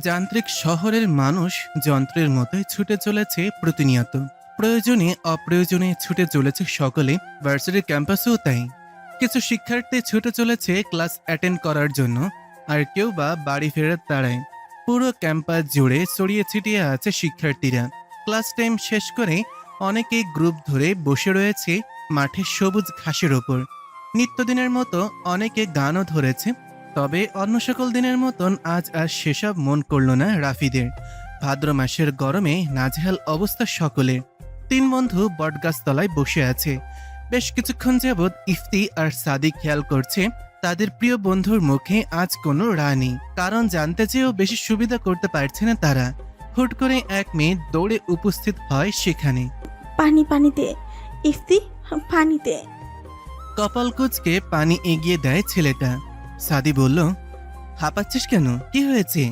যান্ত্রিক শহরের মানুষ যন্ত্রের মতোই ছুটে চলেছে প্রতিনিয়ত। প্রয়োজনে অপ্রয়োজনে ছুটে চলেছে সকলে, ভার্সিটির ক্যাম্পাসেও তাই। কিছু শিক্ষার্থী ছুটে চলেছে ক্লাস অ্যাটেন্ড করার জন্য, আর কেউ বা বাড়ি ফেরার তাড়ায়। পুরো ক্যাম্পাস জুড়ে ছড়িয়ে ছিটিয়ে আছে শিক্ষার্থীরা। ক্লাস টাইম শেষ করে অনেকেই গ্রুপ ধরে বসে রয়েছে মাঠের সবুজ ঘাসের ওপর। নিত্যদিনের মতো অনেকে গানও ধরেছে, তবে অন্য সকল দিনের মতন আজ আর সেসব মন করল না রাফিদের। ভাদ্র মাসের গরমে নাজেহাল অবস্থা সকলের। তিন বন্ধু বটগাছতলায় বসে আছে। বেশ কিছুক্ষণ যাবৎ ইফতি আর সাদি খেয়াল করছে তাদের প্রিয় বন্ধুর মুখে আজ কোনো রা নেই। কারণ জানতে চেয়েও বেশি সুবিধা করতে পারছে না তারা। হুট করে এক মেয়ে দৌড়ে উপস্থিত হয় সেখানে। পানি পানিতে ইফতি, পানিতে। কপাল কুঁচকে পানি এগিয়ে দেয় ছেলেটা। সাদি বলল, হাঁপাচ্ছিস কেন? কি হয়েছে?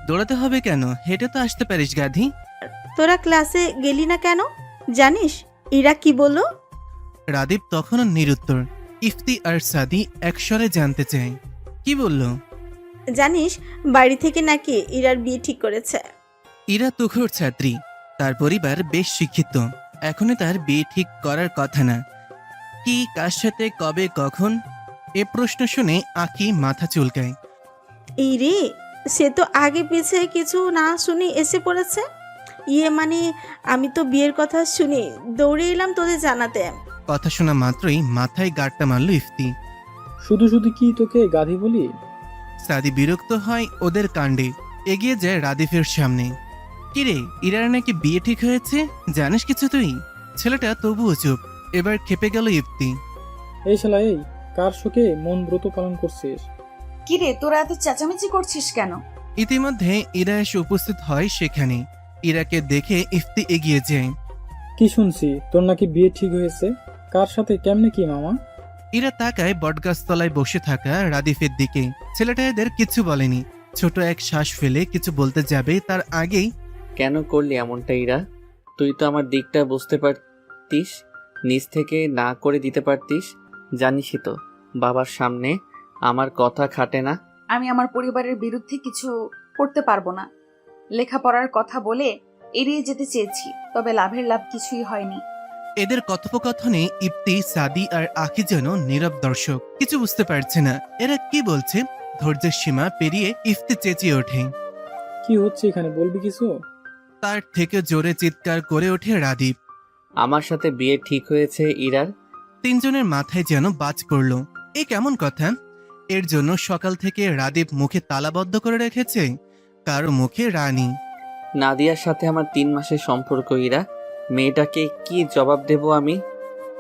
দৌড়াতে হবে কেন? হেঁটে তো আসতে পারিস গাধি। তোরা ক্লাসে গেলি না কেন? জানিস ইরা কি বললো? রাদীপ তখনও নিরুত্তর। ইফতি আর সাদি একস্বরে জানতে চায়, কি বলল? জানিস বাড়ি থেকে নাকি ইরার বিয়ে ঠিক করেছে। ইরা তুখোর ছাত্রী, তার পরিবার বেশ শিক্ষিত। এখনই তার বিয়ে ঠিক করার কথা না। কি, কার সাথে, কবে, কখন? এ প্রশ্ন শুনে আঁকি মাথা চুলকায়। এই রে, সে তো আগে পিছে কিছু না শুনে এসে পড়েছে। মানে আমি তো বিয়ের কথা শুনি দৌড়ে এলাম তোদের জানাতে। কথা শোনা মাত্রই মাথায় গাঁটটা মারল ইফতি। শুধু শুধু কি তোকে গাধি বলি? সাদি বিরক্ত হয় ওদের কাণ্ডে, এগিয়ে যায় রাদিফের সামনে। কিরে, ইরার নাকি বিয়ে ঠিক হয়েছে? জানিস কিছু তুই? ছেলেটা তবুও চুপ। এবার খেপে গেল ইফতি। এই শালা এই, কার শোকে মন ব্রত পালন করছিস? কিরে তোরা এত চেঁচামেচি করছিস কেন? ইতিমধ্যে ইরা এসে উপস্থিত হয় সেখানে। ইরাকে দেখে ইফতি এগিয়ে যায়। কি শুনছি তোর নাকি বিয়ে ঠিক হয়েছে? কার সাথে, কেমনে কি মামা? ইরা তাকায় বটগাছতলায় বসে থাকা রাদিফের দিকে। ছেলেটা এদের কিছু বলেনি। ছোট এক শ্বাস ফেলে কিছু বলতে যাবে তার আগেই, কেন করলি এমনটা ইরা? তুই তো আমার দিকটা বুঝতে পারতিস, নিজ থেকে না করে দিতে পারতিস। জানিসই তো বাবার সামনে আমার কথা খাটে না। আমি আমার পরিবারের বিরুদ্ধে কিছু করতে পারবো না। লেখাপড়ার কথা বলে এড়িয়ে যেতে চেয়েছি, তবে লাভের লাভ কিছুই হয়নি। এদের কথোপকথনে ইফতি, সাদি আর আখি যেন নীরব দর্শক, কিছু বুঝতে পারছে না এরা কি বলছে। ধৈর্যের সীমা পেরিয়ে ইফতি চেঁচিয়ে ওঠে। কি হচ্ছে এখানে, বলবি কিছু? তার থেকে জোরে চিৎকার করে ওঠে রাদীপ। আমার সাথে বিয়ে ঠিক হয়েছে ইরার। তিনজনের মাথায় যেন বাজ পড়ল। এ কেমন কথা? এর জন্য সকাল থেকে রাদীপ মুখে তালাবদ্ধ করে রেখেছে। কারো মুখে রানী। নাদিয়ার সাথে আমার 3 মাসের সম্পর্ক ইরা। মেয়েটাকে কি জবাব দেব আমি?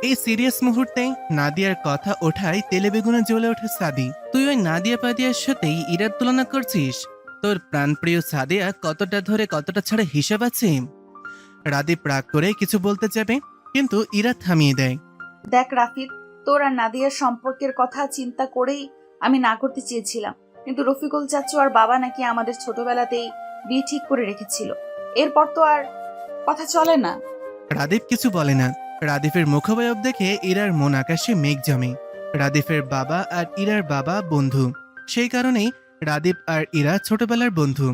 এই সিরিয়াস মুহূর্তে নাদিয়ার কথা ওঠায় তেলে বেগুনে জ্বলে ওঠে সাদি। তুই ওই নাদিয়া পাদিয়ার সাথেই ইরার তুলনা করছিস? তোর প্রাণপ্রিয় সাদিয়া কতটা ধরে কতটা ছাড়া হিসাব আছে? রাদীপ রাগ করে কিছু বলতে যাবে, কিন্তু ইরা থামিয়ে দেয়। দেখ রাফিদ, তোর আর নাদিয়ার সম্পর্কের কথা চিন্তা করেই আমি না করতে চেয়েছিলাম, কিন্তু রফিকুল চাচু আর বাবা নাকি আমাদের ছোটবেলাতেই বিয়ে ঠিক করে রেখেছিল। এরপর তো আর কথা চলে না। রাদীপ কিছু বলে না। রাদীপের মুখাবয়ব দেখে ইরার মন আকাশে মেঘ জমে। রাদীপের বাবা আর ইরার বাবা বন্ধু, সেই কারণেই রাদীপ আর ইরা ছোটবেলার বন্ধু।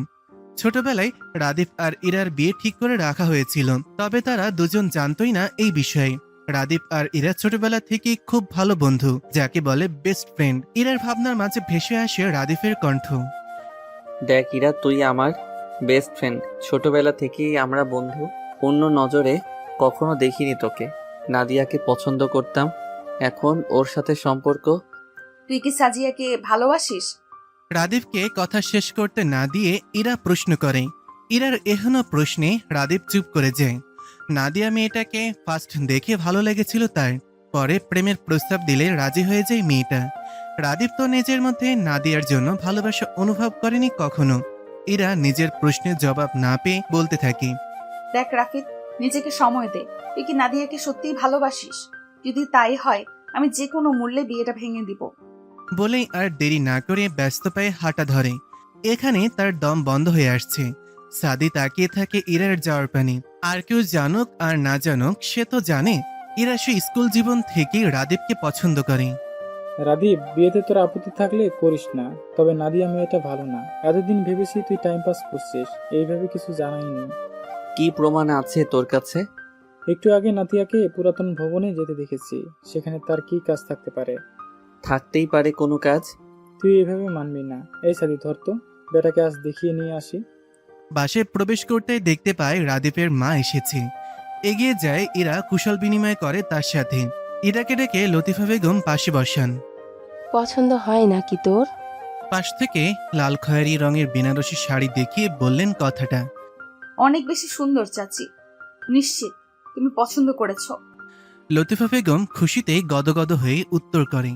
ছোটবেলায় রাদীপ আর ইরার বিয়ে ঠিক করে রাখা হয়েছিল, তবে তারা দুজন জানতই না এই বিষয়ে। রাদীপ আর ইরা ছোটবেলা থেকেই খুব ভালো বন্ধু, যাকে বলে বেস্ট ফ্রেন্ড। ইরার ভাবনার মাঝে ভেসে আসে রাদীপের কণ্ঠ। দেখ ইরা, তুই আমার বেস্ট ফ্রেন্ড। ছোটবেলা থেকেই আমরা বন্ধু। অন্য নজরে কখনো দেখিনি তোকে। নাদিয়াকে পছন্দ করতাম, এখন ওর সাথে সম্পর্ক। তুই কি সাজিয়াকে ভালোবাসিস? রাদীপকে কথা শেষ করতে না দিয়ে ইরা প্রশ্ন করে। ইরার এহেন প্রশ্নে রাদীপ চুপ করে যায়। নাদিয়া মেয়েটাকে ফার্স্ট দেখে ভালো লেগেছিল তার, পরে প্রেমের প্রস্তাব দিলে রাজি হয়ে যায় মেয়েটা। রাদীপ তো নিজের মধ্যে নাদিয়ার জন্য ভালোবাসা অনুভব করেনি কখনো। ইরা নিজের প্রশ্নের জবাব না পেয়ে বলতে থাকে, দেখ রাফিদ, নিজেকে সময় দে। তুই কি নাদিয়াকে সত্যিই ভালোবাসিস? যদি তাই হয়, আমি যে কোনো মূল্যে বিয়েটা ভেঙে দিব। বলেই আর দেরি না করে ব্যস্ত পায়ে হাঁটা ধরে। এখানে তার দম বন্ধ হয়ে আসছে। সাদি তাকিয়ে থাকে ইরার যাওয়ার পানি। আর কেউ জানুক আর না জানুক, সে তো জানে ইরা সে স্কুল জীবন থেকে রাদীপকে পছন্দ করে। রাদীপ, বিয়েতে তোর আপত্তি থাকলে করিস না, তবে নাদিয়া মেয়েটা ভালো না। এতদিন ভেবেছি তুই টাইম পাস করছিস, এইভাবে কিছু জানাইনি। কি প্রমাণ আছে তোর কাছে? একটু আগে নাদিয়াকে পুরাতন ভবনে যেতে দেখেছি, সেখানে তার কি কাজ থাকতে পারে? থাকতেই পারে কোনো কাজ। তুই এভাবে মানবি না। এই সাদি, ধর তো, বেটাকে আজ দেখিয়ে নিয়ে আসি। বাসে প্রবেশ করতে দেখতে পায় রাদীপের মা এসেছে। এগিয়ে যায় ইরা, কুশল বিনিময় করে তার সাথে। ইরাকে ডেকে লতিফা বেগম পাশে বসান। পছন্দ হয় নাকি তোর? পাশ থেকে লাল খয়েরি রঙের বেনারসি শাড়ি দেখিয়ে বললেন কথাটা। অনেক বেশি সুন্দর চাচি, নিশ্চিত তুমি পছন্দ করেছো। লতিফা বেগম খুশিতে গদগদ হয়ে উত্তর করে।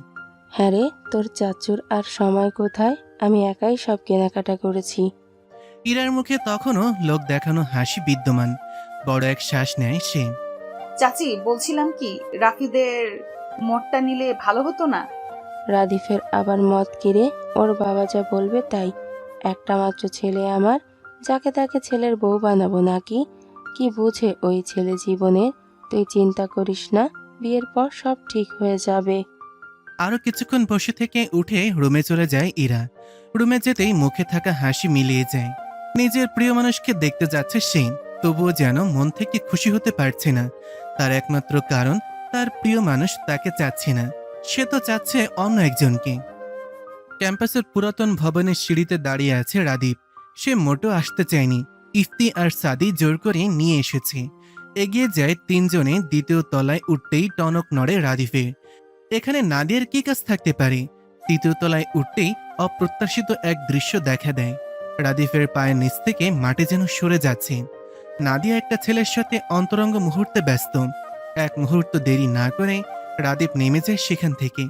হ্যাঁ রে, তোর চাচুর আর সময় কোথায়, আমি একাই সব কেনাকাটা করেছি। ইরার মুখে তখনও লোক দেখানো হাসি বিদ্যমান। বড় এক শ্বাস নেয় সে। চাচি, বলছিলাম কি, রাফিদের মতটা নিলে ভালো হতো না? রাদিফের আবার মত কিরে? ওর বাবা যা বলবে তাই। একটা মাত্র ছেলে আমার, যাকে তাকে ছেলের বউ বানাবো নাকি? কি বুঝে ওই ছেলে জীবনের? তুই চিন্তা করিস না, বিয়ের পর সব ঠিক হয়ে যাবে। আরো কিছুক্ষণ বসে থেকে উঠে রুমে চলে যায় ইরা। রুমে যেতেই মুখে থাকা হাসি মিলিয়ে যায়। নিজের প্রিয় মানুষকে দেখতে যাচ্ছে সে, তবুও যেন মন থেকে খুশি হতে পারছে না। তার একমাত্র কারণ, তার প্রিয় মানুষ তাকে চাচ্ছে না, সে তো চাচ্ছে অন্য একজনকে। ক্যাম্পাসের পুরাতন ভবনের সিঁড়িতে দাঁড়িয়ে আছে রাদীপ। সে মোটেও আসতে চায়নি। ইফতি আর সাদি জোর করে নিয়ে এসেছে। এগিয়ে যায় তিনজনে। দ্বিতীয় তলায় উঠতেই টনক নড়ে রাদীফের। এখানে নাদিয়ার কি কাজ থাকতে পারে? তৃতীয় তলায় উঠতেই অপ্রত্যাশিত এক দৃশ্য দেখা দেয়। রাদীফের পায়ের নিচ থেকে মাটি যেন সরে যাচ্ছে। নাদিয়া একটা ছেলের সাথে অন্তরঙ্গ মুহূর্তে ব্যস্ত। এক মুহূর্ত দেরি না করে রাদীপ নেমে যায় সেখান থেকে।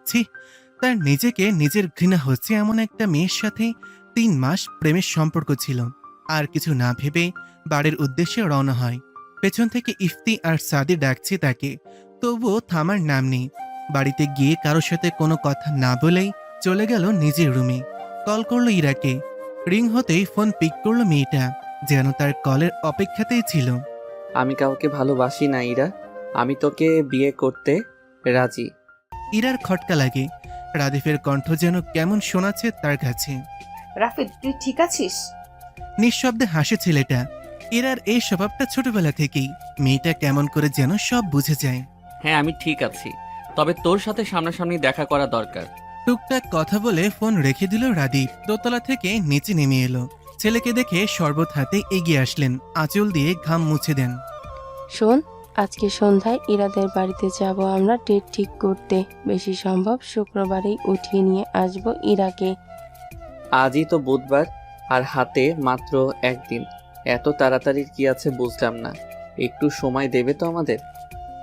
ছি, তার নিজেকে নিজের ঘৃণা হচ্ছে এমন একটা মেয়ের সাথে 3 মাস প্রেমের সম্পর্ক ছিল। আর কিছু না ভেবে বাড়ির উদ্দেশ্যে রওনা হয়। পেছন থেকে ইফতি আর সাদি ডাকছে তাকে, তবুও থামার নাম নেই। বাড়িতে গিয়ে কারোর সাথে কোনো কথা না বলেই চলে গেল নিজের রুমে। কল করলো ইরাকে। রিং হতেই ফোন পিক করলো মেয়েটা, যেন তার কলের অপেক্ষাতেই ছিল। আমি কাউকে ভালোবাসি না ইরা, আমি তোকে বিয়ে করতে রাজি। ইরার খটকা লাগে। রাদীফের কণ্ঠ যেন কেমন শোনাচ্ছে তার কাছে। রাফিদ, তুই ঠিক আছিস? নিঃশব্দে হাসে ছেলেটা। ইরার এই স্বভাবটা ছোটবেলা থেকেই। মেয়েটা কেমন করে যেন সব বুঝে যায়। হ্যাঁ, আমি ঠিক আছি, তবে তোর সাথে সামনাসামনি দেখা করা দরকার। টুকটাক কথা বলে ফোন রেখে দিল রাদীপ। দোতলা থেকে নিচে নেমে এলো। ছেলেকে দেখে শরবত হাতে এগিয়ে আসলেন, আঁচল দিয়ে ঘাম মুছে দেন। শোন, আজকে সন্ধ্যায় ইরাদের বাড়িতে যাব আমরা ডেট ঠিক করতে। বেশি সম্ভব শুক্রবারেই উঠিয়ে নিয়ে আসব ইরাকে। আজই তো বুধবার, আর হাতে মাত্র একদিন। এত তাড়াতাড়ির কি আছে বুঝলাম না। একটু সময় দেবে তো আমাদের?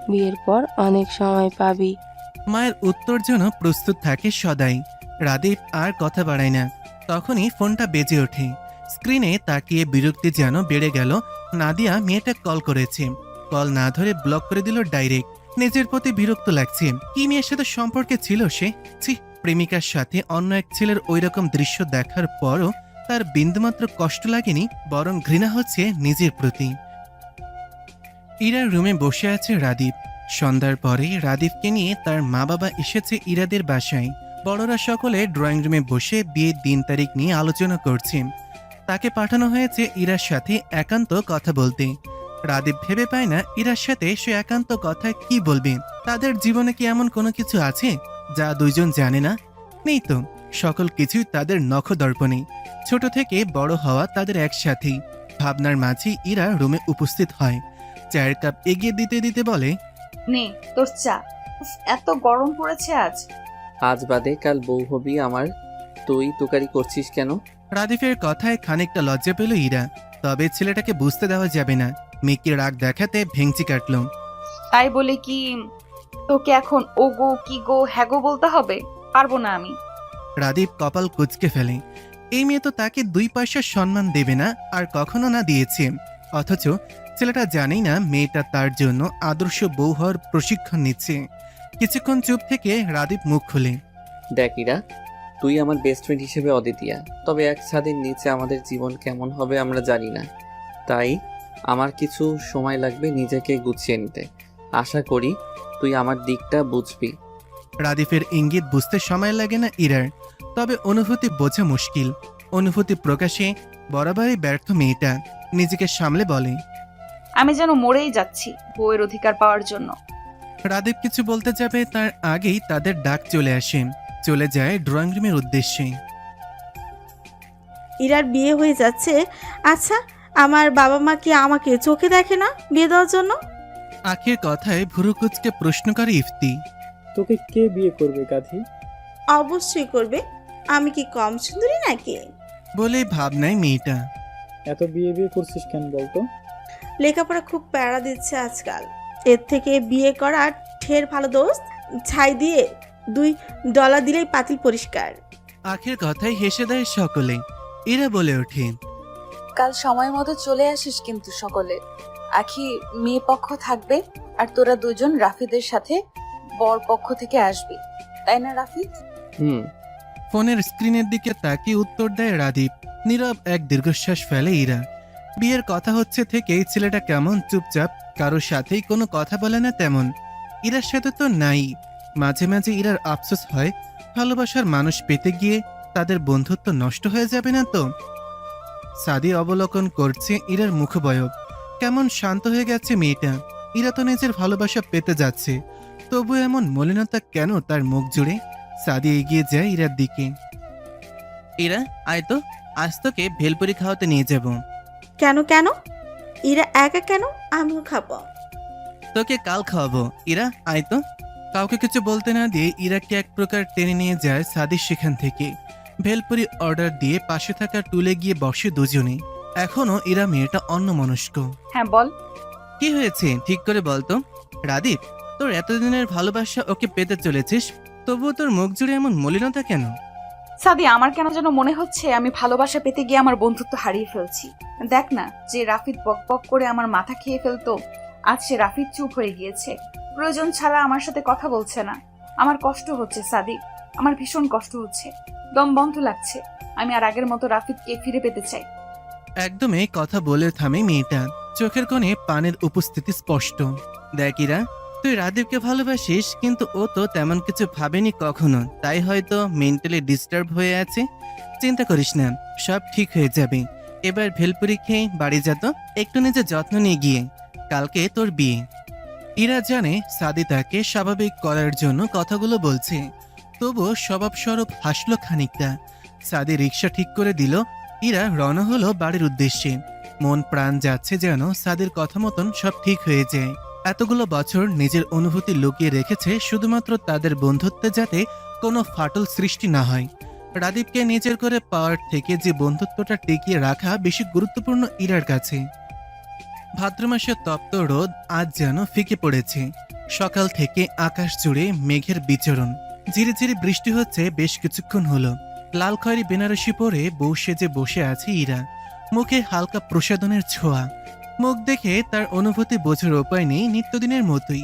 বিয়ের পর অনেক সময় পাবি। মায়ের উত্তর যেন প্রস্তুত থাকে সদাই। রাদীপ আর কথা বাড়ায় না। তখনই ফোনটা বেজে ওঠে। স্ক্রিনে তাকিয়ে বিরক্তি যেন বেড়ে গেল। নাদিয়া মেয়েটা কল করেছে। কল না ধরে ব্লক করে দিল ডাইরেক্ট। নিজের প্রতি বিরক্ত লাগছে। কি মেয়ের সাথে সম্পর্কে ছিল সে? ছি, প্রেমিকার সাথে অন্য এক ছেলের ওইরকম দৃশ্য দেখার পরও তার বিন্দুমাত্র কষ্ট লাগেনি, বরং ঘৃণা হচ্ছে নিজের প্রতি। ইরার রুমে বসে আছে রাদীপ। সন্ধ্যার পরে রাদীপকে নিয়ে তার মা বাবা এসেছে ইরাদের বাসায়। বড়রা সকলে ড্রয়িং রুমে বসে বিয়ের দিন তারিখ নিয়ে আলোচনা করছে। তাকে পাঠানো হয়েছে ইরার সাথে একান্ত কথা বলতে। রাদীপ ভেবে পায় না ইরার সাথে সে একান্ত কথা কি বলবে। তাদের জীবনে কি এমন কোনো কিছু আছে যা দুইজন জানে না? নেই তো। সকল কিছুই তাদের নখদর্পণে। ছোট থেকে বড় হওয়া তাদের একসাথেই। ভাবনার মাঝে ইরা রুমে উপস্থিত হয়। চায়ের কাপ এগিয়ে দিতে দিতে বলে, নে তোর চা। উফ, এত গরম পড়েছে আজ। আজ বাদে কাল বউ হবি আমার, তুই তুকারি করছিস কেন? রাদীপের কথায় খানিকটা লজ্জা পেল ইরা। তবে ছেলেটাকে বুঝতে দেওয়া যাবে না। মেয়েকে রাগ দেখাতে ভেঙচি কাটল। তাই বলে কি তোকে এখন ও গো কি গো হ্যাঁ গো বলতে হবে? পারবো না আমি। রাদীপ কপাল কুঁচকে ফেলে। এই মেয়ে তো তাকে 2 পয়সার সম্মান দেবে না, আর কখনো না দিয়েছে। অথচ ছেলেটা জানেই না মেয়েটা তার জন্য আদর্শ বউ হওয়ার প্রশিক্ষণ নিচ্ছে। কিছুক্ষণ চুপ থেকে রাদীপ মুখ খুলে, দেখ ইরা, তুই আমার বেস্ট ফ্রেন্ড হিসেবে অদ্বিতীয়া, তবে এক ছাদের নিচে আমাদের জীবন কেমন হবে আমরা জানি না। তাই আমার কিছু সময় লাগবে নিজেকে গুছিয়ে নিতে। আশা করি তুই আমার দিকটা বুঝবি। রাদিফের ইঙ্গিত বুঝতে সময় লাগে না ইরার, তবে অনুভূতি বোঝা মুশকিল। অনুভূতি প্রকাশে বরাবরই ব্যর্থ মেয়েটা নিজেকে সামলে বলে, আমি যেন মরেই যাচ্ছি বউয়ের অধিকার পাওয়ার জন্য। রাদীপ কিছু বলতে যাবে তার আগেই তাদের ডাক চলে আসে। চলে যায় ড্রয়িং রুমের উদ্দেশ্যে। ইরার বিয়ে হয়ে যাচ্ছে। আচ্ছা, আমার বাবা মা কি আমাকে চোখে দেখে না বিয়ে দেওয়ার জন্য? আখির কথায় ভুরু কুচকে প্রশ্ন করে ইফতি। তোকে কে বিয়ে করবে গাধি? অবশ্যই করবে। আমি কি কম সুন্দরী নাকি? বলে ভাব নেয় মেয়েটা। এত বিয়ে বিয়ে করছিস কেন বলতো? লেখাপড়া খুব প্যারা দিচ্ছে আজকাল। এর থেকে বিয়ে করা ঢের ভালো দোস্ত। ছাই দিয়ে $2 দিলেই পাতিল পরিষ্কার। আখির কথায় হেসে দেয় সকলে। ইরা বলে ওঠে, কাল সময় মতো চলে আসিস কিন্তু সকলে। আখি মেয়ে পক্ষ থাকবে আর তোরা দুজন রাফিদের সাথে বর পক্ষ থেকে আসবি, তাই না রাফিদ? হুম। ফোনের স্ক্রিনের দিকে তাকিয়ে উত্তর দেয় রাদীপ। নীরব এক দীর্ঘশ্বাস ফেলে ইরা। বিয়ের কথা হচ্ছে থেকেই ছেলেটা কেমন চুপচাপ, কারোর সাথেই কোনো কথা বলে না তেমন। ইরার সাথে তো নাই। মাঝে মাঝে ইরার আফসোস হয়, ভালোবাসার মানুষ পেতে গিয়ে তাদের বন্ধুত্ব নষ্ট হয়ে যাবে না তো। সাদি অবলোকন করছে ইরার মুখবয়ব। কেমন শান্ত হয়ে গেছে মেয়েটা। ইরা তো নিজের ভালোবাসা পেতে যাচ্ছে, তবু এমন মলিনতা কেন তার মুখ জুড়ে? সাদি এগিয়ে যায় ইরার দিকে। ইরা, আয় তো, আজ তোকে ভেলপুরি খাওয়াতে নিয়ে যাব। কেন কেন? ইরা একা কেন? আমিও খাবো। তোকে কাল খাওয়াবো। ইরা, আয় তো। কাউকে কিছু বলতে না দিয়ে ইরাকে এক প্রকার টেনে নিয়ে যায় সাদির সেখান থেকে। ভেলপুরি অর্ডার দিয়ে পাশে থাকা টুলে গিয়ে বসে দুজনে। এখনো ইরা মেয়েটা অন্যমনস্ক। হ্যাঁ বল। কি হয়েছে ঠিক করে বলতো। রাদীপ, তোর এতদিনের ভালোবাসা ওকে পেতে চলেছিস, তবুও তোর মুখ জুড়ে এমন মলিনতা কেন? সাদি, আমার কেন যেন মনে হচ্ছে আমি ভালোবাসা পেতে গিয়ে আমার বন্ধুত্ব হারিয়ে ফেলছি। দেখ না, যে রাফিদ বক বক করে আমার মাথা খেয়ে ফেলতো, আজ সে রাফিদ চুপ হয়ে গিয়েছে। প্রয়োজন ছাড়া আমার সাথে কথা বলছে না। আমার কষ্ট হচ্ছে সাদি, আমার ভীষণ কষ্ট হচ্ছে। দম বন্ধ লাগছে। আমি আর আগের মতো রাফিদকে ফিরে পেতে চাই। একদমই কথা বলে থামে মেয়েটা। চোখের কোণে পানের উপস্থিতি স্পষ্ট। দেখ ইরা, তুই রাদীপকে ভালোবাসিস, কিন্তু ও তো তেমন কিছু ভাবেনি কখনো, তাই হয়তো মেন্টালি ডিস্টার্ব হয়ে আছে। চিন্তা করিস না, সব ঠিক হয়ে যাবে। এবার ভেলপুরি খেয়ে বাড়ি যা তো, একটু নিজের যত্ন নিয়ে গিয়ে। কালকে তোর বিয়ে। ইরা জানে সাদি তাকে স্বাভাবিক করার জন্য কথাগুলো বলছে, তবুও স্বভাবস্বরূপ হাসলো খানিকটা। সাদি রিক্সা ঠিক করে দিল। ইরা রওনা হলো বাড়ির উদ্দেশ্যে। মন প্রাণ যাচ্ছে যেন সাদির কথা মতন সব ঠিক হয়ে যায়। এতগুলো বছর নিজের অনুভূতি লুকিয়ে রেখেছে শুধুমাত্র তাদের বন্ধুত্বে, যাতে কোনো ফাটল সৃষ্টি না হয়। রাদীপকে নিজের করে পাওয়ার থেকে যে বন্ধুত্বটা টিকিয়ে রাখা বেশি গুরুত্বপূর্ণ ইরার কাছে। ভাদ্র মাসের তপ্ত রোদ আজ যেন ফিকে পড়েছে। সকাল থেকে আকাশ জুড়ে মেঘের বিচরণ। ঝিরিঝিরি বৃষ্টি হচ্ছে বেশ কিছুক্ষণ হলো। লাল খয়েরি বেনারসি পরে বউ সেজে বসে আছে ইরা, মুখে হালকা প্রসাদনের ছোঁয়া। মুখ দেখে তার অনুভূতি বোঝার উপায় নেই, নিত্যদিনের মতোই।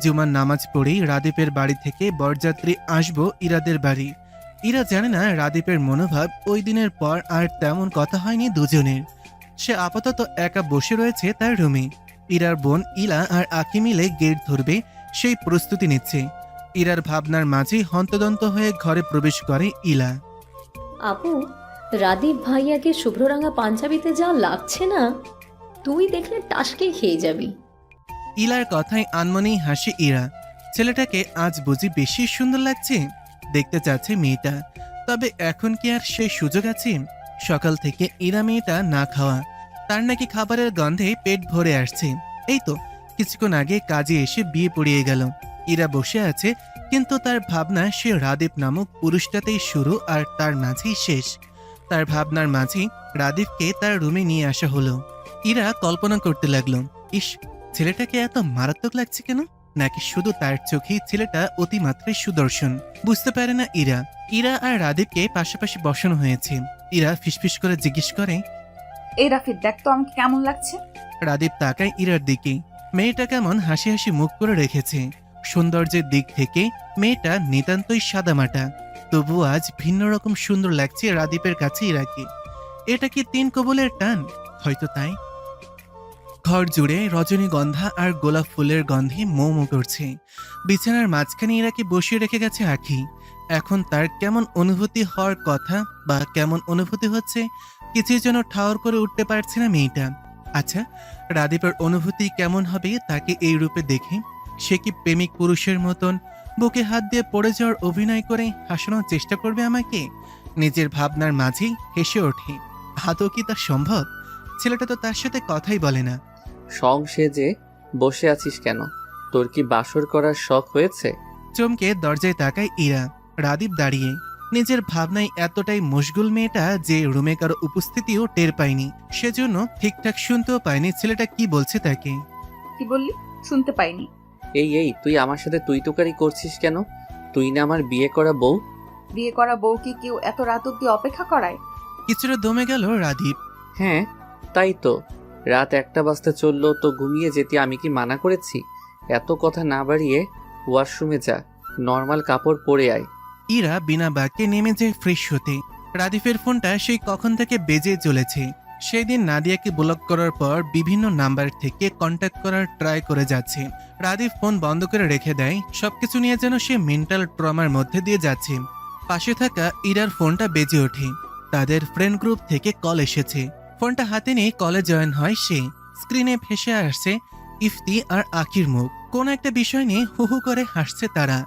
জুমার নামাজ পড়েই রাদীপের বাড়ি থেকে বরযাত্রী আসবো ইরাদের বাড়ি। ইরা জানে না রাদীপের মনোভাব। ওই দিনের পর আর তেমন কথা হয়নি দুজনের। সে আপাতত একা বসে রয়েছে তার রুমে। ইরার বোন ইলা আর আকি মিলে গেট ধরবে, সেই প্রস্তুতি নিচ্ছে। ইরার ভাবনার মাঝেই হন্তদন্ত হয়ে ঘরে প্রবেশ করে ইলা। আপু, রাদীপ ভাইয়াকে শুভ্ররাঙা পাঞ্জাবিতে যা লাগছে না, তুই দেখলে টাসকে খেয়ে যাবি। ইলার কথায় আনমনেই হাসে ইরা। ছেলেটাকে আজ বুঝি বেশি সুন্দর লাগছে। দেখতে চাচ্ছে মেয়েটা, তবে এখন কি আর সেই সুযোগ আছে? সকাল থেকে ইরা মেয়েটা না খাওয়া। তার নাকি খাবারের গন্ধে পেট ভরে আসছে। এই তো কিছুক্ষণ আগে কাজে এসে বিয়ে পড়িয়ে গেল। ইরা বসে আছে, কিন্তু তার ভাবনা সে রাদীপ নামক পুরুষটাতেই শুরু আর তার মাঝেই শেষ। তার ভাবনার মাঝেই রাদীপকে তার রুমে নিয়ে আসা হলো। ইরা কল্পনা করতে লাগলো, ইস, ছেলেটাকে এত মারাত্মক লাগছে কেন? নাকি শুধু তার চোখেই ছেলেটা অতিমাত্রায় সুদর্শন? বুঝতে পারে না ইরা। ইরা আর রাদীপকে পাশাপাশি বসানো হয়েছে। ইরা ফিসফিস করে জিজ্ঞেস করে, এই রাফিদ, দেখ তো আমাকে কেমন লাগছে। রাদীপ তাকায় ইরার দিকে। মেয়েটা কেমন হাসি হাসি মুখ করে রেখেছে। সৌন্দর্যের দিক থেকে মেয়েটা নিতান্তই সাদামাটা, তবু আজ ভিন্ন রকম সুন্দর লাগছে রাদীপের কাছে ইরাকে। এটা কি তিন কবলের টান? হয়তো তাই। ঘর জুড়ে রজনীগন্ধা আর গোলাপ ফুলের গন্ধে মৌ মৌ করছে। বিছানার মাঝখানে ইরাকে বসিয়ে রেখে গেছে আখি। এখন তার কেমন অনুভূতি হওয়ার কথা বা কেমন অনুভূতি হচ্ছে কিছুই যেন ঠাওর করে উঠতে পারছে না মেয়েটা। আচ্ছা, রাদীপের অনুভূতি কেমন হবে তাকে এই রূপে দেখে? সে কি প্রেমিক পুরুষের মতন বুকে হাত দিয়ে পড়ে যাওয়ার অভিনয় করে হাসানোর চেষ্টা করবে আমাকে? নিজের ভাবনার মাঝেই হেসে ওঠে। আদৌ কি তা সম্ভব? ছেলেটা তো তার সাথে কথাই বলে না। সং সেজে বসে আছিস কেন? তোর কি বাসর করার শখ হয়েছে? চমকে দরজায় তাকায় ইরা। রাদীপ দাঁড়িয়ে নিজের ভাবনায় এতটাই মশগুল মেয়েটা যে রুমে কারো উপস্থিতিও টের পায়নি। সেজন্য ঠিকঠাক শুনতেও পায়নি ছেলেটা কি বলছে তাকে। কি বললি? শুনতে পাইনি। এই তুই আমার সাথে তুই তুকারি করছিস কেন? তুই না আমার বিয়ে করা বউ? বিয়ে করা বউকে কেউ এত রাত অব্দি অপেক্ষা করায়? কিছুটা দমে গেল রাদীপ। হ্যাঁ তাই তো, রাত 1টা বাজতে চললো তো ঘুমিয়ে যেতে আমি কি মানা করেছি? এত কথা না বাড়িয়ে ওয়াশরুমে যা, নর্মাল কাপড় পরে আয়। ইরা বিনা বাক্যে নেমে যায় ফ্রেশ হতে। রাদীপের ফোনটা সেই কখন থেকে বেজে চলেছে। সেই দিন নাদিয়াকে ব্লক করার পর বিভিন্ন নাম্বার থেকে কন্ট্যাক্ট করার ট্রাই করে যাচ্ছে। রাদীপ ফোন বন্ধ করে রেখে দেয়। সবকিছু নিয়ে যেন সে মেন্টাল ট্রমার মধ্যে দিয়ে যাচ্ছে। পাশে থাকা ইরার ফোনটা বেজে ওঠে। তাদের ফ্রেন্ড গ্রুপ থেকে কল এসেছে। ফোনটা হাতে নিয়ে কলে জয়েন হয় সে। স্ক্রিনে ভেসে আসছে ইফতি আর আখির মুখ। কোন একটা বিষয় নিয়ে হু হু করে হাসছে তারা।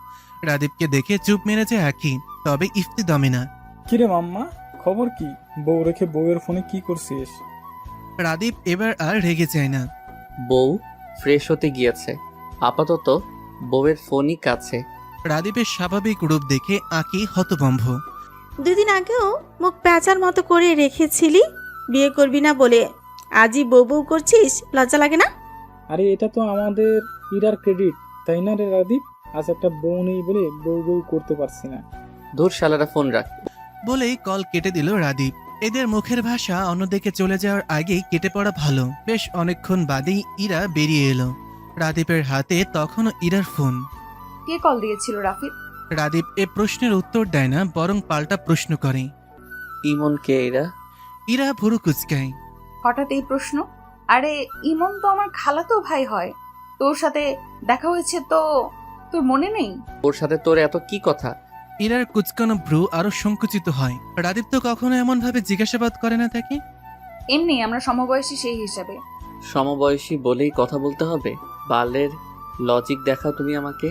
রাদীপকে দেখে চুপ মেরে যায় আখি, তবে ইফতি দমে না। কিরে মাম্মা, খবর কি? বউ রেখে বউয়ের ফোনে কি করছিস? রাদীপ এবার আর রেগে যায় না। বউ ফ্রেশ হতে গিয়েছে, আপাতত বউয়ের ফোনই কাছে। রাদীপের স্বাভাবিক রূপ দেখে আঁকি হতভম্ব। 2 দিন আগেও মুখ প্যাঁচার মতো করে রেখেছিলি বিয়ে করবি না বলে, আজই বউ বউ করছিস, লজ্জা লাগে না? আরে এটা তো আমাদের ইরার ক্রেডিট, তাই না রে রাদীপ? আজ একটা বউ নেই বলে বউ বউ করতে পারছি না। ধুর শালারা, ফোন রাখ। বলেই কল কেটে দিল রাদীপ। এদের মুখের ভাষা অন্যদিকে চলে যাওয়ার আগেই কেটে পড়া ভালো। বেশ অনেকক্ষণ বাদেই ইরা বেরিয়ে এলো। রাদীপের হাতে তখনও ইরার ফোন। কে কল দিয়েছিল রাফিদ? রাদীপ এ প্রশ্নের উত্তর দেয় না, বরং পাল্টা প্রশ্ন করে। ইমন কে এরা? ইরা ভুরু কুচকায়। হঠাৎ এই প্রশ্ন? আরে ইমন তো আমার খালাতো ভাই হয়। তোর সাথে দেখা হয়েছে তো তোর মনে নেই? ওর সাথে তোর এত কি কথা? ইরার কুচকানো ভ্রু আরো সংকুচিত হয়। রাদীপ তো কখনো এমন ভাবে জিজ্ঞাসাবাদ করে না তাকে। এমনি আমরা সমবয়সী সেই হিসাবে। সমবয়সী বলেই কথা বলতে হবে? বালের লজিক দেখাও তুমি আমাকে।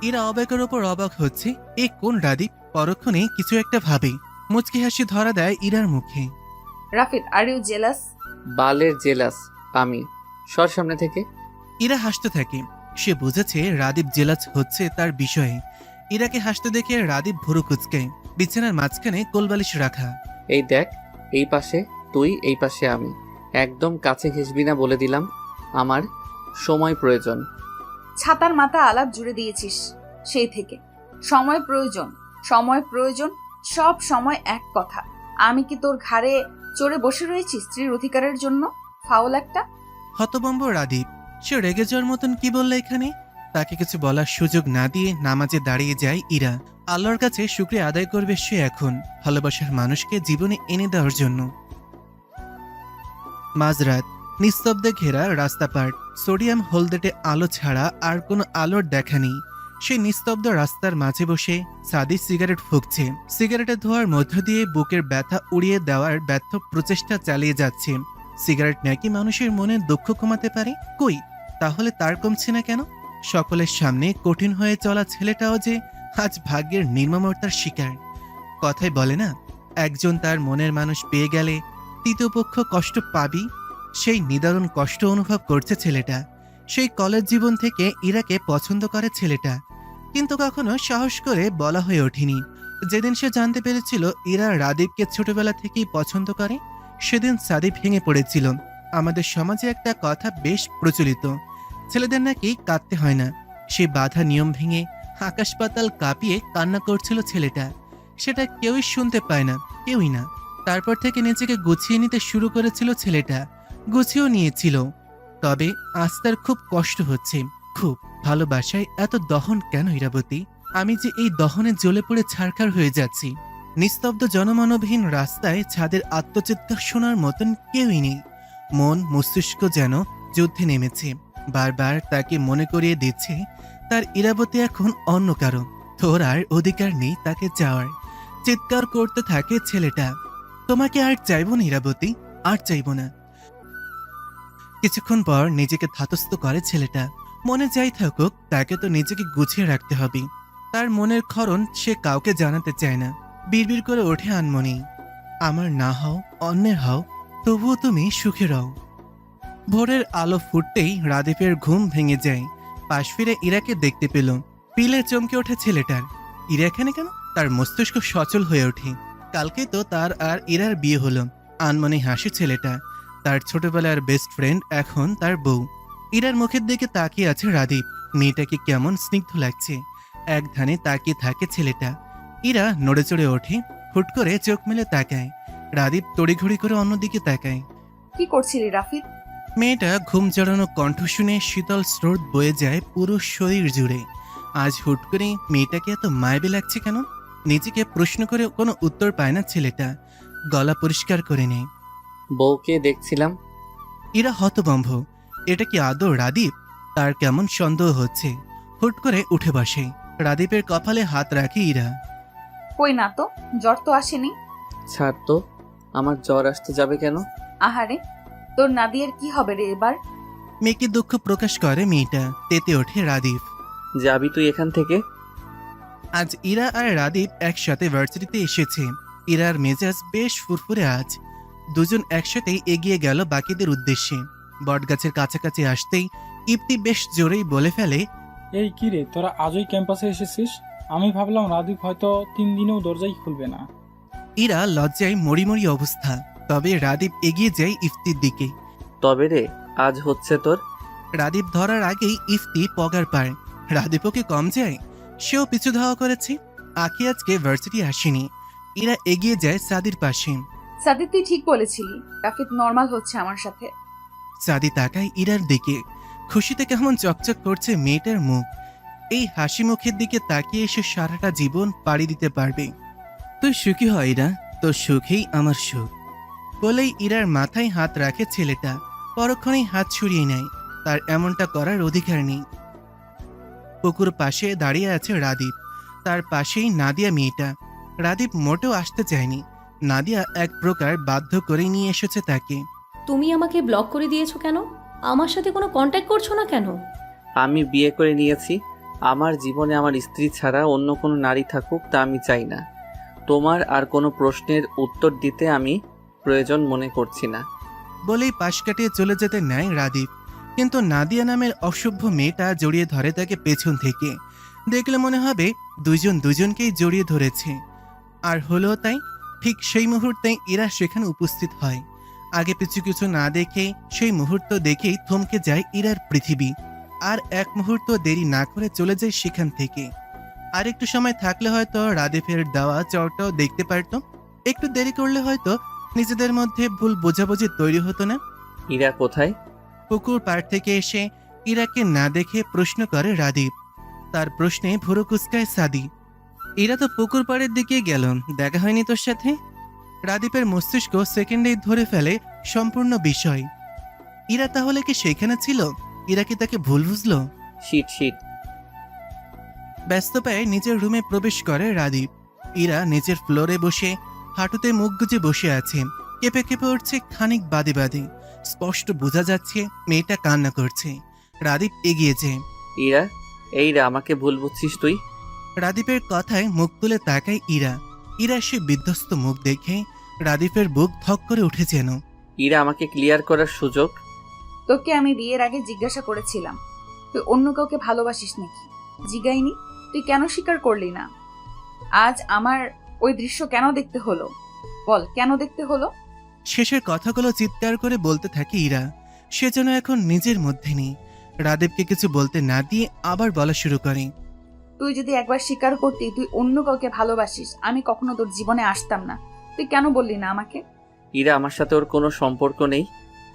ইরা অবাকের ওপর অবাক হচ্ছে। এ কোন রাদীপ? পরক্ষণে কিছু একটা ভাবে। মুচকি হাসি ধরা দেয় ইরার মুখে। Rafid, are you jealous? বালের জেলাস আমি? সর সামনে থেকে। ইরা হাসতে থাকে। সে বুঝেছে রাদীপ জেলাস হচ্ছে তার বিষয়ে। ইরাকে হাসতে দেখে রাদীপ ভুরু কুচকায়। বিছানার মাঝখানে কোলবালিশ রাখা। এই দেখ, এই পাশে তুই, এই পাশে আমি। একদম কাছে ঘেসবি না বলে দিলাম। আমার সময় প্রয়োজন। ছাতার মাথা আলাপ জুড়ে দিয়েছিস সেই থেকে। সময় প্রয়োজন, সময় প্রয়োজন, সব সময় এক কথা। আমি কি তোর ঘাড়ে চড়ে বসে রয়েছি স্ত্রীর অধিকারের জন্য? ফাউল একটা। হতভম্ব রাদীপ। সে রেগে যাওয়ার মতন কি বললে এখানে? তাকে কিছু বলার সুযোগ না দিয়ে নামাজে দাঁড়িয়ে যায় ইরা। আল্লাহর কাছে শুকরিয়া আদায় করবে সে এখন ভালোবাসার মানুষকে জীবনে এনে দেওয়ার জন্য। মাঝরাত, নিস্তব্ধে ঘেরা রাস্তা পার। সোডিয়াম হলদেটে আলো ছাড়া আর কোনো আলোর দেখা নেই। সেই নিস্তব্ধ রাস্তার মাঝে বসে সাদি সিগারেট ফুঁকছে। সিগারেটের ধোঁয়ার মধ্য দিয়ে বুকের ব্যথা উড়িয়ে দেওয়ার ব্যর্থ প্রচেষ্টা চালিয়ে যাচ্ছে। সিগারেট নাকি মানুষের মনে দুঃখ কমাতে পারে? কই, তাহলে তার কমছে না কেন? সকলের সামনে কঠিন হয়ে চলা ছেলেটাও যে আজ ভাগ্যের নির্মমতার শিকার। কথায় বলে না, একজন তার মনের মানুষ পেয়ে গেলে তৃতীয় পক্ষ কষ্ট পাবি। সেই নিদারুণ কষ্ট অনুভব করছে ছেলেটা। সেই কলেজ জীবন থেকে ইরাকে পছন্দ করে ছেলেটা, কিন্তু কখনো সাহস করে বলা হয়ে ওঠেনি। যেদিন সে জানতে পেরেছিল ইরা রাদীপকে ছোটবেলা থেকেই পছন্দ করে, সেদিন সাদি ভেঙে পড়েছিল। আমাদের সমাজে একটা কথা বেশ প্রচলিত, ছেলেদের নাকি কাঁদতে হয় না। সেই বাধা নিয়ম ভেঙে আকাশ পাতাল কাঁপিয়ে কান্না করছিল ছেলেটা। সেটা কেউই শুনতে পায় না, কেউই না। তারপর থেকে নিজেকে গুছিয়ে নিতে শুরু করেছিল ছেলেটা, গুছিয়েও নিয়েছিল। তবে আজ তার খুব কষ্ট হচ্ছে, খুব। ভালোবাসায় এত দহন কেন ইরাবতী? আমি যে এই দহনে জ্বলে পড়ে ছারখার হয়ে যাচ্ছি। নিস্তব্ধ জনমানবহীন রাস্তায় ছাদের আত্মচিৎকার শোনার মতন কেউই নেই। মন মস্তিষ্ক যেন যুদ্ধে নেমেছে, বারবার তাকে মনে করিয়ে দিচ্ছে তার ইরাবতী এখন অন্য কারো, তোর আর অধিকার নেই তাকে চাওয়ার। চিৎকার করতে থাকে ছেলেটা, তোমাকে আর চাইব না ইরাবতী, আর চাইব না। কিছুক্ষণ পর নিজেকে ধাতস্থ করে ছেলেটা, মনে যাই থাকুক তাকে তো নিজেকে গুছিয়ে রাখতে হবে। তার মনের ক্ষরণ সে কাউকে জানাতে চায় না। বিড়বিড় করে ওঠে আনমনি, আমার না হও, অন্যের হও, তবুও তুমি সুখে রও। ভোরের আলো ফুটতেই রাদীপের ঘুম ভেঙে যায়। পাশ ফিরে ইরাকে দেখতে পেল। পিলে চমকে ওঠে ছেলেটার, ইরা এখানে কেন? তার মস্তিষ্ক সচল হয়ে ওঠে। কালকে তো তার আর ইরার বিয়ে হলো। আনমনি হাসি ছেলেটা, তার ছোটবেলার বেস্ট ফ্রেন্ড এখন তার বউ। ইরার মুখের দিকে তাকিয়ে আছে রাদীপ, মেয়েটাকে কেমন স্নিগ্ধ লাগছে। এক ধানে তাকিয়ে থাকে ছেলেটা। ইরা নড়ে চড়ে ওঠে, হুট করে চোখ মেলে তাকায়। রাদীপ তড়িঘড়ি করে অন্যদিকে তাকায়। কি করছিলি রাফিদ? মেয়েটা ঘুম জড়ানো কণ্ঠ শুনে শীতল স্রোত বয়ে যায় পুরো শরীর জুড়ে। আজ হুট করে মেয়েটাকে এত মায়াবী লাগছে কেন? নিজেকে প্রশ্ন করে কোনো উত্তর পায় না ছেলেটা। গলা পরিষ্কার করে নেয়। বউকে দেখছিলাম। ইরা হতভম্ব, এটা কি আদৌ রাদীপ? তার কেমন সন্দেহ হচ্ছে। হুট করে উঠে বসে। রাদীপের কপালে হাত রাখে ইরা। কই না তো, জ্বর তো আসেনি। ছাড় তো, আমার জ্বর আসতে যাবে কেন? আহারে, তোর নাদিয়ার কি হবে রে এবার? মেয়েকে দুঃখ প্রকাশ করে মেয়েটা। তেতে ওঠে রাদীপ। যাবি তুই এখান থেকে? আজ ইরা আর রাদীপ একসাথে ভার্সিটিতে এসেছে। ইরার মেজাজ বেশ ফুরফুরে আজ। দুজন একসাথেই এগিয়ে গেল বাকিদের উদ্দেশ্যে। বটগাছের কাছাকাছি আসতেই ইপ্তি বেশ জোরেই বলে ফেলে, এই কি রে, তোরা আজই ক্যাম্পাসে এসেছিস? আমি ভাবলাম রাদীপ হয়তো 3 দিনেও দরজাই খুলবে না। ইরা লজ্জায় মরিমরি অবস্থা। তবে রাদীপ এগিয়ে যায় ইফতির দিকে। তবে রে, আজ হচ্ছে তোর। রাদীপ ধরার আগেই ইফতি পগার পায়। রাদীপও কি কম যায়? সেও পিছু ধাওয়া করেছে। আখি আজকে ভার্সিটি আসেনি। ইরা এগিয়ে যায় সাদির পাশে। সাদিক, তুই ঠিক বলেছিলি, রাফিদ নর্মাল হচ্ছে আমার সাথে। সাদি তাকায় ইরার দিকে। খুশিতে কেমন চকচক করছে মেয়েটার মুখ। এই হাসি মুখের দিকে তাকিয়ে এসে সারাটা জীবন পাড়ি দিতে পারবে। তুই সুখী হয় ইরা, তোর সুখেই আমার সুখ বলেই ইরার মাথায় হাত রাখে ছেলেটা। পরক্ষণেই হাত ছুড়িয়ে নেয়। তার এমনটা করার অধিকার নেই। পুকুর পাশে দাঁড়িয়ে আছে রাদীপ। তার পাশেই নাদিয়া মেয়েটা। রাদীপ মোটেও আসতে চায়নি। নাদিয়া এক প্রকার বাধ্য করে নিয়ে এসেছে তাকে। তুমি আমাকে ব্লক করে দিয়েছো কেন? আমার সাথে কোনো কন্ট্যাক্ট করছো না কেন? আমি বিয়ে করে নিয়েছি। আমার জীবনে আমার স্ত্রী ছাড়া অন্য কোনো নারী থাকুক তা আমি চাই না। তোমার আর কোনো প্রশ্নের উত্তর দিতে আমি প্রয়োজন মনে করছি না বলেই পাশ কাটিয়ে চলে যেতে নেয় রাদীপ। কিন্তু নাদিয়া নামের অসভ্য মেয়েটা জড়িয়ে ধরে তাকে পেছন থেকে। দেখলে মনে হবে দুজন দুজনকেই জড়িয়ে ধরেছে। আর হলো তাই। ঠিক সেই মুহূর্তে ইরা সেখানে উপস্থিত হয়। আগে পিছু কিছু না দেখে সেই মুহূর্ত দেখেই থমকে যায় ইরার পৃথিবী। আর এক মুহূর্ত দেরি না করে চলে যায় সেখান থেকে। আর একটু সময় থাকলে হয়তো রাদীপের দেওয়া চরটাও দেখতে পারত। একটু দেরি করলে হয়তো নিজেদের মধ্যে ভুল বোঝাবুঝি তৈরি হতো না। ইরা কোথায়? পুকুর পাড় থেকে এসে ইরাকে না দেখে প্রশ্ন করে রাদীপ। তার প্রশ্নে ভুরু কুচকায় সাদি। ইরা তো পুকুর পাড়ের দিকে গেল, দেখা হয়নি তোর সাথে? রাদীপের মস্তিষ্ক সেকেন্ডেই ধরে ফেলে সম্পূর্ণ বিষয়। ইরা তাহলে কি সেখানে ছিল? ইরা কি তাকে ভুল বুঝলো? Shit shit. ব্যস্ত পায়ে নিজের রুমে প্রবেশ করে রাদীপ। ইরা নিচের ফ্লোরে বসে হাঁটুতে মুখ গুজে বসে আছে। কেঁপে কেঁপে উঠছে খানিক বাদে বাদে। স্পষ্ট বোঝা যাচ্ছে মেয়েটা কান্না করছে। রাদীপ এগিয়েছে। ইরা, এইরা আমাকে ভুল বুঝছিস তুই? রাদীপের কথায় মুখ তুলে তাকায় ইরা। ইরা সে বিধ্বস্ত মুখ দেখে রাদীপের বুক ধক করে উঠে যেন। ইরা, আমাকে ক্লিয়ার করার সুযোগ। তোকে আমি বিয়ের আগে জিজ্ঞাসা করেছিলাম তুই অন্য কাউকে ভালোবাসিস নাকি। জিগাইনি, তুই কেন স্বীকার করলি না? আজ আমার ওই দৃশ্য কেন দেখতে হলো? বল, কেন দেখতে হলো? শেষের কথাগুলো চিৎকার করে বলতে থাকে ইরা। সে যেন এখন নিজের মধ্যে নেই। রাদীপকে কিছু বলতে না দিয়ে আবার বলা শুরু করে। তুই যদি একবার স্বীকার করতি তুই অন্য কাউকে ভালোবাসিস, আমি কখনো তোর জীবনে আসতাম না। তুই কেন বললি না আমাকে? ইরা, আমার সাথে ওর কোনো সম্পর্ক নেই।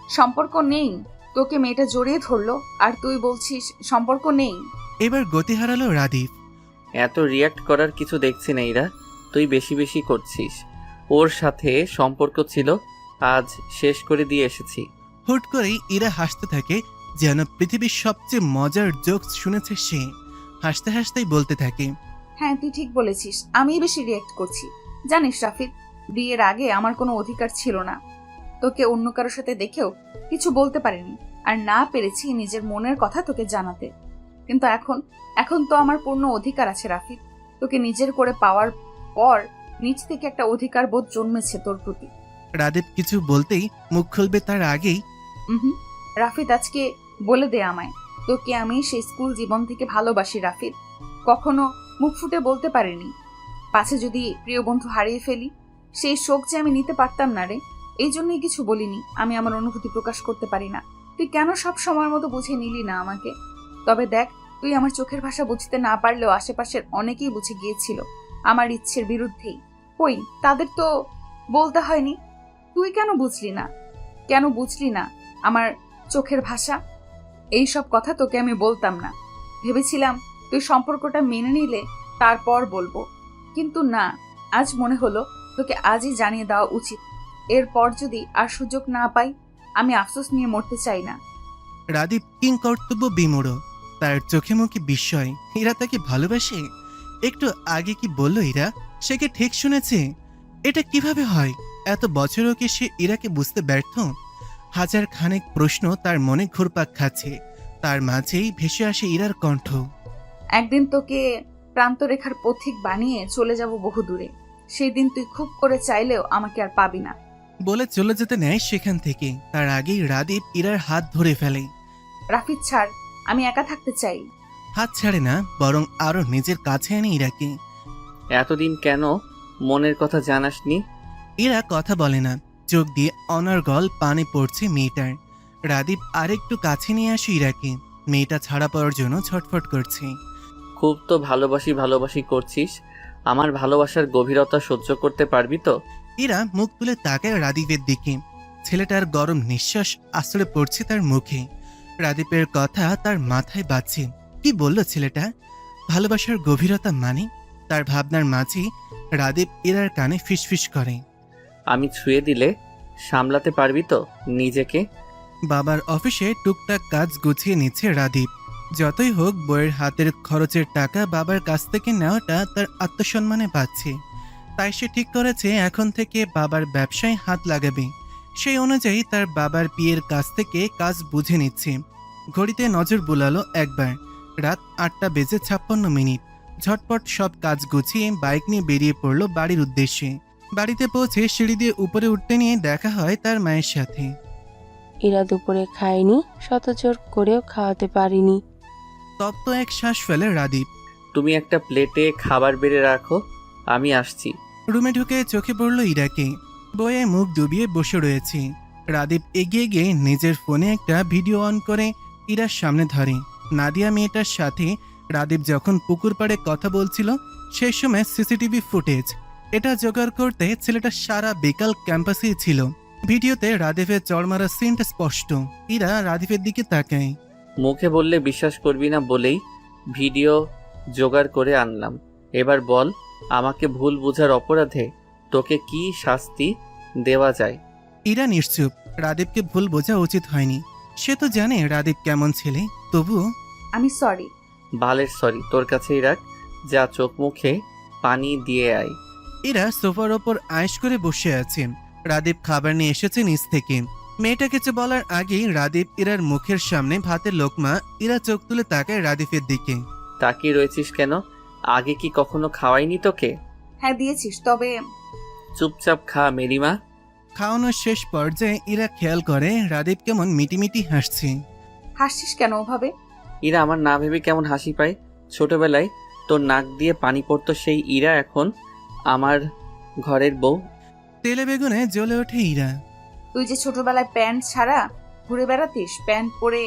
সম্পর্ক নেই? তোকে মেয়েটা জড়িয়ে ধরলো আর তুই বলছিস সম্পর্ক নেই? এবার গতি হারালো রাদীপ। এত রিয়াক্ট করার কিছু দেখছি না ইরা, তুই বেশি বেশি করছিস। ওর সাথে সম্পর্ক ছিল, আজ শেষ করে দিয়ে এসেছি। হুট করেই ইরা হাসতে থাকে, যেন পৃথিবীর সবচেয়ে মজার জোকস শুনেছে সে। হাসতে হাসতেই বলতে থাকে, হ্যাঁ তুই ঠিক বলেছিস, আমিই বেশি রিয়েক্ট করছি। জানিস রাফিদ, বিয়ের আগে আমার কোনো অধিকার ছিল না। তোকে অন্য কারোর সাথে দেখেও কিছু বলতে পারিনি, আর না পেরেছি নিজের মনের কথা তোকে জানাতে। কিন্তু এখন তো আমার পূর্ণ অধিকার আছে রাফিদ। তোকে নিজের করে পাওয়ার পর নিজ থেকে একটা অধিকার বোধ জন্মেছে তোর প্রতি। রাদীপ কিছু বলতেই মুখ খুলবে তার আগেই হুম, রাফিদ আজকে বলে দে আমায়, তোকে আমি সেই স্কুল জীবন থেকে ভালোবাসি রাফিদ। কখনো মুখ ফুটে বলতে পারিনি, পাছে যদি প্রিয় বন্ধু হারিয়ে ফেলি সেই শোক যে আমি নিতে পারতাম না রে। এই জন্যই কিছু বলিনি, আমি আমার অনুভূতি প্রকাশ করতে পারি না। তুই কেন সব সময়ের মতো বুঝে নিলি না আমাকে? তবে দেখ, তুই আমার চোখের ভাষা বুঝতে না পারলেও আশেপাশের অনেকেই বুঝে গিয়েছিল আমার ইচ্ছের বিরুদ্ধেই। কই, তাদের তো বলতে হয়নি। তুই কেন বুঝলি না আমার চোখের ভাষা? এই সব কথা তোকে আমি বলতাম না, ভেবেছিলাম তুই সম্পর্কটা মেনে নিলে তারপর বলবো। কিন্তু না, আজ মনে হলো তোকে আজই জানিয়ে দেওয়া উচিত। এরপর যদি আর সুযোগ না পাই, আমি আফসোস নিয়ে মরতে চাই না। রাদীপ কিং কর্তব্য বিমূঢ়, তার চোখে মুখে বিস্ময়। ইরা তাকে ভালোবাসে? একটু আগে কি বলল ইরা? সে কি ঠিক শুনেছে? এটা কিভাবে হয়? এত বছরও কি সে ইরাকে বুঝতে ব্যর্থ? হাজার খানেক প্রশ্ন তার মনে ঘুরপাক খাচ্ছে। তার মাঝেই ভেসে আসে ইরার কণ্ঠ। একদিন তোকে প্রান্তরেখার পথিক বানিয়ে চলে যাব বহু দূরে। সেই দিন তুই খুব করে চাইলেও আমাকে আর পাবি না। বলে চলে যেতে নেয় সেখান থেকে। তার আগেই রাদীপ ইরার হাত ধরে ফেলে। রাফিদ ছাড়, আমি একা থাকতে চাই। হাত ছাড়ে না, বরং আরো নিজের কাছে আনে ইরাকে। এতদিন কেন মনের কথা জানাসনি? ইরা কথা বলে না, চোখ দিয়ে অনর্গল পানি পড়ছে মেয়েটার। রাদীপ আরেকটু কাছে নিয়ে আসে ইরাকে। মেয়েটা ছাড়া পাওয়ার জন্য ছটফট করছে। খুব তো ভালোবাসি করছিস, আমার ভালোবাসার গভীরতা সহ্য করতে পারবি তো? ইরা মুখ তুলে তাকায় রাদীপের দিকে। ছেলেটার গরম নিঃশ্বাস আশ্রয় পড়ছে তার মুখে। রাদীপের কথা তার মাথায় বাজছে। কি বলল ছেলেটা? ভালোবাসার গভীরতা মানে? তার ভাবনার মাঝে রাদীপ ইরার কানে ফিসফিস করে, আমি ছুঁয়ে দিলে সামলাতে পারবি তো নিজেকে? বাবার অফিসে টুকটাক কাজ গুছিয়ে নিচ্ছে রাদীপ। যতই হোক বইয়ের হাতের খরচের টাকা বাবার কাছ থেকে নেওয়াটা তার আত্মসম্মানে পাচ্ছে। তাই সে ঠিক করেছে এখন থেকে বাবার ব্যবসায় হাত লাগাবে। সেই অনুযায়ী তার বাবার বিয়ের কাছ থেকে কাজ বুঝে নিচ্ছে। ঘড়িতে নজর বুলালো একবার। রাত 8:56। ঝটপট সব কাজ গুছিয়ে বাইক নিয়ে বেরিয়ে পড়ল বাড়ির উদ্দেশ্যে। বাড়িতে পৌঁছে সিঁড়ি দিয়ে উপরে উঠতে নিয়ে দেখা হয় তার মায়ের সাথে। ইরা দুপুরে খায়নি, শত জোর করেও খাওয়াতে পারিনি। তপ্ত এক শ্বাস ফেলে রাদীপ। তুমি একটা প্লেটে খাবার বেড়ে রাখো, আমি আসছি। রুমে ঢুকে চোখে পড়ল ইরাকে। বইয়ে মুখ ডুবিয়ে বসে রয়েছে। রাদীপ এগিয়ে গিয়ে নিজের ফোনে একটা ভিডিও অন করে ইরার সামনে ধরে। নাদিয়া মেয়েটার সাথে রাদীপ যখন পুকুর পাড়ে কথা বলছিল সেই সময় সিসিটিভি ফুটেজ। এটা জোগাড় করতে ছেলেটা সারা বিকাল ক্যাম্পাসেই ছিল। ভিডিওতে রাদীপের চড়মারা সিনটা স্পষ্ট। ইরা রাদীপের দিকে তাকায়। মুখে বললে বিশ্বাস করবি না বলেই ভিডিও জোগাড় করে আনলাম। এবার বল, আমাকে ভুল বোঝার অপরাধে তোকে কি শাস্তি দেওয়া যায়? ইরা নিশ্চুপ। রাদীপকে ভুল বোঝা উচিত হয়নি। সে তো জানে রাদীপ কেমন ছেলে, তবুও। আমি সরি। বালের সরি তোর কাছেই রাখ, যা চোখ মুখে পানি দিয়ে আয়। ইরা সোফার ওপর আয়েশ করে বসে আছে। রাদীপ খাবার নিয়ে এসেছে নিচ থেকে। মেয়েটা কিছু বলার আগেই রাদীপ ইরার মুখের সামনে ভাতের লোকমা। ইরা চোখ তুলে তাকায় রাদীপের দিকে। তাকিয়ে রয়েছিস কেন? আগে কি কখনো খাওয়াইনি তোকে? হ্যাঁ দিয়েছিস, তবে চুপচাপ খা মেরিমা। খাওয়ানোর শেষ পর্যায়ে ইরা খেয়াল করে রাদীপ কেমন মিটিমিটি হাসছে। হাসছিস কেন ওভাবে? ইরা আমার না ভেবে কেমন হাসি পায়। ছোটবেলায় তোর নাক দিয়ে পানি পড়তো সেই ইরা এখন আমার ঘরের বউ। তেলে বেগুনে জ্বলে ওঠে ইরা। তুই যে ছোটবেলায় প্যান্ট ছাড়া ঘুরে বেড়াতিস, প্যান্ট পরে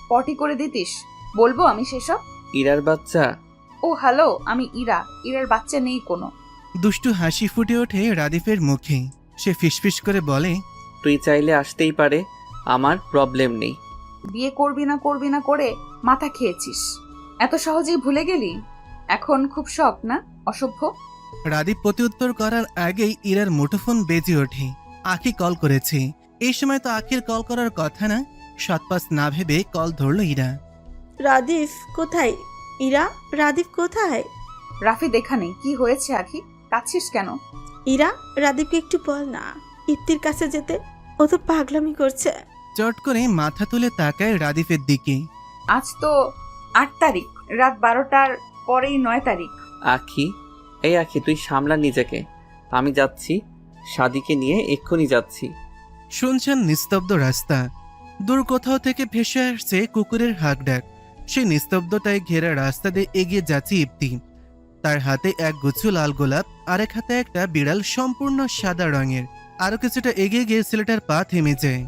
পটি করে দিতিস, বলবো আমি সেসব? ইরার বাচ্চা। ও হ্যালো, আমি ইরার বাচ্চা নেই কোনো। দুষ্টু হাসি ফুটে ওঠে রাদীপের মুখে। সে ফিসফিস করে বলে, তুই চাইলে আসতেই পারে, আমার প্রবলেম নেই। বিয়ে করবি না করে মাথা খেয়েছিস, এত সহজেই ভুলে গেলি? এখন খুব শখ না? অসভ্য। রাদীপ প্রত্যুত্তর করার আগেই ইরার মুঠোফোন বেজে ওঠে। আখি কল করেছে। এই সময় তো আখির কল করার কথা না। সৎপাস না ভেবে কল ধরল ইরা। রাদিফ কোথায়? ইরা, রাদিফ কোথায়? রাফি দেখা নেই। কি হয়েছে আখি? কাঁদছিস কেন? ইরা, রাদিফকে একটু বল না ইফতির কাছে যেতে। ও তো পাগলামি করছে। চট করে মাথা তুলে তাকায় রাদিফের দিকে। আজ তো 8 তারিখ, রাত 12টার পরেই 9 তারিখ। আখি, এই আখি, তুই সামলা নিজেকে। আমি যাচ্ছি, সাদিকে নিয়ে এক্ষুনি যাচ্ছি। শুনছেন নিস্তব্ধ রাস্তা। দূর কোথাও থেকে ভেসে আসছে কুকুরের হাঁক ডাক। সেই নিস্তব্ধতায় ঘেরা রাস্তা দিয়ে এগিয়ে যাচ্ছে ইফতি। তার হাতে এক গুচ্ছ লাল গোলাপ, আরেক হাতে একটা বিড়াল সম্পূর্ণ সাদা রঙের। আরো কিছুটা এগিয়ে গিয়ে ছেলেটার পা থেমে যায়।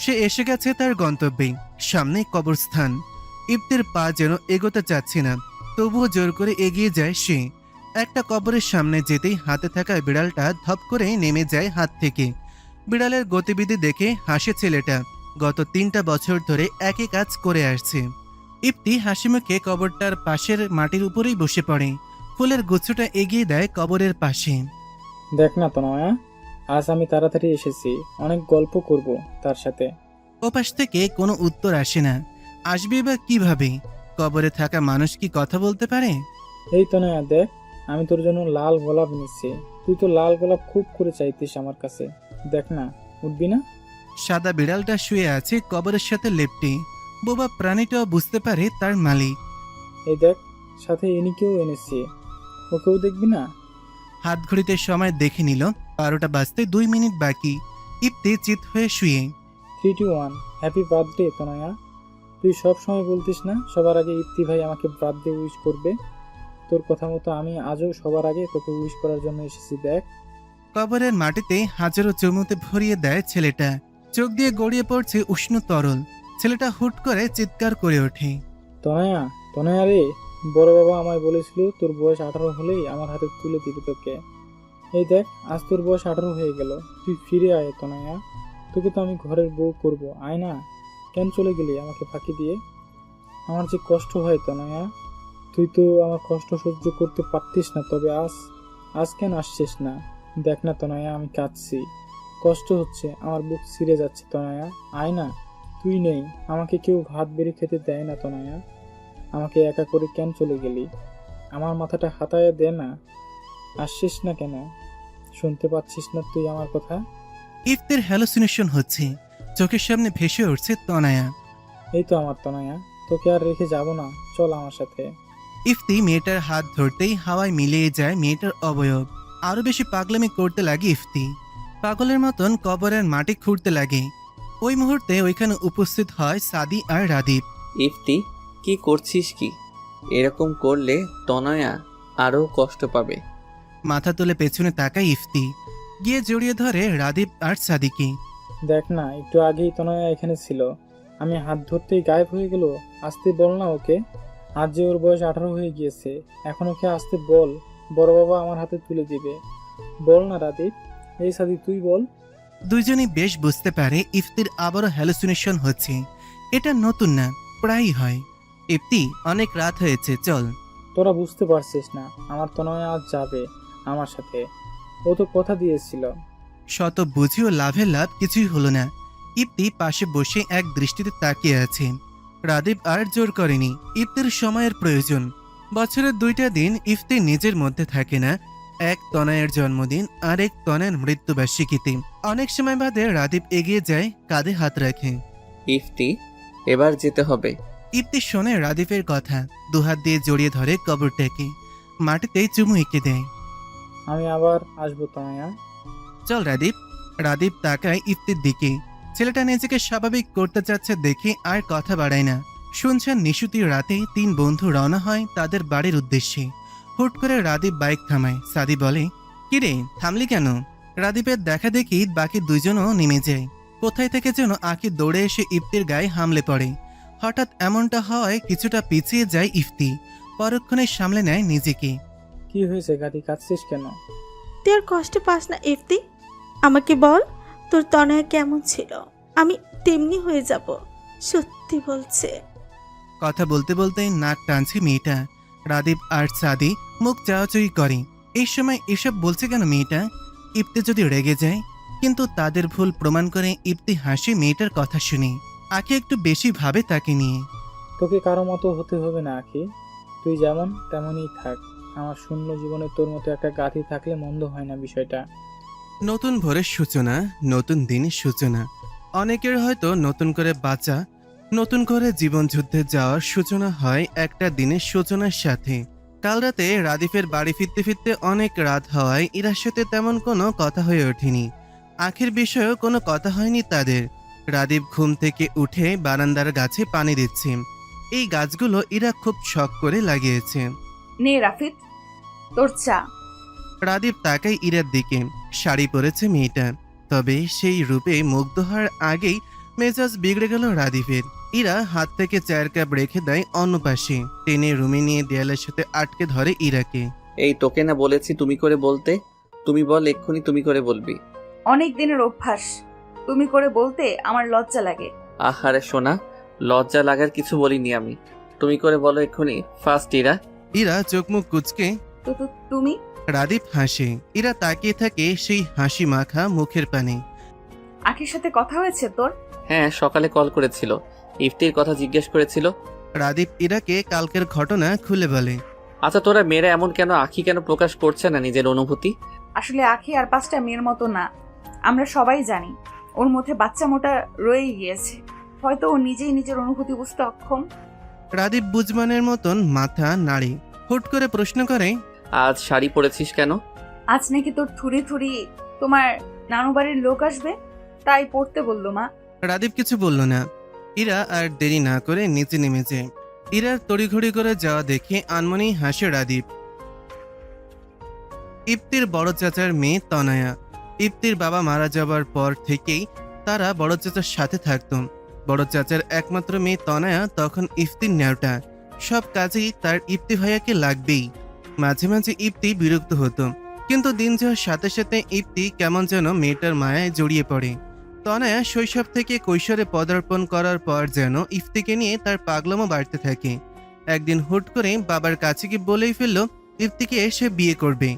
সে এসে গেছে তার গন্তব্যে, সামনে কবরস্থান। ইফতির পা যেন এগোতে চাচ্ছে না, তবুও জোর করে এগিয়ে যায় সে। একটা কবরের সামনে যেতেই হাতে থাকা বিড়ালটা ধপ করে নেমে যায় হাত থেকে। বিড়ালের গতিবিধি দেখে হাসে ছেলেটা। গত 3টা বছর ধরে একই কাজ করে আসছে। ইফতি হাসিমুখে কবরটার পাশের মাটির উপরেই বসে পড়ে। ফুলের গুচ্ছটা এগিয়ে দেয় কবরের পাশে। দেখ না তনয়া, আজ আমি তাড়াতাড়ি এসেছি, অনেক গল্প করব তার সাথে। ওপাশ থেকে কোনো উত্তর আসে না। আসবে বা কিভাবে? কবরে থাকা মানুষ কি কথা বলতে পারে? এই তনয়া দেখ, আমি তোর জন্য লাল গোলাপ নিচ্ছি। তুই তো লাল গোলাপ খুব করে চাইতিস আমার কাছে। দেখ না, উঠবি না? সাদা বিড়ালটা শুয়ে আছে কবরের সাথে লেপ্টে। বোবা প্রাণীটাও বুঝতে পারে তার মালিক। এই দেখ, সাথে ইনিকেও এনেছি, ওকেও দেখবি না? হাত ঘড়িতে সময় দেখে নিল, 12টা বাজতে 2 মিনিট বাকি। ইফতি চিত হয়ে শুয়ে। 3, 2, 1, হ্যাপি বার্থডে তনয়া। তুই সব সময় বলতিস না সবার আগে ইফতি ভাই আমাকে বার্থডে উইশ করবে। তোর কথা মতো আমি আজও সবার আগে তোকে উইশ করার জন্য এসেছি। দেখ, কবরের মাটিতে হাজারো চুমুতে ভরিয়ে দেয় ছেলেটা। চোখ দিয়ে গড়িয়ে পড়ছে উষ্ণ তরল। ছেলেটা হুট করে চিৎকার করে ওঠে। তনয়া, তনয়া রে, বড় বাবা আমায় বলেছিল তোর বয়স 18 হলেই আমার হাতে তুলে দিবি তোকে। এই দেখ, আজ তোর বয়স 18 হয়ে গেল। তুই ফিরে আয় তনয়া, তোকে তো আমি ঘরের বউ করব। আয় না, কেন চলে গেলি আমাকে ফাঁকি দিয়ে? আমার যে কষ্ট হয় তনয়া, তুই তো আমার কষ্ট সহ্য করতে পারতিস না, তবে আজ কেন আসছিস না? দেখ না তনয়া, আমি কাঁদছি, কষ্ট হচ্ছে, আমার বুক ছিঁড়ে যাচ্ছে তনয়া। আয় না, তুই নেই, আমাকে কেউ ভাত বেড়ে খেতে দেয় না তনয়া। আমাকে একা করে কেন চলে গেলি? আমার মাথাটা হাতায় দে না। আসছিস না কেন? শুনতে পাচ্ছিস না তুই আমার কথা? ইফতির হ্যালুসিনেশন হচ্ছে। চোখের সামনে ভেসে উঠছে তনায়া। এই তো আমার তনয়া, তোকে আর রেখে যাব না, চল আমার সাথে। ইফতি মেয়েটার হাত ধরতেই হাওয়ায় মিলিয়ে যায় মেয়েটার অবয়ব। আরো বেশি পাগলামি করতে লাগে ইফতি। পাগলের মতন কবরের মাটি খুঁড়তে লাগে। ওই মুহূর্তে ওইখানে উপস্থিত হয় সাদি আর রাদীপ। ইফতি, কি করছিস কি? এরকম করলে তনয়া আরও কষ্ট পাবে। মাথা তুলে পেছনে তাকায় ইফতি, গিয়ে জড়িয়ে ধরে রাদীপ আর সাদিকে। দেখ না, একটু আগেই তনয়া এখানে ছিল, আমি হাত ধরতেই গায়েব হয়ে গেল। আসতে বল না ওকে, আজ যে ওর বয়স 18 হয়ে গিয়েছে, এখন ওকে আসতে বল, বড় বাবা আমার হাতে তুলে দিবে। বল না রাদীপ, এই সাদি তুই বল। দুইজনই বেশ বুঝতে পারে ইফতির আবারও হ্যালুসিনেশন হচ্ছে। এটা নতুন না, প্রায়ই হয়। ইফতি, অনেক রাত হয়েছে, চল। তোরা বুঝতে পারছিস না, আমার তনয়া আজ যাবে আমার সাথে, ও তো কথা দিয়েছিল। শত বুঝিও লাভের লাভ কিছুই হলো না। ইফতি পাশে বসে এক দৃষ্টিতে তাকিয়ে আছে। রাদীপ আর জোর করেনি, ইফতির সময়ের প্রয়োজন। বছরের 2টা দিন ইফতি নিজের মধ্যে থাকে না, এক তনয়ের জন্মদিন আর এক তনয়ের মৃত্যুবার্ষিকীতে। অনেক সময় বাদে রাদীপ এগিয়ে যায়, কাঁধে হাত রাখে। ইফতি, এবার যেতে হবে। ইফতি শোনে রাদীপের কথা, দুহাত দিয়ে জড়িয়ে ধরে কবরটাকে, মাটিতে চুমু এঁকে দেয়। আমি আবার আসবো তনয়া। চল রাদীপ। রাদীপ তাকায় ইফতির দিকে। ছেলেটা নিজেকে স্বাভাবিক করতে চাচ্ছে দেখে আর কথা বাড়ায় না। শুনছেন নিশুতির রাতে 3 বন্ধু রওনা হয় তাদের বাড়ির উদ্দেশ্যে। হুট করে রাদীপ বাইক থামায়। সাদি বলে, কিরে থামলি কেন? রাদীপের দেখা দেখি বাকি 2জনও নেমে যায়। কোথায় থেকে যেন আঁকি দৌড়ে এসে ইফতির গায়ে হামলে পড়ে। হঠাৎ এমনটা হওয়ায় কিছুটা পিছিয়ে যায় ইফতি, পরক্ষণে সামলে নেয় নিজেকে। কি হয়েছে গাড়ি, কাঁদছিস কেন? তুই আর কষ্ট পাস না ইফতি, আমাকে বল তোর তনয়া কেমন ছিল, আমি তেমনি হয়ে যাব, সত্যি বলছে। কথা বলতে বলতে নাক টানছে মেয়েটা। রাদীপ আর সাদি মুখ চাওয়াচুই করে। এই সময় এসব বলছে কেন মেয়েটা? ইফতি যদি রেগে যায়, কিন্তু তাদের ভুল প্রমাণ করে ইপ্তি হাসি মেয়েটার কথা শুনে। আখি একটু বেশি ভাবে তাকে নিয়ে। তোকে কারো মতো হতে হবে না আখি, তুই যেমন তেমনই থাক। আমার শূন্য জীবনে তোর মতো একটা গাথি থাকলে মন্দ হয় না বিষয়টা। নতুন ভোরের সূচনা, নতুন দিনের সূচনা। অনেকের হয়তো নতুন করে বাঁচা, নতুন করে জীবন যুদ্ধে যাওয়ার সূচনা হয় একটা দিনের সূচনার সাথে। কাল রাতে রাদিফের বাড়ি ফিরতে ফিরতে অনেক রাত হওয়ায় ইরার সাথে তেমন কোনো কথা হয়ে ওঠেনি। আখের বিষয়েও কোনো কথা হয়নি তাদের। রাদীপ ঘুম থেকে উঠে বারান্দার গাছে পানি দিচ্ছে। এই গাছগুলো ইরা খুব শখ করে লাগিয়েছে। নে রাফিদ, তোর চা। রাদীপ তাকায় ইরার দিকে। শাড়ি পরেছে মেয়েটা, তবে সেই রূপে মুগ্ধ হওয়ার আগেই মেজাজ বিগড়ে গেল রাদীপের। ইরা হাত থেকে চায়ের কাপ রেখে দেয় অন্য পাশে, টেনে রুমে নিয়ে দেয়ালের সাথে আটকে ধরে ইরাকে। এই তোকে না বলেছি তুমি করে বলতে, তুমি বল এক্ষুনি তুমি করে বলবি। অনেক দিনের অভ্যাস, তুমি করে বলতে আমার লজ্জা লাগে। আহারে সোনা, লজ্জা লাগার কিছু বলিনি আমি, তুমি করে বলো এক্ষুনি। ফার্স্ট ইরা। ইরা চোখ মুখ কুচকে। তো তুমি? রাদীপ হাসে। ইরা তাকিয়ে থাকে সেই হাসি মাখা মুখের পানে। আখির সাথে কথা হয়েছে তোর? হ্যাঁ, সকালে কল করেছিল, ইফতির কথা জিজ্ঞেস করেছিল। রাদীপ ইরাকে কালকের ঘটনা খুলে বলে। আচ্ছা তোরা মেয়েরা এমন কেন? আখি কেন প্রকাশ করছে না নিজের অনুভূতি? আসলে আখি আর 5টা মেয়ের মতো না, আমরা সবাই জানি। ওর মধ্যে বাচ্চা মোটা রয়ে গিয়েছে, হয়তো ও নিজেই নিজের অনুভূতি বুঝতে অক্ষম। রাদীপ বুঝমানের মতন মাথা নাড়ে। হুট করে প্রশ্ন করে, আজ শাড়ি পরেছিস কেন? আজ নাকি তোর থুরি থুরি তোমার নানু বাড়ির লোক আসবে, তাই পড়তে বললো মা। রাদীপ কিছু বলল না। ইরা আর দেরি না করে নিচে নেমে যায়। ইরার তড়িঘড়ি করে যাওয়া দেখে আনমনেই হাসে রাদীপ। ইপ্তির বড় চাচার মেয়ে তনয়া। ইপ্তির বাবা মারা যাবার পর থেকেই তারা বড় চাচার সাথে থাকত। বড় চাচার একমাত্র মেয়ে তনয়া তখন ইফতির ন্যাওটা। সব কাজেই তার ইপ্তি ভাইয়াকে লাগবেই। মাঝে মাঝে ইপ্তি বিরক্ত হতো, কিন্তু দিন যাওয়ার সাথে সাথে ইপ্তি কেমন যেন মেয়েটার মায়ায় জড়িয়ে পড়ে। তনয়া শৈশব থেকে কৈশোরে পদার্পণ করার পর যেন ইফতিকে নিয়ে তার পাগলামো বাড়তে থাকে। একদিন হুট করে বাবার কাছে গিয়ে বলেই ফেলল ইফতিকে এসে বিয়ে করবে।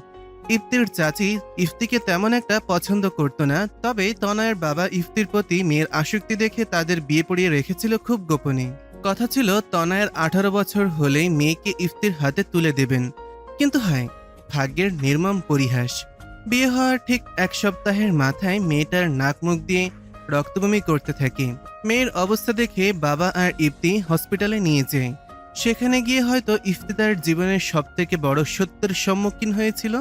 ইফতির চাচি ইফতিকে তেমন একটা পছন্দ করতো না, তবে তনয়ের বাবা ইফতির প্রতি মেয়ের আসক্তি দেখে তাদের বিয়ে পড়িয়ে রেখেছিল খুব গোপনে। কথা ছিল তনয়ের 18 বছর হলেই মেয়েকে ইফতির হাতে তুলে দেবেন। কিন্তু হয় ভাগ্যের নির্মম পরিহাস, বিয়ে হওয়ার ঠিক 1 সপ্তাহের মাথায় মেয়েটার নাক মুখ দিয়ে রক্তবমি করতে থাকে। মেয়ের অবস্থা দেখে বাবা আর ইফতি হসপিটালে নিয়ে যায়। সেখানে গিয়ে হয়তো ইফতি তার জীবনের সবথেকে বড় সত্যের সম্মুখীন হয়েছিল।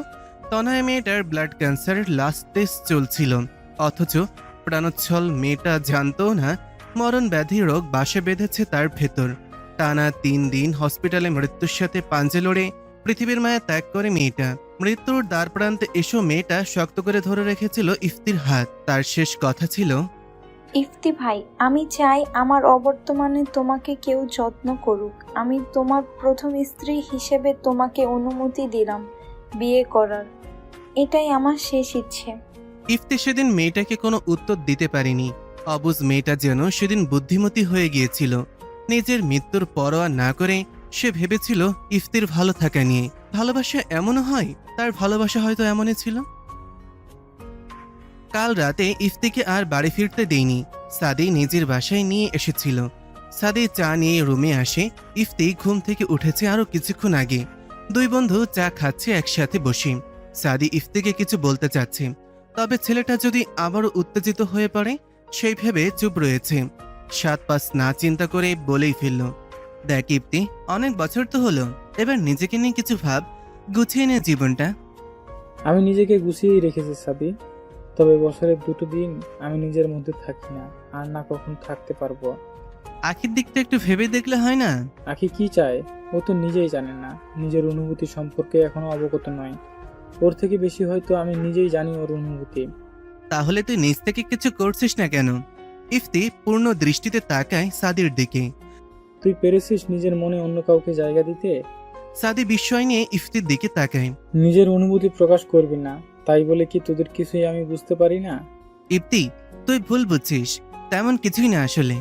তনয়া মেয়েটার ব্লাড ক্যান্সার লাস্ট টেস্ট চলছিল, অথচ প্রাণোচ্ছল মেয়েটা জানতো না মরণ ব্যাধি রোগ বাসা বেঁধেছে তার ভেতর। টানা 3 দিন হসপিটালে মৃত্যুর সাথে পাঞ্জে লড়ে পৃথিবীর মায়া ত্যাগ করে মেয়েটা। মৃত্যুর দ্বার প্রান্তে এসো মেয়েটা শক্ত করে ধরে রেখেছিল ইফতির হাত। তার শেষ কথা ছিল, ইফতি ভাই, আমি চাই আমার অবর্তমানে তোমাকে কেউ যত্ন করুক। আমি তোমার প্রথম স্ত্রী হিসেবে তোমাকে অনুমতি দিলাম বিয়ে করার। এটাই আমার শেষ ইচ্ছে। ইফতি সেদিন মেয়েটাকে কোনো উত্তর দিতে পারেনি। অবুঝ মেয়েটা যেন সেদিন বুদ্ধিমতী হয়ে গিয়েছিল। নিজের মৃত্যুর পরোয়া না করে সে ভেবেছিল ইফতির ভালো থাকা নিয়ে। ভালোবাসা এমনও হয়, তার ভালোবাসা হয়তো এমনই ছিল। কাল রাতে ইফতিকে আর বাড়ি ফিরতে দেয়নি, সাদি নিজের বাসায় নিয়ে এসেছিল। সাদি চা নিয়ে রুমে আসে। ইফতি ঘুম থেকে উঠেছে আরো কিছুক্ষণ আগে। 2 বন্ধু চা খাচ্ছে একসাথে বসে। সাদি ইফতিকে কিছু বলতে চাচ্ছে, তবে ছেলেটা যদি আবারও উত্তেজিত হয়ে পড়ে সেই ভেবে চুপ রয়েছে। 7-5 না চিন্তা করে বলেই ফেলল, দেখ ইফতি, অনেক বছর তো হলো, এবার নিজেকে নিয়ে কিছু ভাব, গুছিয়ে নে জীবনটা। আমি নিজেকে গুছিয়েই রেখেছি সাদি, তবে বছরের 2টো দিন আমি নিজের মধ্যে থাকি না, আর না কখন থাকতে পারবো। আখির দিকটা একটু ভেবে দেখলে হয় না? আখি কি চায় ও তো নিজেই জানে না, নিজের অনুভূতি সম্পর্কে এখনো অবগত নয়। ওর থেকে বেশি হয়তো আমি নিজেই জানি ওর অনুভূতি। তাহলে তুই নিজ থেকে কিছু করছিস না কেন? ইফতি পূর্ণ দৃষ্টিতে তাকায় সাদির দিকে। তুই পেরেছিস নিজের মনে অন্য কাউকে জায়গা দিতে? সাদি বিস্ময় নিয়ে ইফতির দিকে তাকায়। নিজের অনুভূতি প্রকাশ করবি না, তাই বলে কি তোদের কিছুই আমি বুঝতে পারি না? ইফতি, তুই ভুল বুঝছিস, তেমন কিছুই না আসলে।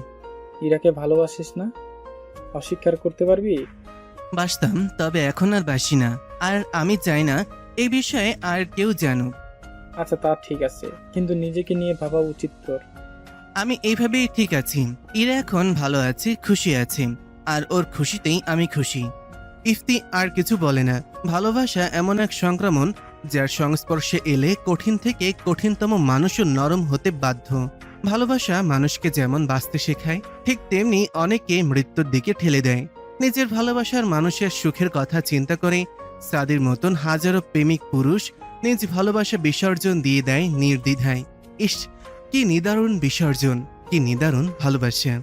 ইরাকে ভালোবাসিস না? অস্বীকার করতে পারবি? বাসতাম, তবে এখন আর বাসি না। আর আমি চাই না এই বিষয়ে আর কেউ জানুক। আচ্ছা তা ঠিক আছে, কিন্তু নিজেকে নিয়ে ভাবা উচিত তোর। আমি এইভাবেই ঠিক আছি। ইরা এখন ভালো আছে, খুশি আছে, আর ওর খুশিতেই আমি খুশি। ইফতি আর কিছু বলে না। ভালোবাসা এমন এক সংক্রমণ যার সংস্পর্শে এলে কঠিন থেকে কঠিনতম মানুষও নরম হতে বাধ্য। ভালোবাসা মানুষকে যেমন বাঁচতে শেখায়, ঠিক তেমনি অনেকে মৃত্যুর দিকে ঠেলে দেয়। নিজের ভালোবাসার মানুষের সুখের কথা চিন্তা করে সাদির মতন হাজারো প্রেমিক পুরুষ নিজ ভালোবাসা বিসর্জন দিয়ে দেয় নির্দ্বিধায়। ইস, কি নিদারুণ বিসর্জন, কি নিদারুণ ভালোবাসা।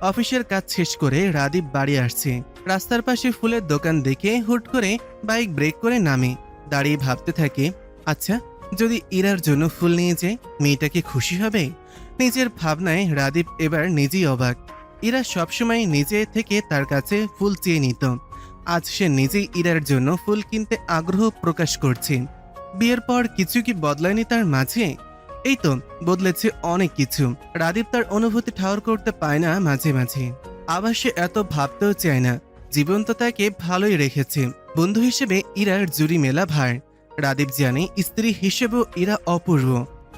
অফিসের কাজ শেষ করে রাদীপ বাড়ি আসছে। রাস্তার পাশে ফুলের দোকান দেখে হুট করে বাইক ব্রেক করে নামে। দাঁড়িয়ে ভাবতে থাকে, আচ্ছা যদি ইরার জন্য ফুল নিয়ে যায়, মেয়েটা কি খুশি হবে? নিজের ভাবনায় রাদীপ এবার নিজেই অবাক। ইরা সবসময় নিজে থেকে তার কাছে ফুল চেয়ে নিত। আজ সে নিজেই ইরার জন্য ফুল কিনতে আগ্রহ প্রকাশ করছে। বিয়ের পর কিছু কি বদলায়নি তার মাঝে? এই তো বদলেছে অনেক কিছু। রাদীপ তার অনুভূতি ঠাওর করতে পায় না মাঝে মাঝে। আবার সে এত ভাবতেও চায় না। জীবন তো তাকে ভালোই রেখেছে। বন্ধু হিসেবে ইরার জুড়ি মেলা ভার। রাদীপ জানে স্ত্রী হিসেবেও ইরা অপূর্ব।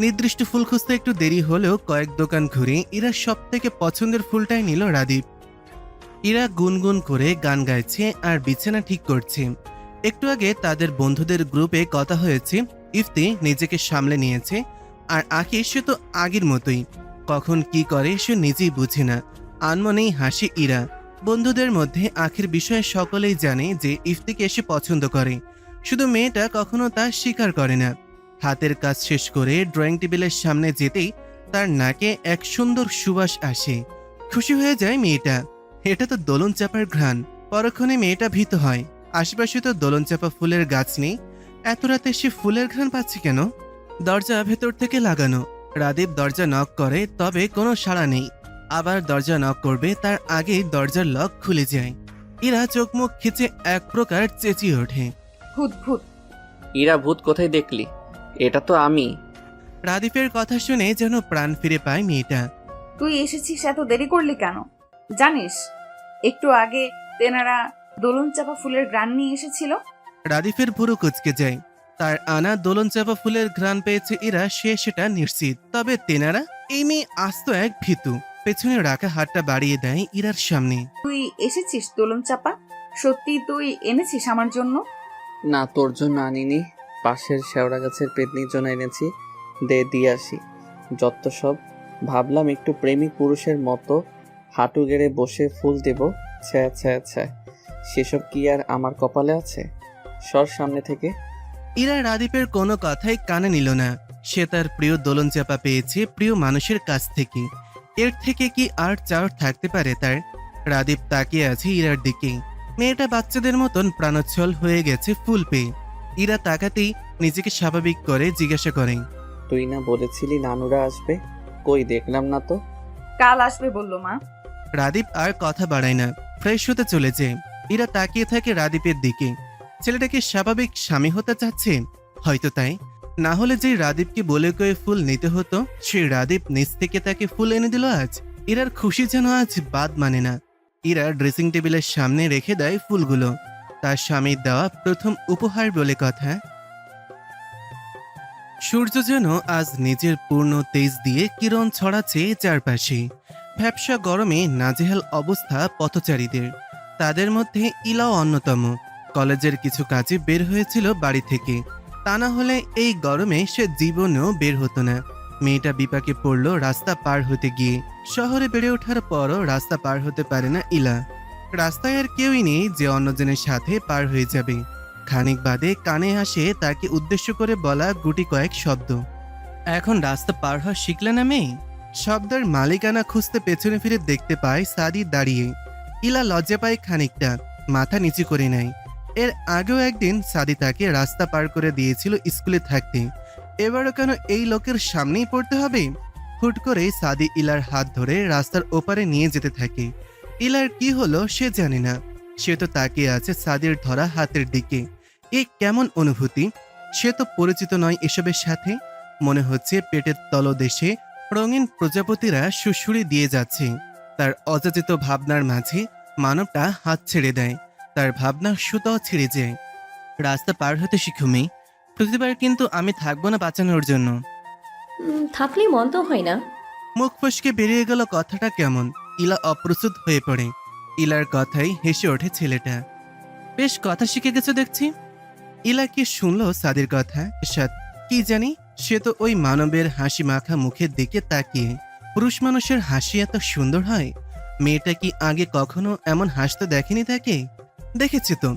নির্দিষ্ট ফুল খুঁজতে একটু দেরি হলেও কয়েক দোকান ঘুরে ইরার সব থেকে পছন্দের ফুলটাই নিল রাদীপ। ইরা গুনগুন করে গান গাইছে আর বিছানা ঠিক করছে। একটু আগে তাদের বন্ধুদের গ্রুপে কথা হয়েছে। ইফতি নিজেকে সামলে নিয়েছে, আর আখি সে তো আগের মতোই। কখন কি করে সে নিজেই বুঝে না। আনমনেই হাসি ইরা। বন্ধুদের মধ্যে আখির বিষয়ে সকলেই জানে যে ইফতিকে সে পছন্দ করে, শুধু মেয়েটা কখনো তা স্বীকার করে না। হাতের কাজ শেষ করে ড্রয়িং টেবিলের সামনে যেতেই তার নাকে এক সুন্দর সুবাস আসে। খুশি হয়ে যায় মেয়েটা। এটা তো দোলন চাপার ঘ্রাণ। পরক্ষণে মেয়েটা ভীত হয়। আশেপাশে তো দোলন চাপা ফুলের গাছ নেই। এত রাতে সে ফুলের ঘ্রাণ পাচ্ছে কেন? দরজা ভেতর থেকে লাগানো। রাদীপ দরজা নক করে, তবে কোনো সাড়া নেই। আবার দরজা নক করবে তার আগেই দরজার লক খুলে যায়। ইরা চোখ মুখ খিচে এক প্রকার চেঁচিয়ে ওঠে, ভূত ভূত। ইরা, ভূত কোথায় দেখলি? এটা তো আমি। রাদীপের কথা শুনে যেন প্রাণ ফিরে পায় মেয়েটা। তুই এসেছিস, এত দেরি করলি কেন? জানিস একটু আগে তেনারা দোলন চাপা ফুলের গ্রান নিয়ে এসেছিল। রাদীপের ভুরু কুচকে যায়। তার আনা দোলন চাপা ফুলের ঘ্রাণ পেয়েছে ইরা, সে সেটা নিশ্চিত। তবে তেনারা? এই মেয়ে আস্ত এক ভীতু। পেছনে রাখা হাতটা বাড়িয়ে দেয় ইরার সামনে। তুই এসেছিস দোলন চাপা? সত্যি তুই এনেছিস আমার জন্য? না, তোর জন্য আনিনি, পাশের শেওড়া গাছের পেতনির জন্য এনেছি। দে দিয়ে আসি। যত সব। ভাবলাম একটু প্রেমিক পুরুষের মতো হাঁটু গেড়ে বসে ফুল দেব। ছ্যা ছ্যা ছ্যা, সেসব কি আর আমার কপালে আছে? সর সামনে থেকে। ইরা রাদীপের কোনো কথাই কানে নিল না। সে তার প্রিয় দোলন চাপা পেয়েছে প্রিয় মানুষের কাছ থেকে। এর থেকে কি আর চাওয়ার থাকতে পারে তার? রাদীপ তাকিয়ে আছে ইরার দিকে। মেয়েটা বাচ্চাদের মতন প্রাণোচ্ছল হয়ে গেছে ফুল পেয়ে। ইরা তাকাতেই নিজেকে স্বাভাবিক করে জিজ্ঞাসা করে, তুই না বলেছিলি নানুরা আসবে? কই দেখলাম না তো। কাল আসবে বললো মা। রাদীপ আর কথা বাড়ায় না, ফ্রেশ হতে চলেছে। ইরা তাকিয়ে থাকে রাদীপের দিকে। ছেলেটাকে স্বাভাবিক স্বামী হতে চাচ্ছে হয়তো, তাই না হলে যে রাদীপকে বলে কয়ে ফুল নিতে হতো, সেই রাদীপ নিজ থেকে তাকে ফুল এনে দিল আজ। ইরার খুশি যেন আজ বাদ মানে না। ইরা ড্রেসিং টেবিলের সামনে রেখে দেয় ফুলগুলো। তার স্বামীর দেওয়া প্রথম উপহার বলে কথা। সূর্য যেন আজ নিজের পূর্ণ তেজ দিয়ে কিরণ ছড়াচ্ছে চারপাশে। ভ্যাপসা গরমে নাজেহাল অবস্থা পথচারীদের। তাদের মধ্যে ইলাও অন্যতম। কলেজের কিছু কাজে বের হয়েছিল বাড়ি থেকে। তা না হলে এই গরমে সে জীবনেও বের হতো না। মেয়েটা বিপাকে পড়ল রাস্তা পার হতে গিয়ে। শহরে বেড়ে ওঠার পরও রাস্তা পার হতে পারে না ইলা। রাস্তায় আর কেউই নেই যে অন্যজনের সাথে পার হয়ে যাবে। খানিক বাদে কানে আসে তাকে উদ্দেশ্য করে বলা গুটি কয়েক শব্দ। এখন রাস্তা পার হওয়া শিখলে না মেয়ে? শব্দের মালিকানা খুঁজতে পেছনে ফিরে দেখতে পায় সাদি দাঁড়িয়ে। ইলা লজ্জা পায় খানিকটা, মাথা নিচু করে নেয়। এর আগেও একদিন সাদি তাকে রাস্তা পার করে দিয়েছিল স্কুলে থাকতে। এবারও কেন এই লোকের সামনেই পড়তে হবে? হুট করে সাদি ইলার হাত ধরে রাস্তার ওপারে নিয়ে যেতে থাকে। ইলার কি হলো সে জানে না। সে তো তাকিয়ে আছে সাদির ধরা হাতের দিকে। এ কেমন অনুভূতি? সে তো পরিচিত নয় এসবের সাথে। মনে হচ্ছে পেটের তলদেশে রঙিন প্রজাপতিরা সুশুড়ি দিয়ে যাচ্ছে। তার অযাচিত ভাবনার মাঝে মানবটা হাত ছেড়ে দেয়। তার ভাবনা সুতাও ছেড়ে যায়। রাস্তা পার হতে শিখো মেয়ে। প্রতিবার কিন্তু আমি থাকবো না বাঁচানোর জন্য। থাকলেই মন্দ হয় না। মুখ ফসকে বেরিয়ে গেল কথাটা কেমন। ইলা অপ্রস্তুত হয়ে পড়ে। ইলার কথাই হেসে ওঠে ছেলেটা। বেশ কথা শিখে গেছো দেখছি। ইলা কি শুনলো সাদির কথা? সাদ কি জানি, সে তো ওই মানবের হাসি মাখা মুখের দিকে তাকিয়ে। পুরুষ মানুষের হাসি এত সুন্দর হয়? মেয়েটা কি আগে কখনো এমন হাসতে দেখেনি তাকে? দেখেছি তো,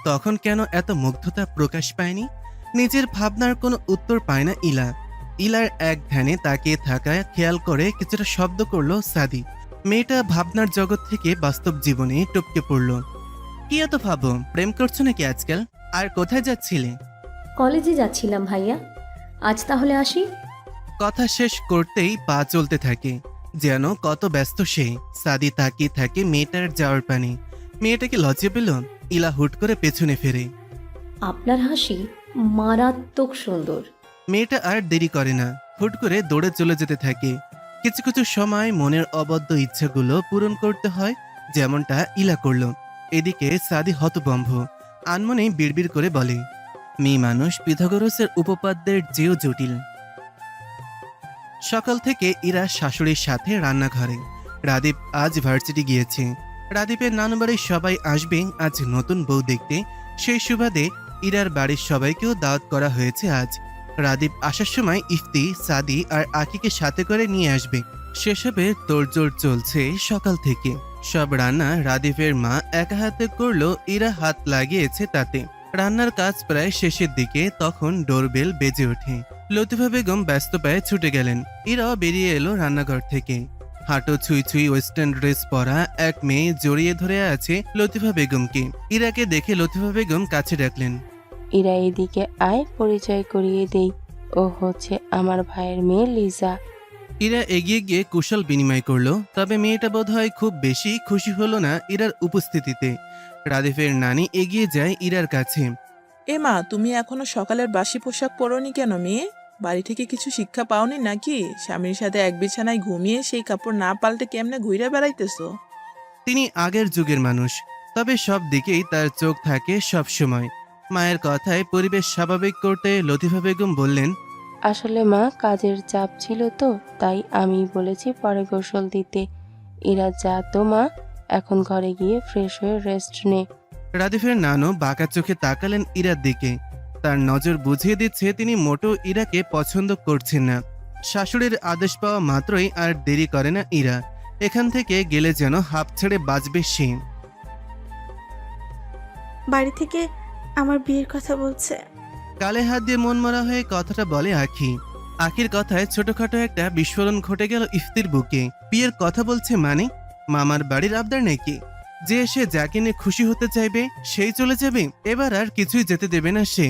তখন কেন এত মুগ্ধতা প্রকাশ পায়নি? নিজের ভাবনার কোনো উত্তর পায় না ইলা। ইলার এক ধ্যানে তাকিয়ে থাকায় খেয়াল করে কিছুটা শব্দ করলো সাদি। মেয়েটা ভাবনার জগৎ থেকে বাস্তব জীবনে টপকে পড়ল। কি এত ভাবো? প্রেম করছো নাকি আজকাল? আর কোথায় যাচ্ছিলে? কলেজে যাচ্ছিলাম ভাইয়া, আজ তাহলে আসি। কথা শেষ করতেই পা চলতে থাকে, যেন কত ব্যস্ত সে। সাদি তাকিয়ে থাকে মেয়েটার যাওয়ার পানে। মেয়েটাকে লজ্জা পেল। ইলা হুট করে পেছনে ফেরে। আপনার হাসি মারাত্মক সুন্দর। মেয়েটা আর দেরি করে না, হুট করে দৌড়ে চলে যেতে থাকে। কিছু কিছু সময় মনের অবদ্ধ ইচ্ছাগুলো পূরণ করতে হয়, যেমনটা ইলা করল। এদিকে সাদি হতভম্ব, আনমনে বিড়বিড় করে বলে, মেয়ে মানুষ পিথাগোরাসের উপপাদ্যের চেয়েও জটিল। সকাল থেকে ইরা শাশুড়ির সাথে রান্নাঘরে। রাদীপ আজ ভার্সিটি গিয়েছে। রাদীপের নানু বাড়ির সবাই আসবে আজ নতুন বউ দেখতে। সেই সুবাদে ইরার বাড়ির সবাইকেও দাওয়াত করা হয়েছে আজ। রাদীপ আসার সময় ইফতি, সাদি আর আকিকে সাথে করে নিয়ে আসবে। সেসবে তোড়জোড় চলছে সকাল থেকে। সব রান্না রাদীপের মা একা হাতে করলো, ইরা হাত লাগিয়েছে তাতে। রান্নার কাজ প্রায় শেষের দিকে, তখন ডোরবেল বেজে ওঠে। লতিফা বেগম ব্যস্ত পায়ে ছুটে গেলেন। ইরাও বেরিয়ে এলো রান্নাঘর থেকে। হাঁটো ছুঁই ছুঁই ওয়েস্টার্ন ড্রেস পরা এক মেয়ে জড়িয়ে ধরে আছে লতিফা বেগমকে। ইরাকে দেখে লতিফা বেগম কাছে ডাকলেন। ইরা এদিকে আয়, পরিচয় করিয়ে দেই। ও হচ্ছে আমার ভাইয়ের মেয়ে লিজা। ইরা এগিয়ে গিয়ে কুশল বিনিময় করলো, তবে মেয়েটা বোধহয় খুব বেশি খুশি হলো না ইরার উপস্থিতিতে। রাদিফের নানি এগিয়ে যায় ইরার কাছে। এ মা, তুমি এখনো সকালের বাসি পোশাক পরোনি কেন মেয়ে? বাড়ি থেকে কিছু শিক্ষা পাওনি নাকি? স্বামীর সাথে এক বিছানায় ঘুমিয়ে সেই কাপড় না পাল্টে কেমনে ঘুরে বেড়াইতেছো? তিনি আগের যুগের মানুষ, তবে সব দিকেই তার চোখ থাকে সব সময়। মায়ের কথায় পরিবেশ স্বাভাবিক করতে লতিফা বেগম বললেন, আসলে মা, কাজের চাপ ছিল তো, তাই আমি বলেছি পরে গোসল দিতে। ইরা যা তো মা, এখন ঘরে গিয়ে ফ্রেশ হয়ে রেস্ট নে। রাদিফের নানু বাঁকা চোখে তাকালেন ইরার দিকে। তার নজর বুঝিয়ে দিচ্ছে তিনি মোটেও ইরাকে পছন্দ করছেন না। শাশুড়ির আদেশ পাওয়া মাত্রই আর দেরি করে না ইরা। এখান থেকে গেলে যেন হাঁপ ছেড়ে বাঁচবে সে। বাড়ি থেকে আমার বিয়ের কথা বলছে। কালে হাত দিয়ে মন মরা হয়ে কথাটা বলে আখি। আখির কথায় ছোটখাটো একটা বিস্ফোরণ ঘটে গেল ইফতির বুকে। বিয়ের কথা বলছে মানে? মামার বাড়ির আবদার নাকি? যে সে যাকে নিয়ে খুশি হতে চাইবে সেই চলে যাবে? এবার আর কিছুই যেতে দেবে না সে।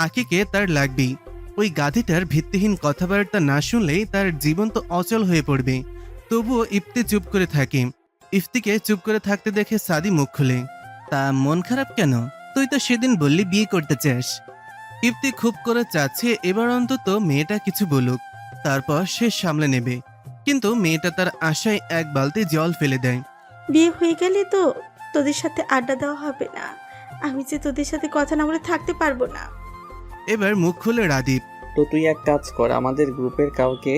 আখিকে তার লাগবেই। ওই গাধিটার ভিত্তিহীন কথাবার্তা না শুনলেই তার জীবন তো অচল হয়ে পড়বে। তবুও ইফতি চুপ করে থাকে। ইফতিকে চুপ করে থাকতে দেখে সাদি মুখ খুলে। তা মন খারাপ কেন? তুই তো সেদিন বললি বিয়ে করতে চাস। ইফতি খুব করে চাচ্ছে এবার অন্তত মেয়েটা কিছু বলুক, তারপর সে সামলে নেবে। কিন্তু মেয়েটা তার আশায় এক বালতি জল ফেলে দেয়। বিয়ে হয়ে গেলে তো তোদের সাথে আড্ডা দেওয়া হবে না। আমি যে তোদের সাথে কথা না বলে থাকতে পারবো না। এবার মুখ খুলে রাদীপ। তো তুই এক কাজ কর, আমাদের গ্রুপের কাউকে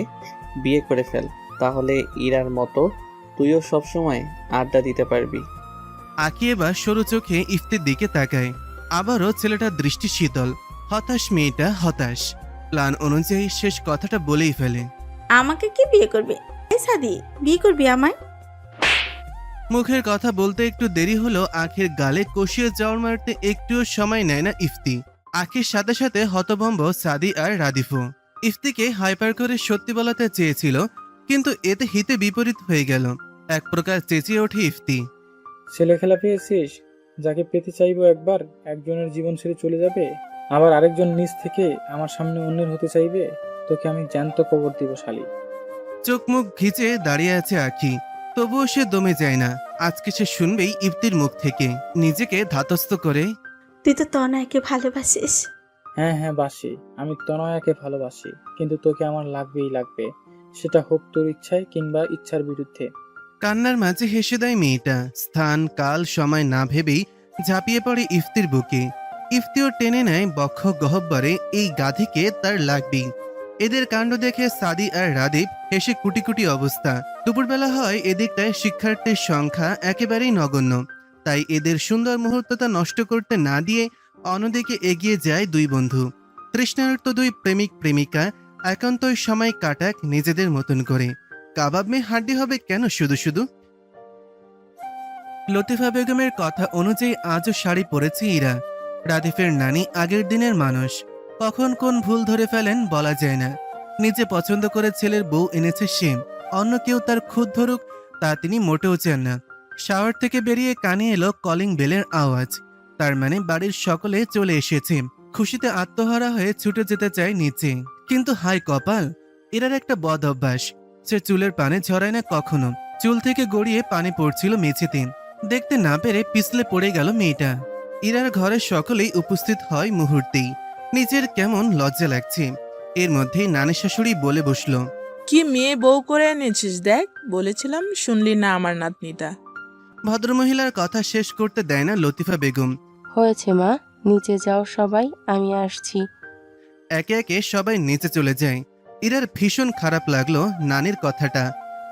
বিয়ে করে ফেল, তাহলে ইরার মতো তুইও সবসময় আড্ডা দিতে পারবি। আকি এবার সরু চোখে ইফতির দিকে তাকায়। আবারও ছেলেটার দৃষ্টি শীতল। হতাশ মেয়েটা, হতাশ। প্ল্যান অনুযায়ী শেষ কথাটা বলেই ফেলে। আমাকে কি বিয়ে করবে? এই সাদি, বিয়ে করবি আমায়? মুখের কথা বলতে একটু দেরি হলো, আখির গালে কষিয়ে জড় মারতে একটুও সময় নেয় না ইফতি। আখির সাথে সাথে হতভম্ব সাদি আর রাদিফও। ইফতিকে হাইপার করে সত্যি বলাতে চেয়েছিল, কিন্তু এতে হিতে বিপরীত হয়ে গেল। এক প্রকার চেঁচিয়ে ওঠে ইফতি। ছেলে খেলা পেয়েছিস? যাকে পেতে চাইবো একবার একজনের জীবন ছেড়ে চলে যাবে, আবার আরেকজন নিজ থেকে আমার সামনে অন্যের হতে চাইবে। তোকে আমি জ্যান্ত কবর দিব শালি। চোখ মুখ ঘিচে দাঁড়িয়ে আছে আখি, তবুও সে দমে যায় না। আজকে সে শুনবেই ইফতির মুখ থেকে। নিজেকে ধাতস্থ করে, তুই তো তনয়কে ভালোবাসিস। হ্যাঁ হ্যাঁ বাসি, আমি তনয়াকে ভালোবাসি, কিন্তু তোকে আমার লাগবেই লাগবে, সেটা হোক তোর ইচ্ছায় কিংবা ইচ্ছার বিরুদ্ধে। কান্নার মাঝে হেসে দেয় মেয়েটা। স্থান কাল সময় না ভেবেই ঝাঁপিয়ে পড়ে ইফতির বুকে। ইফতিও টেনে নেয় বক্ষ গহব্বরে, এই গাধিকে তার লাগবেই। এদের কাণ্ড দেখে সাদি আর রাদীপ হেসে কুটি কুটি অবস্থা। দুপুরবেলা হয়, এদিকটায় শিক্ষার্থীর সংখ্যা একেবারেই নগণ্য, তাই এদের সুন্দর মুহূর্তটা নষ্ট করতে না দিয়ে অন্যদিকে এগিয়ে যায় দুই বন্ধু। তৃষ্ণার্ত দুই প্রেমিক প্রেমিকা একান্তই সময় কাটাক নিজেদের মতন করে। কাবাব মে হাড্ডি হবে কেন শুধু শুধু। লতিফা বেগমের কথা অনুযায়ী আজও শাড়ি পরেছে ইরা। রাদিফের নানি আগের দিনের মানুষ, কখন কোন ভুল ধরে ফেলেন বলা যায় না। নিজে পছন্দ করে ছেলের বউ এনেছে সে, অন্য কেউ তার খুদ ধরুক তা তিনি মোটেও চান না। শাওয়ার থেকে বেরিয়ে কানে এলো কলিং বেলের আওয়াজ, তার মানে বাড়ির সকলে চলে এসেছে। খুশিতে আত্মহারা হয়ে ছুটে যেতে চায় নিচে, কিন্তু হাই কপাল, এরার একটা বদ অভ্যাস, সে চুলের পানে ঝরায় না কখনো। চুল থেকে গড়িয়ে পানি পড়ছিল মেঝেতে, দেখতে না পেরে পিছলে পড়ে গেল মেয়েটা। ইরার ঘরের সকলেই উপস্থিত হয় মুহূর্তেই। নিজের কেমন লজ্জা লাগছে। এর মধ্যেই নানি শাশুড়ি বলে বসলো, কি মেয়ে বউ করে এনেছিস দেখ, বলেছিলাম শুনলি না আমার নাতনিটা। ভদ্রমহিলার কথা শেষ করতে দেয় না লতিফা বেগম। হয়েছে মা, নিচে যাও সবাই, আমি আসছি। একে একে সবাই নিচে চলে যায়। ইরার ভীষণ খারাপ লাগলো নানির কথাটা।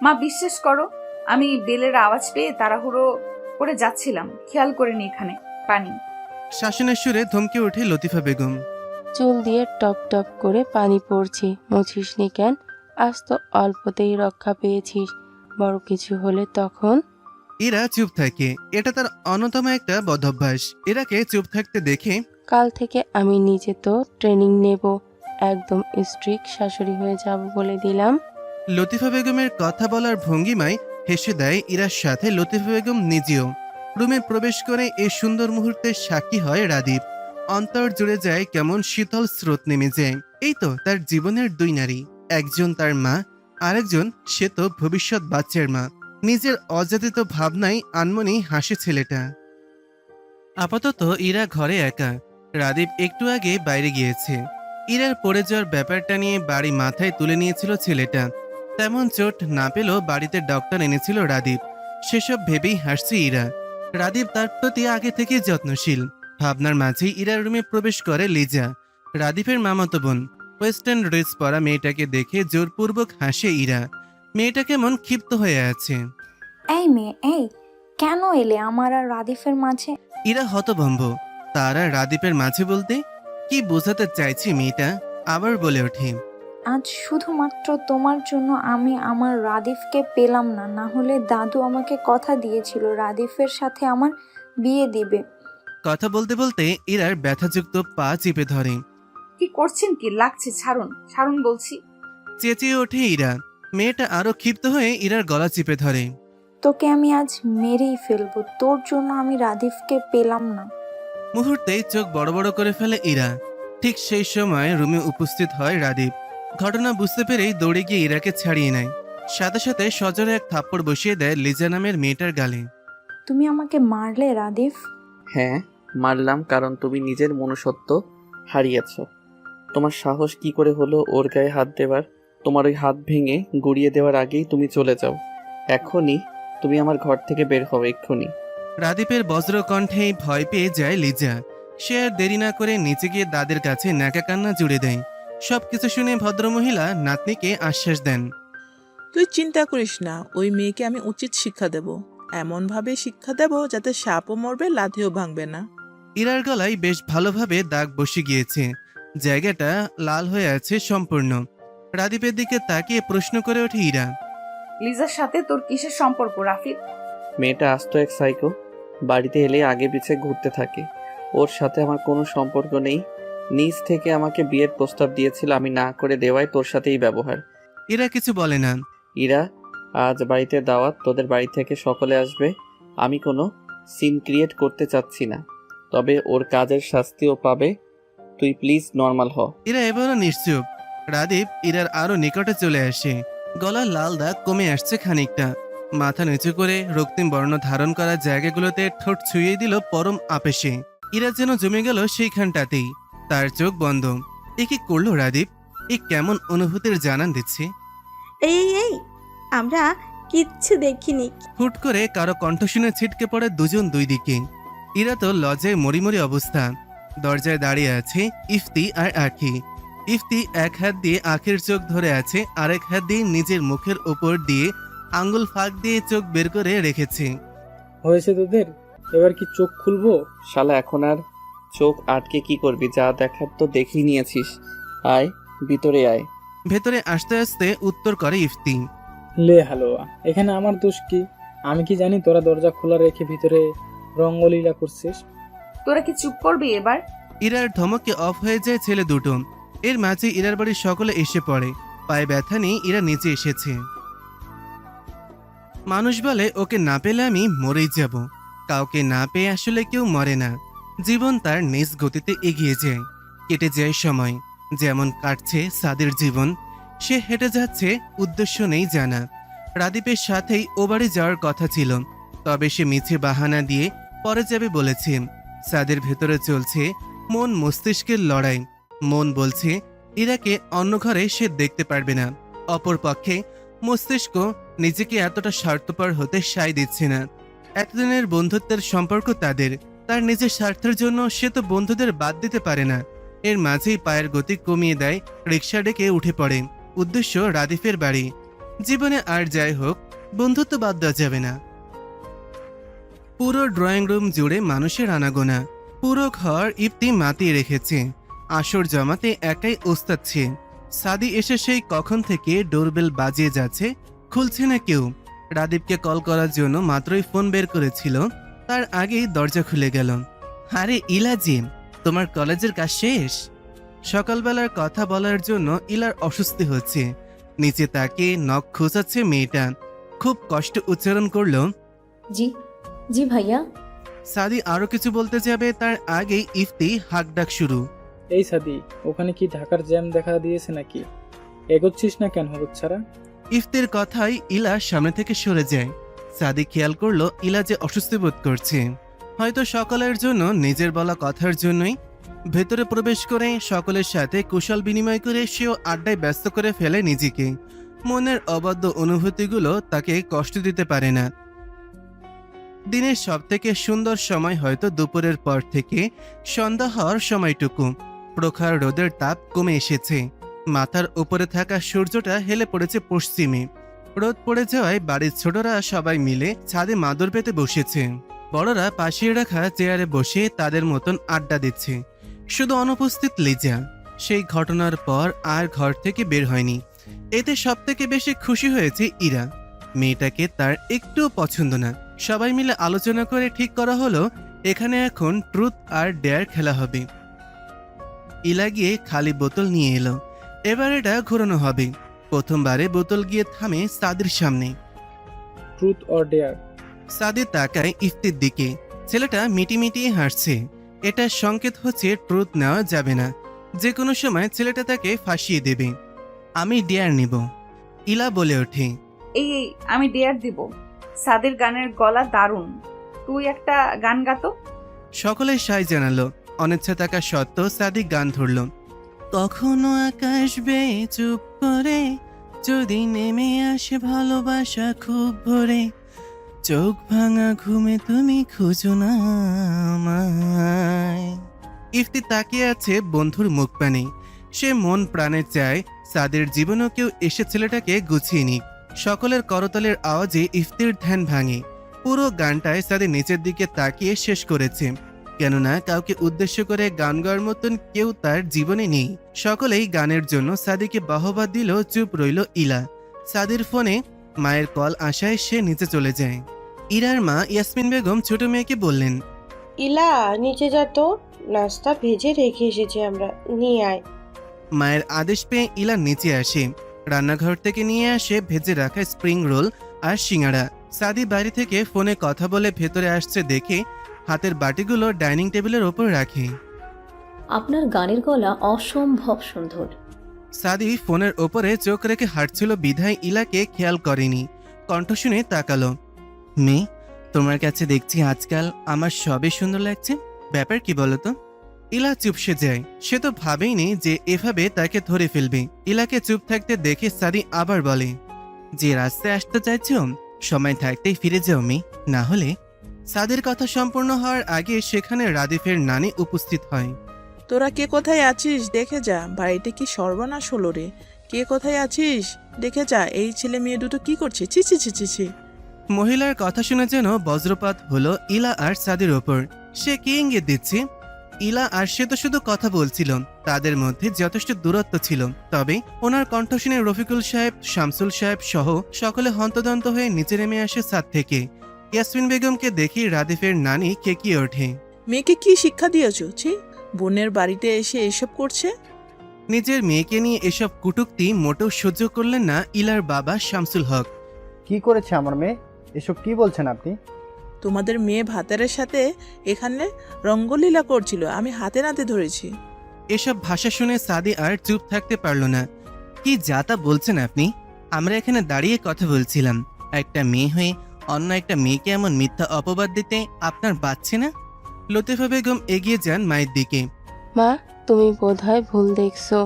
মা বিশ্বাস করো, আমি বেলের আওয়াজ পেয়ে তাড়াহুড়ো করে যাচ্ছিলাম, খেয়াল করিনি এখানে পানি। শাসনের সুরে ধমকে ওঠে লতিফা বেগম। চুল দিয়ে টপ টপ করে পানি পড়ছে, মুছিসনি কেন? আজ তো অল্পতেই রক্ষা পেয়েছিস, বড় কিছু হলে তখন। ইরা চুপ থাকে, এটা তার অন্যতম একটা বদভ্যাস। ইরাকে চুপ থাকতে দেখে, কাল থেকে আমি নিজে তো ট্রেনিং নেব, একদম স্ট্রিক্ট শাশুড়ি হয়ে যাব বলে দিলাম। লতিফা বেগমের কথা বলার ভঙ্গিমায় হেসে দেয় ইরার সাথে লতিফা বেগম নিজেও। রুমে প্রবেশ করে এই সুন্দর মুহূর্তের সাক্ষী হয় রাদীপ। অন্তর জুড়ে যায় কেমন শীতল স্রোত নেমে যায়। এই তো তার জীবনের দুই নারী, একজন তার মা, আরেকজন সে তো ভবিষ্যৎ বাচ্চার মা। নিজের অযাচিত ভাবনায় আনমনি হাসে ছেলেটা। আপাতত ইরা ঘরে একা, রাদীপ একটু আগে বাইরে গিয়েছে। ইরার পড়ে যাওয়ার ব্যাপারটা নিয়ে বাড়ি মাথায় তুলে নিয়েছিল ছেলেটা। তেমন চোট না পেলেও বাড়িতে ডক্টর এনেছিল রাদীপ, সেসব ভেবেই হাসছে ইরা। রাদীপ তার প্রতি আগে থেকে যত্নশীল। ভাবনার মাঝেই ইরার রুমে প্রবেশ করে লিজা, রাদীপের মামাতো বোন। ওয়েস্টার্ন ড্রেস পরা মেয়েটাকে দেখে জোরপূর্বক হাসে ইরা। মেয়েটা কেমন ক্ষিপ্ত হয়ে আছে। এই মেয়ে, এই কেন এলে আমার আর রাদিফের মাঝে? ইরা হতভম্ব, তারা রাদীপের মাঝে বলতে কি বোঝাতে চাইছে মেয়েটা। আবার বলে ওঠে, আজ শুধুমাত্র তোমার জন্য আমি আমার রাদিফকে পেলাম না, না হলে দাদু আমাকে কথা দিয়েছিল রাদিফের সাথে আমার বিয়ে দিবে। কথা বলতে বলতে ইরার ব্যথাযুক্ত পা চিপে ধরে। কি করছেন কি? লাগছে, ছাড়ুন ছাড়ুন বলছি। চেঁচিয়ে ওঠে ইরা। মেয়েটা আরো ক্ষিপ্ত হয়ে ইরার গলা চিপে ধরে। তোকে আমি আজ মেরেই ফেলবো, তোর জন্য আমি রাদিফকে পেলাম না। মুহূর্তেই চোখ বড় বড় করে ফেলে ইরা। ঠিক সেই সময় রুমে উপস্থিত হয় রাদীপ। ঘটনা বুঝতে পেরেই দৌড়ে গিয়ে ইরাকে ছাড়িয়ে নেয়। সাথে সাথে সজোরে এক থাপ্পড় বসিয়ে দেয় লিজা নামের মেয়েটার গালে। তুমি আমাকে মারলে রাদিফ? হ্যাঁ, মারলাম, কারণ তুমি নিজের মনুষ্যত্ব হারিয়েছ। তোমার সাহস কি করে হলো ওর গায়ে হাত দেওয়ার? তোমার ওই হাত ভেঙে গুড়িয়ে দেওয়ার আগেই তুমি চলে যাও। এখনই তুমি আমার ঘর থেকে বের হও, এক্ষুনি। রাদীপের বজ্র কণ্ঠেই ভয় পেয়ে যায় লিজা। সে আর দেরি না করে নিচে গিয়ে দাদের কাছে ন্যাকা কান্না জুড়ে দেয়। সবকিছু শুনে ভদ্রমহিলা নাতনিকে আশ্বাস দেন, তুই চিন্তা করিস না, ওই মেয়েকে আমি উচিত শিক্ষা দেব, এমনভাবে শিক্ষা দেব যাতে সাপও মরবে, লাথিও ভাঙবে না। ইরার গলায় বেশ ভালোভাবে দাগ বসে গিয়েছে, জায়গাটা লাল হয়ে আছে সম্পূর্ণ। রাদীপের দিকে তাকিয়ে প্রশ্ন করে ওঠে ইরা, লিজার সাথে তোর কিসের সম্পর্ক রাফিদ? মেয়েটা আস্ত এক সাইকো, বাড়িতে এলে আগে পিছে ঘুরতে থাকে। ওর সাথে আমার কোনো সম্পর্ক নেই। নিজ থেকে আমাকে বিয়ের প্রস্তাব দিয়েছিল, আমি না করে দেওয়ায় তোর সাথেই ব্যবহার। ইরা কিছু বলে না। ইরা, আজ বাড়িতে দাওয়াত, তোদের বাড়ি থেকে সকলে আসবে। আমি কোনো সিন ক্রিয়েট করতে চাচ্ছি না, তবে ওর কাজের শাস্তিও পাবে। তুই প্লিজ নর্মাল হ। ইরা এবারও নিশ্চুপ। রাদীপ ইরার আরো নিকটে চলে আসে। গলার লাল দাগ কমে আসছে খানিকটা। মাথা নিচু করে রক্তিম বর্ণ ধারণ করা জায়গাগুলোতে ঠোঁট ছুঁয়ে দিল পরম আবেশে। ইরা যেন জমে গেল সেইখানটাতেই। তার চোখ বন্ধ। এ কি করলো রাদীপ? এ কেমন অনুভূতির জানান দিচ্ছে। এই এই এই আমরা কিচ্ছু দেখিনি। হুট করে কারো কণ্ঠ শুনে ছিটকে পড়ে দুজন দুই দিকে। ইরা তো লজ্জায় মরিমরি অবস্থা। দরজায় দাঁড়িয়ে আছে ইফতি আর আখি। ইফতি এক হাত দিয়ে আখির চোখ ধরে আছে, আরেক হাত দিয়ে নিজের মুখের ওপর দিয়ে আঙ্গুল ফাঁক দিয়ে চোখ বের করে রেখেছে। হয়েছে তোদের? এবার কি চোখ খুলবো? শালা এখন আর চোখ আটকে কি করবি? যা দেখার তো দেখেই নিয়েছিস। আয় ভিতরে আয়। ভেতরে আসতে আসতে উত্তর করে ইফতি। লে হালুয়া, এখানে আমার দোষ কি? আমি কি জানি তোরা দরজা খোলা রেখে ভিতরে রঙ্গলীলা করছিস? তোরা কি চুপ করবি এবার? ইরার ধমকে অফ হয়ে যায় ছেলে দুটো। এর মাঝে ইরার বাড়ির সকলে এসে পড়ে। পায়ে ব্যথা নেই, ইরা নিচে এসেছে। মানুষ বলে ওকে না পেলে আমি মরেই যাব। কাউকে না পেয়ে আসলে কেউ মরে না। জীবন তার নিজ গতিতে এগিয়ে যায়, কেটে যায় সময়। যেমন কাটছে সাদের জীবন, সে হেঁটে যাচ্ছে, উদ্দেশ্য নেই জানা। রাদীপের সাথেই ও বাড়ি যাওয়ার কথা ছিল, তবে সে মিছে বাহানা দিয়ে পরে যাবে বলেছে। সাদের ভেতরে চলছে মন মস্তিষ্কের লড়াই। মন বলছে ইরাকে অন্য ঘরে সে দেখতে পারবে না, অপরপক্ষে মস্তিষ্ক নিজেকে এতটা স্বার্থপর হতে সায় দিচ্ছে না। এতদিনের বন্ধুত্বের সম্পর্ক তাদের, তার নিজের স্বার্থের জন্য সে তো বন্ধুদের বাদ দিতে পারে না। এর মাঝেই পায়ের গতি কমিয়ে দেয়, রিক্সা ডেকে উঠে পড়ে। উদ্দেশ্য রাদীপের বাড়ি। জীবনে আর যাই হোক, বন্ধুত্ব বাদ দেওয়া যাবে না। পুরো ড্রয়িং রুম জুড়ে মানুষের আনাগোনা। পুরো ঘর ইফতি মাতিয়ে রেখেছে। আসর জমাতে একাই ওস্তাচ্ছে। সাদি এসে সেই কখন থেকে ডোরবেল বাজিয়ে যাচ্ছে, খুলছে না কেউ। রাদীপকে কল করার জন্য মাত্রই ফোন বের করেছিল, তার আগেই দরজা খুলে গেল। আরে ইলাজি, তোমার কলেজের কাজ শেষ? সকালবেলার কথা বলার জন্য ইলার অস্বস্তি হচ্ছে। নিচে তাকে নখ খোঁচাচ্ছে মেয়েটা। খুব কষ্ট উচ্চারণ করলো, জি জি ভাইয়া। সাদি আরো কিছু বলতে যাবে, তার আগেই ইফতি হাঁক ডাক শুরু। এই সাদি, ওখানে কি ঢাকার জ্যাম দেখা দিয়েছে নাকি? এগোচ্ছিস না কেন হলুদ ছাড়া? ইফতির কথাই ইলা সামনে থেকে সরে যায়। সাদি খেয়াল করলো ইলা যে অস্বস্তি বোধ করছে, হয়তো সকলের জন্য নিজের বলা কথার জন্যই। ভেতরে প্রবেশ করে সকলের সাথে কুশল বিনিময় করে সেও আড্ডায় ব্যস্ত করে ফেলে নিজেকে। মনের অবাধ্য অনুভূতিগুলো তাকে কষ্ট দিতে পারে না। দিনের সবথেকে সুন্দর সময় হয়তো দুপুরের পর থেকে সন্ধ্যা হওয়ার সময়টুকু। প্রখর রোদের তাপ কমে এসেছে। মাথার উপরে থাকা সূর্যটা হেলে পড়েছে পশ্চিমে। রোদ পড়ে যাওয়ায় বাড়ির ছোটরা সবাই মিলে ছাদে মাদুর পেতে বসেছে। বড়রা পাশে রাখা চেয়ারে বসে তাদের মতন আড্ডা দিচ্ছে। শুধু অনুপস্থিত লিজা। সেই ঘটনার পর আর ঘর থেকে বের হয়নি। এতে সবথেকে বেশি খুশি হয়েছে ইরা। মেয়েটাকে তার একটুও পছন্দ না। সবাই মিলে আলোচনা করে ঠিক করা হলো এখানে এখন ট্রুথ আর ডেয়ার খেলা হবে। ইলা গিয়ে খালি বোতল নিয়ে এলো। এবার এটা ঘোরানো হবে। প্রথমবারে বোতল গিয়ে থামে সাদির সামনে। Truth or dare? সাদি তাকায় ইফতির দিকে। ছেলেটা মিটিমিটিয়ে হাসছে। এটা সংকেত হচ্ছে ট্রুথ নেওয়া যাবে না, যে কোনো সময় ছেলেটা তাকে ফাঁসিয়ে দেবে। আমি ডেয়ার নিব, ইলা বলে ওঠে। এই আমি ডেয়ার দিব। সাদের গানের গলা দারুণ, তুই একটা গান গাতো। সকলে সায় জানালো। অনিচ্ছা থাকা সত্ত্বেও সাদি গান ধরল। কখনো আকাশ বেয়ে চুপ করে যদি নেমে আসে ভালোবাসা খুব ভরে, চোখ ভাঙা ঘুমে তুমি খুঁজো না আমায়। ইফতি তাকিয়ে আছে বন্ধুর মুখ পানে। সে মন প্রাণে চায় সাদের জীবনও কেউ এসে ছেলেটাকে গুছিয়ে নিক। সকলের করতালের আওয়াজে ইফতির ধ্যান ভাঙে। পুরো গানটায় সাদি নিচের দিকে তাকিয়ে শেষ করেছে, কেননা কাউকে উদ্দেশ্য করে গান গাওয়ার মতন কেউ তার জীবনে নেই। সকলেই গানের জন্য সাদিকে বাহবা দিল। চুপ রইল ইলা। সাদির ফোনে মায়ের কল আসায় সে নিচে চলে যায়। ইরার মা ইয়াসমিন বেগম ছোট মেয়েকে বললেন, ইলা নিচে যা তো, নাস্তা ভেজে রেখে এসেছি আমরা, নিয়ে আয়। মায়ের আদেশ পেয়ে ইলা নিচে আসে। রান্নাঘর থেকে নিয়ে আসে ভেজে রাখা স্প্রিং রোল আর সিঙ্গাড়া। সাদি বাড়ি থেকে ফোনে কথা বলে ভেতরে আসছে দেখে হাতের বাটিগুলো ডাইনিং টেবিলের ওপর রাখে। আপনার গানের গলা অসম্ভব সুন্দর। সাদি ফোনের ওপরে চোখ রেখে হাঁটছিল বিধায় ইলাকে খেয়াল করেনি। কণ্ঠ শুনে তাকালো। মেয়ে, তোমার কাছে দেখছি আজকাল আমার সবই সুন্দর লাগছে, ব্যাপার কি বলতো? ইলা চুপসে যায়। সে তো ভাবেইনি যে এভাবে তাকে ধরে ফেলবে। ইলাকে চুপ থাকতে দেখে সাদি আবার বলে, যে রাস্তায় আসতে চাইছ সময় থাকতেই ফিরে যাও মেয়ে, না হলে। সাদির কথা সম্পূর্ণ হওয়ার আগে সেখানে রাদিফের নানি উপস্থিত হয়। তোরা কে কোথায় আছিস দেখে যা, বাড়িতে কি সর্বনাশ হলো রে। কে কোথায় আছিস দেখে যা, এই ছেলে মেয়ে দুটো কি করছে, ছি ছি ছি ছি ছি। মহিলার কথা শুনে যেন বজ্রপাত হলো ইলা আর সাদির ওপর। সে কি ইঙ্গিত দিচ্ছে? ইলা আর সে তো শুধু কথা বলছিল, তাদের মধ্যে যথেষ্ট দূরত্ব ছিল। তবে ওনার কণ্ঠ শুনে রফিকুল সাহেব, শামসুল সাহেব সহ সকলে হন্তদন্ত হয়ে নিচে নেমে আসে ছাদ থেকে। ইয়াসমিন বেগমকে দেখি রাদিফের নানি খেকিয়ে ওঠে। মেয়েকে কি শিক্ষা দিয়েছ? ছি, বোনের বাড়িতে এসে এসব করছে। নিজের মেয়েকে নিয়ে এসব কুটুক্তি মোটেও সহ্য করলেন না ইলার বাবা শামসুল হক। কি করেছে আমার মেয়ে? এসব কি বলছেন আপনি? তোমাদের মেয়ে ভাতারের সাথে এখানে রঙ্গলীলা করছিল, আমি হাতে নাতে ধরেছি। এসব ভাষা শুনে সাদি আর চুপ থাকতে পারল না। কি যা তা বলছেন আপনি? আমরা এখানে দাঁড়িয়ে কথা বলছিলাম। একটা মেয়ে হয়ে অন্য একটা মেয়েকে এমন মিথ্যা অপবাদ দিতে আপনার বাচ্ছে না? লতিফা বেগম এগিয়ে যান মায়ের দিকে। মা, তুমি বোধহয় ভুল দেখছো।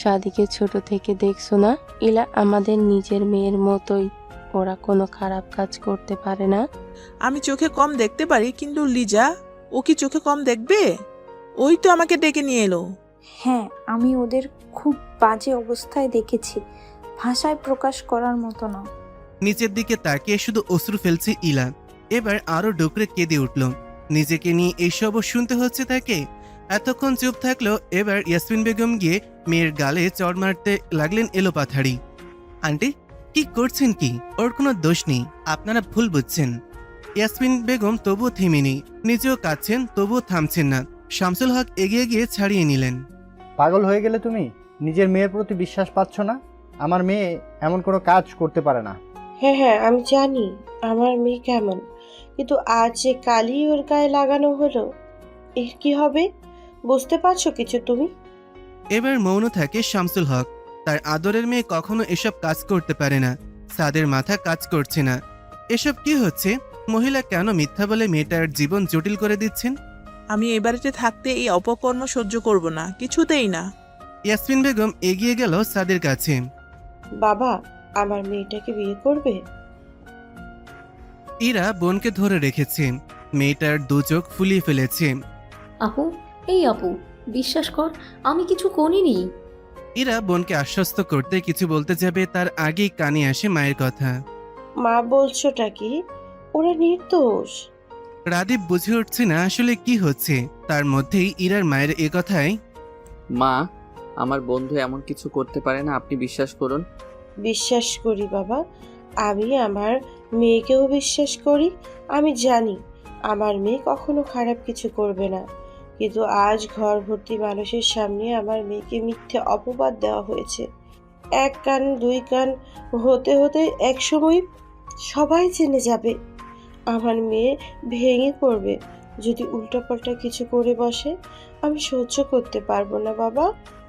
সাদিকে ছোট থেকে দেখছো না? ইলা আমাদের নিজের মেয়ের মতোই, ওরা কোনো খারাপ কাজ করতে পারে না। আমি চোখে কম দেখতে পারি, কিন্তু লিজা ও কি চোখে কম দেখবে? ওই তো আমাকে ডেকে নিয়ে এলো। হ্যাঁ, আমি ওদের খুব বাজে অবস্থায় দেখেছি, ভাষায় প্রকাশ করার মতো না। নিচের দিকে তাকিয়ে শুধু অশ্রু ফেলছে ইলা। এবার আরো ডুকরে কেঁদে উঠল। নিজেকে নিয়ে এইসবও শুনতে হচ্ছে তাকে। এতক্ষণ চুপ থাকলো, এবার ইয়াসমিন বেগম গিয়ে মেয়ের গালে চড় মারতে লাগলেন এলোপাথাড়ি। আন্টি, কি করছেন কি? ওর কোনো দোষ নেই, আপনারা ভুল বুঝছেন। ইয়াসমিন বেগম তবুও থেমেনি, নিজেও কাঁদছেন তবুও থামছেন না। শামসুল হক এগিয়ে গিয়ে ছাড়িয়ে নিলেন। পাগল হয়ে গেলে তুমি? নিজের মেয়ের প্রতি বিশ্বাস পাচ্ছ না? আমার মেয়ে এমন কোনো কাজ করতে পারে না। হ্যাঁ হ্যাঁ, আমি জানি আমার মেয়ে কেমন, কিন্তু আজ যে কালই ওর গায়ে লাগানো হলো, এর কি হবে? বুঝতে পারছো কিছু তুমি? এবার মৌন থাকে শামসুল হক। তার আদরের মেয়ে কখনো এসব কাজ করতে পারে না। সাদের মাথা কাজ করছে না। এসব কি হচ্ছে? মহিলা কেন মিথ্যা বলে মেয়েটার জীবন জটিল করে দিচ্ছেন? আমি এ বাড়িতে থাকতে এই অপকর্ম সহ্য করব না, কিছুতেই না। ইয়াসমিন বেগম এগিয়ে গেল সাদের কাছে। বাবা, আমার মেয়েটাকে বিয়ে করবে? ইরা বোনকে ধরে রেখেছে। মেয়েটার দু চোখ ফুলিয়ে ফেলেছে। আপু, এই আপু, বিশ্বাস কর, আমি কিছু করিনি। ইরা বোনকে আশ্বস্ত করতে কিছু বলতে যাবে, তার আগেই কানে আসে মায়ের কথা। মা, বলছোটা কি? ওরা নির্দোষ। রাদীপ বুঝে উঠছে না আসলে কি হচ্ছে। তার মধ্যেই ইরার মায়ের এ কথায়, মা, আমার বন্ধু এমন কিছু করতে পারে না, আপনি বিশ্বাস করুন। বিশ্বাস করি বাবা, আমি আমার মেয়েকেও বিশ্বাস করি। আমি জানি আমার মেয়ে কখনো খারাপ কিছু করবে না, কিন্তু আজ ঘর ভর্তি মানুষের সামনে আমার মেয়েকে মিথ্যে অপবাদ দেওয়া হয়েছে। এক কান দুই কান হতে হতে একসময় সবাই জেনে যাবে। আমার মেয়ে ভেঙে পড়বে যদি উল্টোপাল্টা কিছু করে বসে। আমি সহ্য করতে পারবো না বাবা।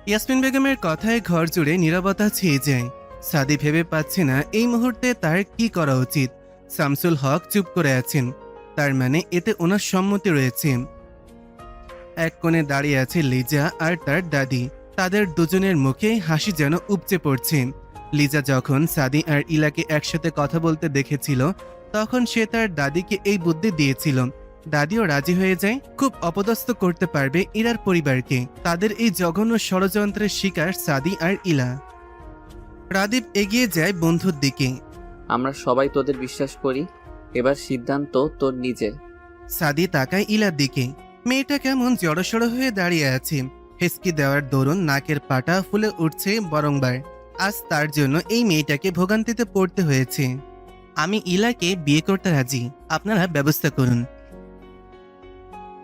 ইয়াসমিন বেগমের কথায় ঘর জুড়ে নীরবতা ছেয়ে যায়। সাদি ভেবে পাচ্ছে না এই মুহূর্তে তার কি করা উচিত। শামসুল হক চুপ করে আছেন, তার মানে এতে ওনার সম্মতি রয়েছে। এক কোণে দাঁড়িয়ে আছে লিজা আর তার দাদি। তাদের দুজনের মুখে হাসি যেন উপচে পড়ছে। লিজা যখন সাদি আর ইলাকে একসাথে কথা বলতে দেখেছিল, তখন সে তার দাদিকে এই বুদ্ধি দিয়েছিল। দাদিও রাজি হয়ে যায়, খুব অপদস্থ করতে পারবে ইরার পরিবারকে। তাদের এই জঘন্য ষড়যন্ত্রের শিকার সাদি আর ইলা। রাদীপ এগিয়ে যায় বন্ধুর দিকে। আমরা সবাই তোদের বিশ্বাস করি, এবার সিদ্ধান্ত তোর নিজের। সাদি তাকায় ইলার দিকে। মেয়েটা কেমন জড়সড় হয়ে দাঁড়িয়ে আছে। হেসকি দেওয়ার দরুন নাকের পাটা ফুলে উঠছে বরংবার। আজ তার জন্য এই মেয়েটাকে ভোগান্তিতে পড়তে হয়েছে। আমি ইলাকে বিয়ে করতে রাজি, আপনারা ব্যবস্থা করুন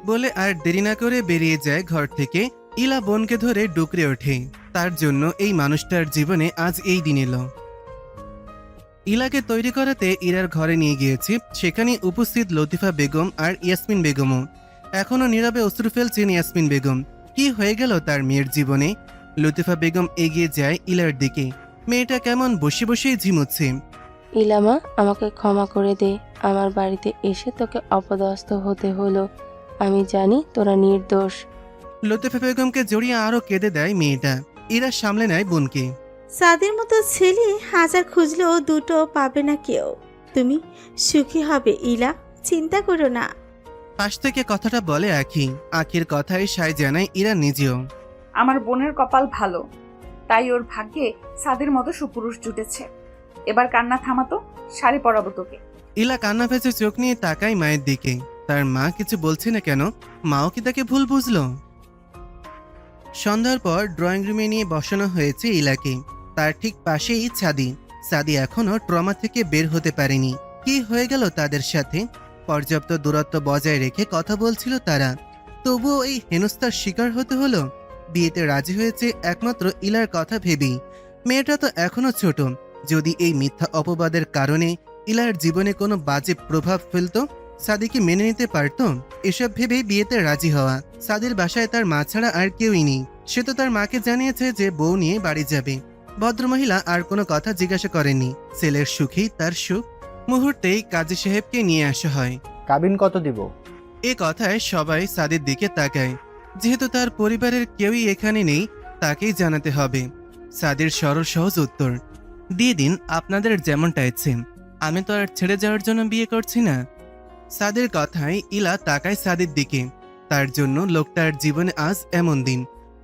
বলে আর দেরি না করে বেরিয়ে যায় ঘর থেকে। ইলা বোনকে ধরে ডুকরে ওঠে। তার জন্য এই মানুষটার জীবনে আজ এই দিন এলো। ইলাকে তৈরি করাতে ইরার ঘরে নিয়ে গিয়েছে। সেখানে উপস্থিত লতিফা বেগম আর ইয়াসমিন বেগমও। এখনো নীরবে অশ্রু ফেলছেন ইয়াসমিন বেগম। কি হয়ে গেল তার মেয়ের জীবনে? লতিফা বেগম এগিয়ে যায় ইলার দিকে। মেয়েটা কেমন বসে বসেই ঝিমুচ্ছে। ইলামা, আমাকে ক্ষমা করে দে, আমার বাড়িতে এসে তোকে অপদস্থ হতে হলো। আমি জানি তোরা নির্দোষ। লতিফা বেগমকে জড়িয়ে আরো কেঁদে দেয় মেয়েটা। ইরা সামলে নেয় বোনকে। সাদের মতো ছেলে হাজার খুঁজলেও দুটো পাবে না কেউ। তুমি সুখী হবে ইলা, চিন্তা করো না। পাশ থেকে কথাটা বলে আখি। আখির কথায় সায় জানায় ইরা নিজেও। আমার বোনের কপাল ভালো, তাই ওর ভাগ্যে সাদের মতো সুপুরুষ জুটেছে। এবার কান্না থামাতো, শাড়ি পরাবো তোকে। ইলা কান্না ভেজে চোখ নিয়ে তাকায় মায়ের দিকে। তার মা কিছু বলছে না কেন? মাও কি তাকে ভুল বুঝলো? সন্ধ্যার পর ড্রয়িং রুমে নিয়ে বসানো হয়েছে ইলাকে। তার ঠিক পাশেই সাদি। সাদি এখনো ট্রমা থেকে বের হতে পারেনি। কি হয়ে গেল তাদের সাথে? পর্যাপ্ত দূরত্ব বজায় রেখে কথা বলছিল তারা, তবুও এই হেনস্থার শিকার হতে হলো। বিয়েতে রাজি হয়েছে একমাত্র ইলার কথা ভেবেই। মেয়েটা তো এখনো ছোট। যদি এই মিথ্যা অপবাদের কারণে ইলার জীবনে কোনো বাজে প্রভাব ফেলতো, সাদি কি মেনে নিতে পারত? এসব ভেবেই বিয়েতে রাজি হওয়া। সাদির বাসায় তার মা ছাড়া আর কেউই নেই। সে তো তার মাকে জানিয়েছে যে বউ নিয়ে বাড়ি যাবে। ভদ্রমহিলা আর কোনো কথা জিজ্ঞাসা করেনি। ছেলের সুখেই তার সুখ। মুহূর্তেই কাজী সাহেবকে নিয়ে আসা হয়। কাবিন কত দিব? এ কথায় সবাই সাদির দিকে তাকায়। যেহেতু তার পরিবারের কেউই এখানে নেই, তাকেই জানাতে হবে। সাদির সরল সহজ উত্তর, দিয়ে দিন আপনাদের যেমনটা ইচ্ছে। আমি তো আর ছেড়ে যাওয়ার জন্য বিয়ে করছি না। সাদির কথায় ইলা তাকায় সাদির দিকে। তার জন্য লোকটার জীবনে আজ এমন দিন,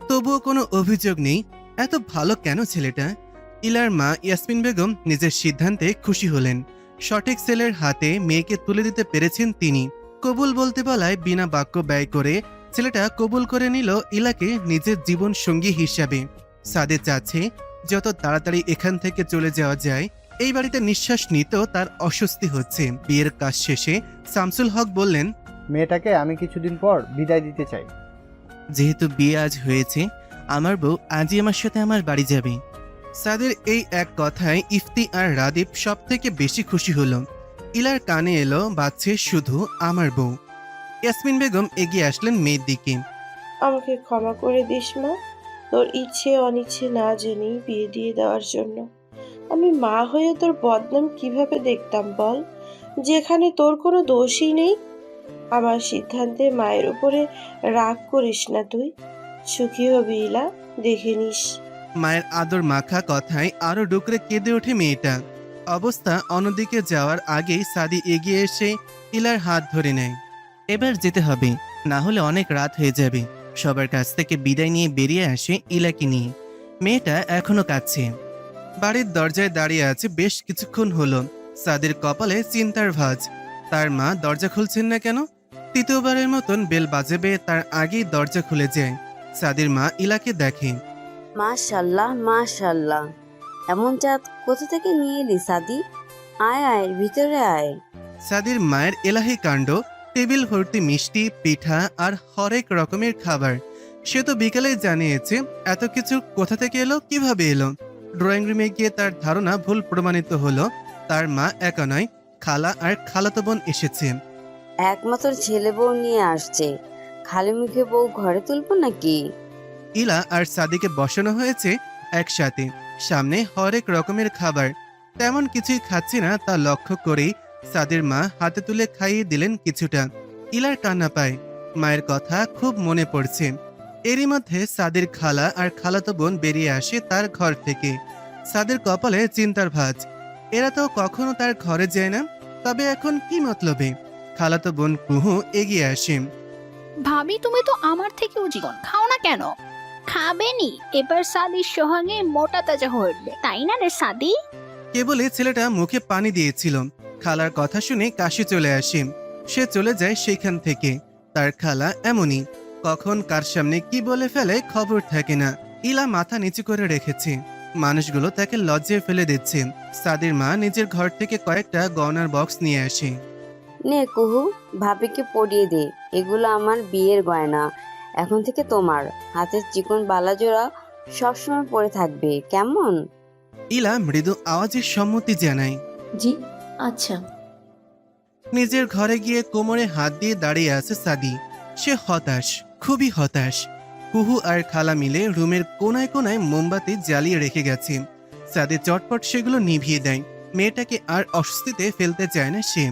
তবুও কোনো অভিযোগ নেই। এত ভালো কেন ছেলেটা? ইলার মা ইয়াসমিন বেগম নিজের সিদ্ধান্তে খুশি হলেন। সঠিক ছেলের হাতে মেয়েকে তুলে দিতে পেরেছেন তিনি। কবুল বলতে বলায় বিনা বাক্য ব্যয় করে ছেলেটা কবুল করে নিল ইলাকে নিজের জীবন সঙ্গী হিসাবে। সাদে চাচ্ছে যত তাড়াতাড়ি এখান থেকে চলে যাওয়া যায়। এই বাড়িতে নিঃশ্বাস নিতেও তার অস্বস্তি হচ্ছে। বিয়ের কাজ শেষে শামসুল হক বললেন, মেয়েটাকে আমি কিছুদিন পর বিদায় দিতে চাই। যেহেতু বিয়ে আজ হয়েছে, আমার বউ আজই আমার সাথে আমার বাড়ি যাবে। সাদের এই এক কথায় ইফতি আর রাদীপ সব থেকে বেশি খুশি হলো। ইলার কানে এলো বাজছে শুধু আমার বউ। ইয়াসমিন বেগম এগিয়ে আসলেন মেয়ের দিকে। আমাকে ক্ষমা করে দিস মা, তোর ইচ্ছে অনিচ্ছে না জেনেই বিয়ে দিয়ে দেওয়ার জন্য। আমি মা হয়ে তোর বদনাম কিভাবে দেখতাম বল, যেখানে তোর কোনো দোষই নেই। আমার সিদ্ধান্তে মায়ের উপরে রাগ করিস না তুই। সুখী হবি ইলা, দেখে নিস। মায়ের আদর মাখা কথায় আরো ডুকরে কেঁদে ওঠে মেয়েটা। অবস্থা অন্যদিকে যাওয়ার আগেই সাদি এগিয়ে এসে ইলার হাত ধরে নেয়। এবার যেতে হবে, না হলে অনেক রাত হয়ে যাবে। সবার কাছ থেকে বিদায় নিয়ে বেরিয়ে আসে ইলাকে নিয়ে। মেয়েটা এখনো কাঁদছে। বাড়ির দরজায় দাঁড়িয়ে আছে বেশ কিছুক্ষণ হলো। সাদির কপালে চিন্তার ভাঁজ। তার মা দরজা খুলছেন না কেন? তৃতীয়বারের মতন বেল বাজাবে তার আগেই দরজা খুলে যায়। সাদির মা ইলাকে দেখে। মাশাল্লাহ মাশাল্লাহ, এমন চাঁদ কোথা থেকে নিয়ে এলি সাদি? আয় আয় ভিতরে আয়। সাদির মায়ের এলাহি কাণ্ড, টেবিল ভর্তি মিষ্টি, পিঠা আর হরেক রকমের খাবার। সে তো বিকেলে জানিয়েছে, এত কিছু কোথা থেকে এলো, কিভাবে এলো? ড্রয়িং রুমে গিয়ে তার ধারণা ভুল প্রমাণিত হলো। তার মা একা নয়, খালা আর খালাতো বোন এসেছে। একমাত্র ছেলে বউ নিয়ে আসছে, খালি মুখে বউ ঘরে তুলবো নাকি? ইলা আর সাদিকে বসানো হয়েছে একসাথে। সামনে হরেক রকমের খাবার। তেমন কিছুই খাচ্ছে না তা লক্ষ্য করেই সাদির মা হাতে তুলে খাইয়ে দিলেন কিছুটা। ইলার কান্না পায়। মায়ের কথা খুব মনে পড়ছে। এরই মধ্যে সাদির খালা আর খালাতো বোন বেরিয়ে আসে তার ঘর থেকে। সাদির কপালে চিন্তার ভাঁজ। এরা তো কখনো তার ঘরে যায় না, তবে এখন কি মতলবে? খালাতো বোন কুহু এগিয়ে আসে। ভাবি, তুমি তো আমার থেকেও জীবন খাও না কেন? খাবে নি, এবার সাদির সোহাগে মোটা তাজা হয়ে উঠবে, তাই না রে সাদি? কেবলে ছেলেটা মুখে পানি দিয়েছিল। খালার কথা শুনে কাশি চলে আসে। সে চলে যায় সেখান থেকে। তার খালা এমনই, কখন কার সামনে কি বলে ফেলে খবর থাকে না। ইলা মাথা নিচু করে রেখেছে। মানুষগুলো তাকে লজ্জায় ফেলে দিচ্ছে। সাদির মা নিজের ঘর থেকে কয়েকটা গয়নার বক্স নিয়ে আসে। নে কুহু, ভাবিকে পরিয়ে দে, এগুলো আমার বিয়ের গয়না। এখন থেকে তোমার হাতের চিকন বালাজোড়া সবসময় পরে থাকবে, কেমন? ইলা মৃদু আওয়াজে সম্মতি জানায়। জি আচ্ছা। নিজের ঘরে গিয়ে কোমরে হাত দিয়ে দাঁড়িয়ে আছে সাদি। সে হতাশ, খুবই হতাশ। কুহু আর খালা মিলে রুমের কোনায় কোনায় মোমবাতি জ্বালিয়ে রেখে গেছে। সাদি চটপট সেগুলো নিভিয়ে দেয়। মেয়েটাকে আর অস্বস্তিতে ফেলতে চায় না সে।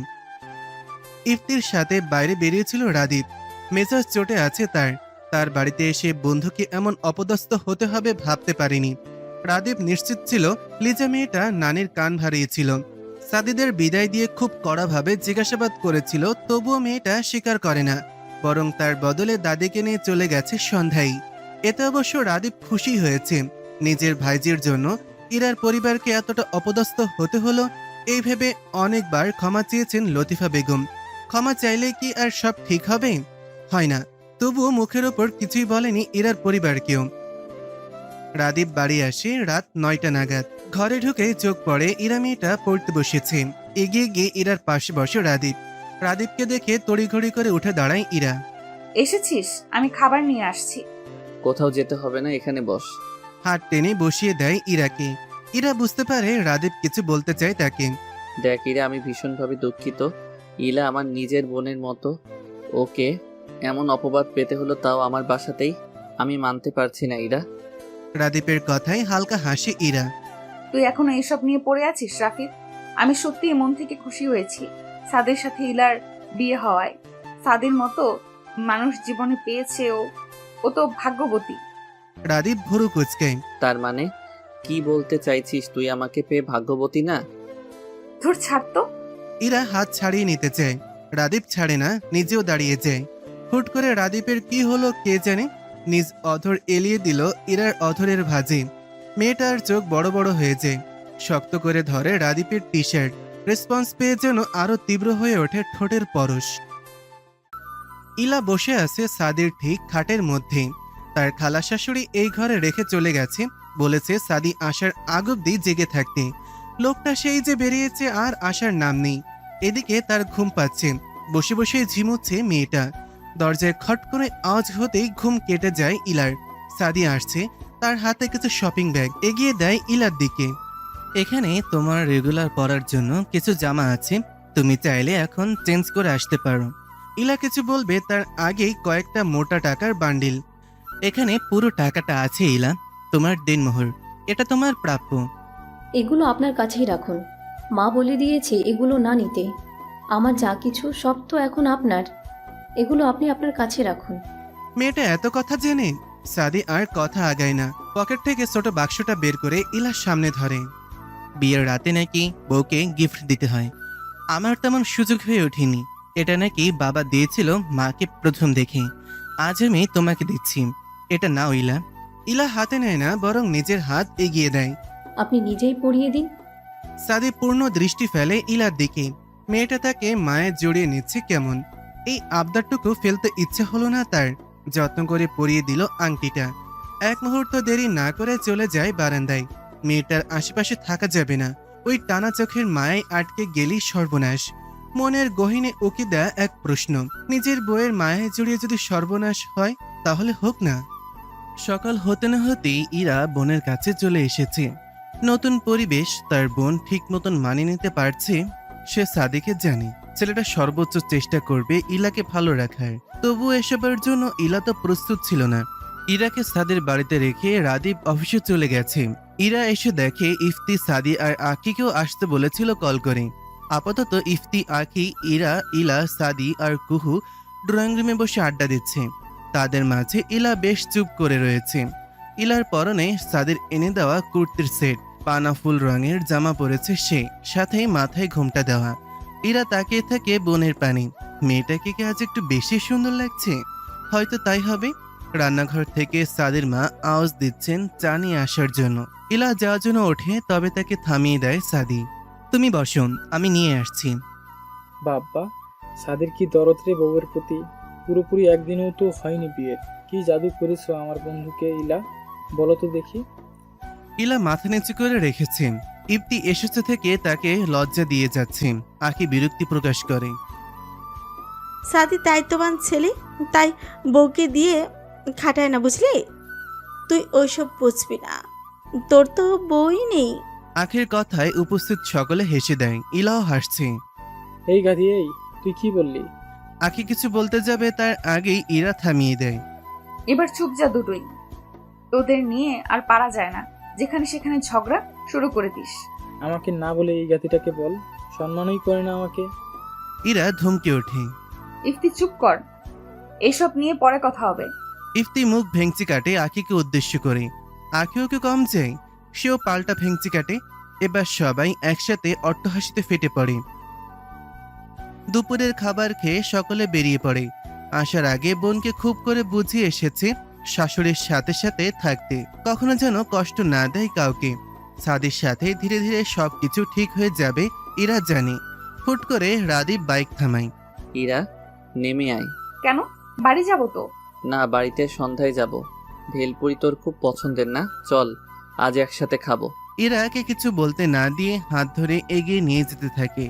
ইফতির সাথে বাইরে বেরিয়েছিল রাদীপ। মেজাজ চটে আছে তার। তার বাড়িতে এসে বন্ধুকে এমন অপদস্থ হতে হবে ভাবতে পারেনি। রাদীপ নিশ্চিত ছিল লিজা মেয়েটা নানির কান ভারিয়েছিল। সাদিদের বিদায় দিয়ে খুব কড়াভাবে জিজ্ঞাসাবাদ করেছিল, তবুও মেয়েটা স্বীকার করে না, বরং তার বদলে দাদিকে নিয়ে চলে গেছে সন্ধ্যায়। এতে অবশ্য রাদীপ খুশি হয়েছে। নিজের ভাইজির জন্য ইরার পরিবারকে এতটা অপদস্থ হতে হলো এই ভেবে অনেকবার ক্ষমা চেয়েছেন লতিফা বেগম। ক্ষমা চাইলে কি আর সব ঠিক হবে? হয় না। তবুও মুখের ওপর কিছুই বলেনি ইরার পরিবারকেও। রাদীপ বাড়ি আসে রাত 9টা নাগাদ। ঘরে ঢুকে চোখ পড়ে ইরা মেয়েটা পড়তে বসেছে। এগিয়ে গিয়ে ইরার পাশে বসে রাদীপ। রাদীপকে দেখে তড়িঘড়ি করে উঠে দাঁড়ায় ইরা। এসেছিস? আমি খাবার নিয়ে আসছি। কোথাও যেতে হবে না, এখানে বস। হাত টেনে বসিয়ে দেয় ইরাকে। ইরা বুঝতে পারে রাদীপ কিছু বলতে চায় তাকে। দেখ ইরা, আমি ভীষণভাবে দুঃখিত। ইলা আমার নিজের বোনের মতো, ওকে এমন অপবাদ পেতে হলো, তাও আমার বাসাতেই। আমি মানতে পারছি না ইরা। রাদীপের কথায় হালকা হাসে ইরা। তুই এখনো এসব নিয়ে পড়ে আছিস রাফিদ? আমি সত্যি মন থেকে খুশি হয়েছি সাদের সাথে ইলার বিয়ে হওয়ায়। সাদের মতো মানুষ জীবনে পেয়েছে ও তো ভাগ্যবতী। রাদীপ ভুরু কুঁচকায়। তার মানে কি বলতে চাইছিস, তুই আমাকে পেয়ে ভাগ্যবতী না? তোর ছাড় তো। ইরা হাত ছাড়িয়ে নিতে চায়। রাদীপ ছাড়ে না, নিজেও দাঁড়িয়ে যায়। হুট করে রাদীপের কি হলো কে জানে, নিজ অধর এলিয়ে দিল ইরার অধরের ভাঁজে। মেয়েটার চোখ বড় বড় হয়ে যায়। শক্ত করে ধরে রাদীপের টি শার্ট। রেসপন্স পেয়ে যেন আরো তীব্র হয়ে ওঠে ঠোঁটের পরশ। ইলা বসে আছে সাদির ঠিক খাটের মধ্যে। তার খালা শাশুড়ি এই ঘরে রেখে চলে গেছে, বলেছে সাদি আসার আগ অব্দি জেগে থাকতে। লোকটা সেই যে বেরিয়েছে আর আসার নাম নেই। এদিকে তার ঘুম পাচ্ছে, বসে বসে ঝিমুচ্ছে মেয়েটা। দরজায় খট করে আওয়াজ হতেই ঘুম কেটে যায় ইলার। সাদি আসছে, তার হাতে কিছু শপিং ব্যাগ এগিয়ে দেয় ইলার দিকে। এখানে তোমার রেগুলার পরার জন্য কিছু জামা আছে, তুমি চাইলে এখন চেঞ্জ করে আসতে পারো। ইলা কিছু বলবে তার আগেই কয়েকটা মোটা টাকার বান্ডিল। এখানে পুরো টাকাটা আছে ইলা, তোমার দিনমোহর, এটা তোমার প্রাপ্য। এগুলো আপনার কাছেই রাখুন। মা বলে দিয়েছে এগুলো না নিতে। আমার যা কিছু সব তো এখন আপনার। এগুলো আপনি আপনার কাছে রাখুন। মেয়েটা এত কথা জেনে সাদি আর কথা আগায় না। পকেট থেকে ছোট বাক্সটা বের করে ইলার সামনে ধরে। বিয়ের রাতে নাকি বউকে গিফট দিতে হয়, আমার তেমন সুযোগ হয়ে ওঠেনি। এটা নাকি বাবা দিয়েছিল মাকে প্রথম দেখে, আজ আমি তোমাকে দিচ্ছি, এটা নাও ইলা। ইলা হাতে নেয় না, বরং নিজের হাত এগিয়ে দেয়। আপনি নিজেই পরিয়ে দিন। সাদি পূর্ণ দৃষ্টি ফেলে ইলার দিকে। মেয়েটা তাকে মায়ের জড়িয়ে নিচ্ছে কেমন। এই আবদারটুকু ফেলতে ইচ্ছে হলো না তার। যত্ন করে পরিয়ে দিল আংটিটা। এক মুহূর্ত দেরি না করে চলে যায় বারান্দায়। মেয়েটার আশেপাশে থাকা যাবে না, ওই টানা চোখের মায়ায় আটকে গেলি সর্বনাশ। মনের গহীনে উকি দেয়া এক প্রশ্ন, নিজের বইয়ের মায়ায় জড়িয়ে যদি সর্বনাশ হয় তাহলে হোক না। সকাল হতে না হতেই ইরা বোনের কাছে চলে এসেছে। নতুন পরিবেশ, তার বোন ঠিক মতন মানিয়ে নিতে পারছে। সে সাদিকে জানে ছেলেটা সর্বোচ্চ চেষ্টা করবে ইলাকে ভালো রাখার। তবু এসবের জন্য ইলা তো প্রস্তুত ছিল না। ইরাকে সাদের বাড়িতে রেখে রাদীপ অফিসে চলে গেছে। ইরা এসে দেখে ইফতি, সাদি আর আকিকেও আসতে বলেছিল কল করে। আপাতত ইফতি, আকি, ইরা, ইলা, সাদি আর কুহু ড্রয়িং রুমে বসে আড্ডা দিচ্ছে। তাদের মাঝে ইলা বেশ চুপ করে রয়েছে। ইলার পরনে সাদির এনে দেওয়া কুর্তির সেট, পানা ফুল রঙের জামা পরেছে সে, সাথে মাথায় ঘোমটা দেওয়া। ইরা তাকিয়ে থাকে বোনের পানি। মেয়েটাকে কি আজ একটু বেশি সুন্দর লাগছে? হয়তো তাই হবে। রান্নাঘর থেকে সাদির মা আওয়াজ দিচ্ছেন চা নিয়ে আসার জন্য। ইলা যাওয়ার জন্য ওঠে, তবে তাকে থামিয়ে দেয় সাদি। তুমি বসো, আমি নিয়ে আসছি। বাবা, সাদের কি দরদ রে বউয়ের প্রতি। পুরোপুরি একদিনও তো হয়নি বিয়ের। কি জাদু করেছো আমার বন্ধুকে ইলা, বলো তো দেখি। ইলা মাথা নিচু করে রেখেছেন। ইফতি এসেছে থেকে তাকে লজ্জা দিয়ে যাচ্ছে। আকি বিরক্তি প্রকাশ করে। সাদি দায়িত্ববান ছেলে, তাই বউকে দিয়ে খাটায় না, বুঝলি? তুই ওইসব বুঝবি না, তোর তো বউই নেই। আখির কথায় উপস্থিত সকলে হেসে দেয়। ইলাও হাসছে। এই গাধি, এই তুই কি বললি? আখি কিছু বলতে যাবে, তার আগেই ইরা থামিয়ে দেয়। এবার চুপ যা দুটোই, তোদের নিয়ে আর পারা যায় না। যেখানে সেখানে ঝগড়া শুরু করে দিস। আমাকে না বলে এই গাধিটাকে বল, সম্মানই করে না আমাকে। ইরা ধমকে ওঠে। ইফতি চুপ কর, এসব নিয়ে পরে কথা হবে। ইফতি মুখ ভেঙচি কাটে আখিকে উদ্দেশ্য করে। আখি ওকে কম চাই, সেও পাল্টা ভেঙচি কাটে। এবার সবাই একসাথে অট্টহাসিতে ফেটে পড়ে। দুপুরের খাবার খেয়ে সকলে বেরিয়ে পড়ে। আসার আগে বোনকে খুব করে বুঝিয়ে এসেছে শাশুড়ির সাথে সাথে থাকতে, কখনো যেন কষ্ট না দেয় কাউকে। সাদির সাথে ধীরে ধীরে সবকিছু ঠিক হয়ে যাবে ইরা জানে। হুট করে রাদীপ বাইক থামায়। ইরা, নেমে আয়। কেন? বাড়ি যাব তো। না, বাড়িতে সন্ধ্যায় যাব। ভেলপুরি তোর খুব পছন্দের না, চল আজ একসাথে খাবো। ইরাকে কিছু বলতে না দিয়ে হাত ধরে এগিয়ে নিয়ে যেতে থাকে।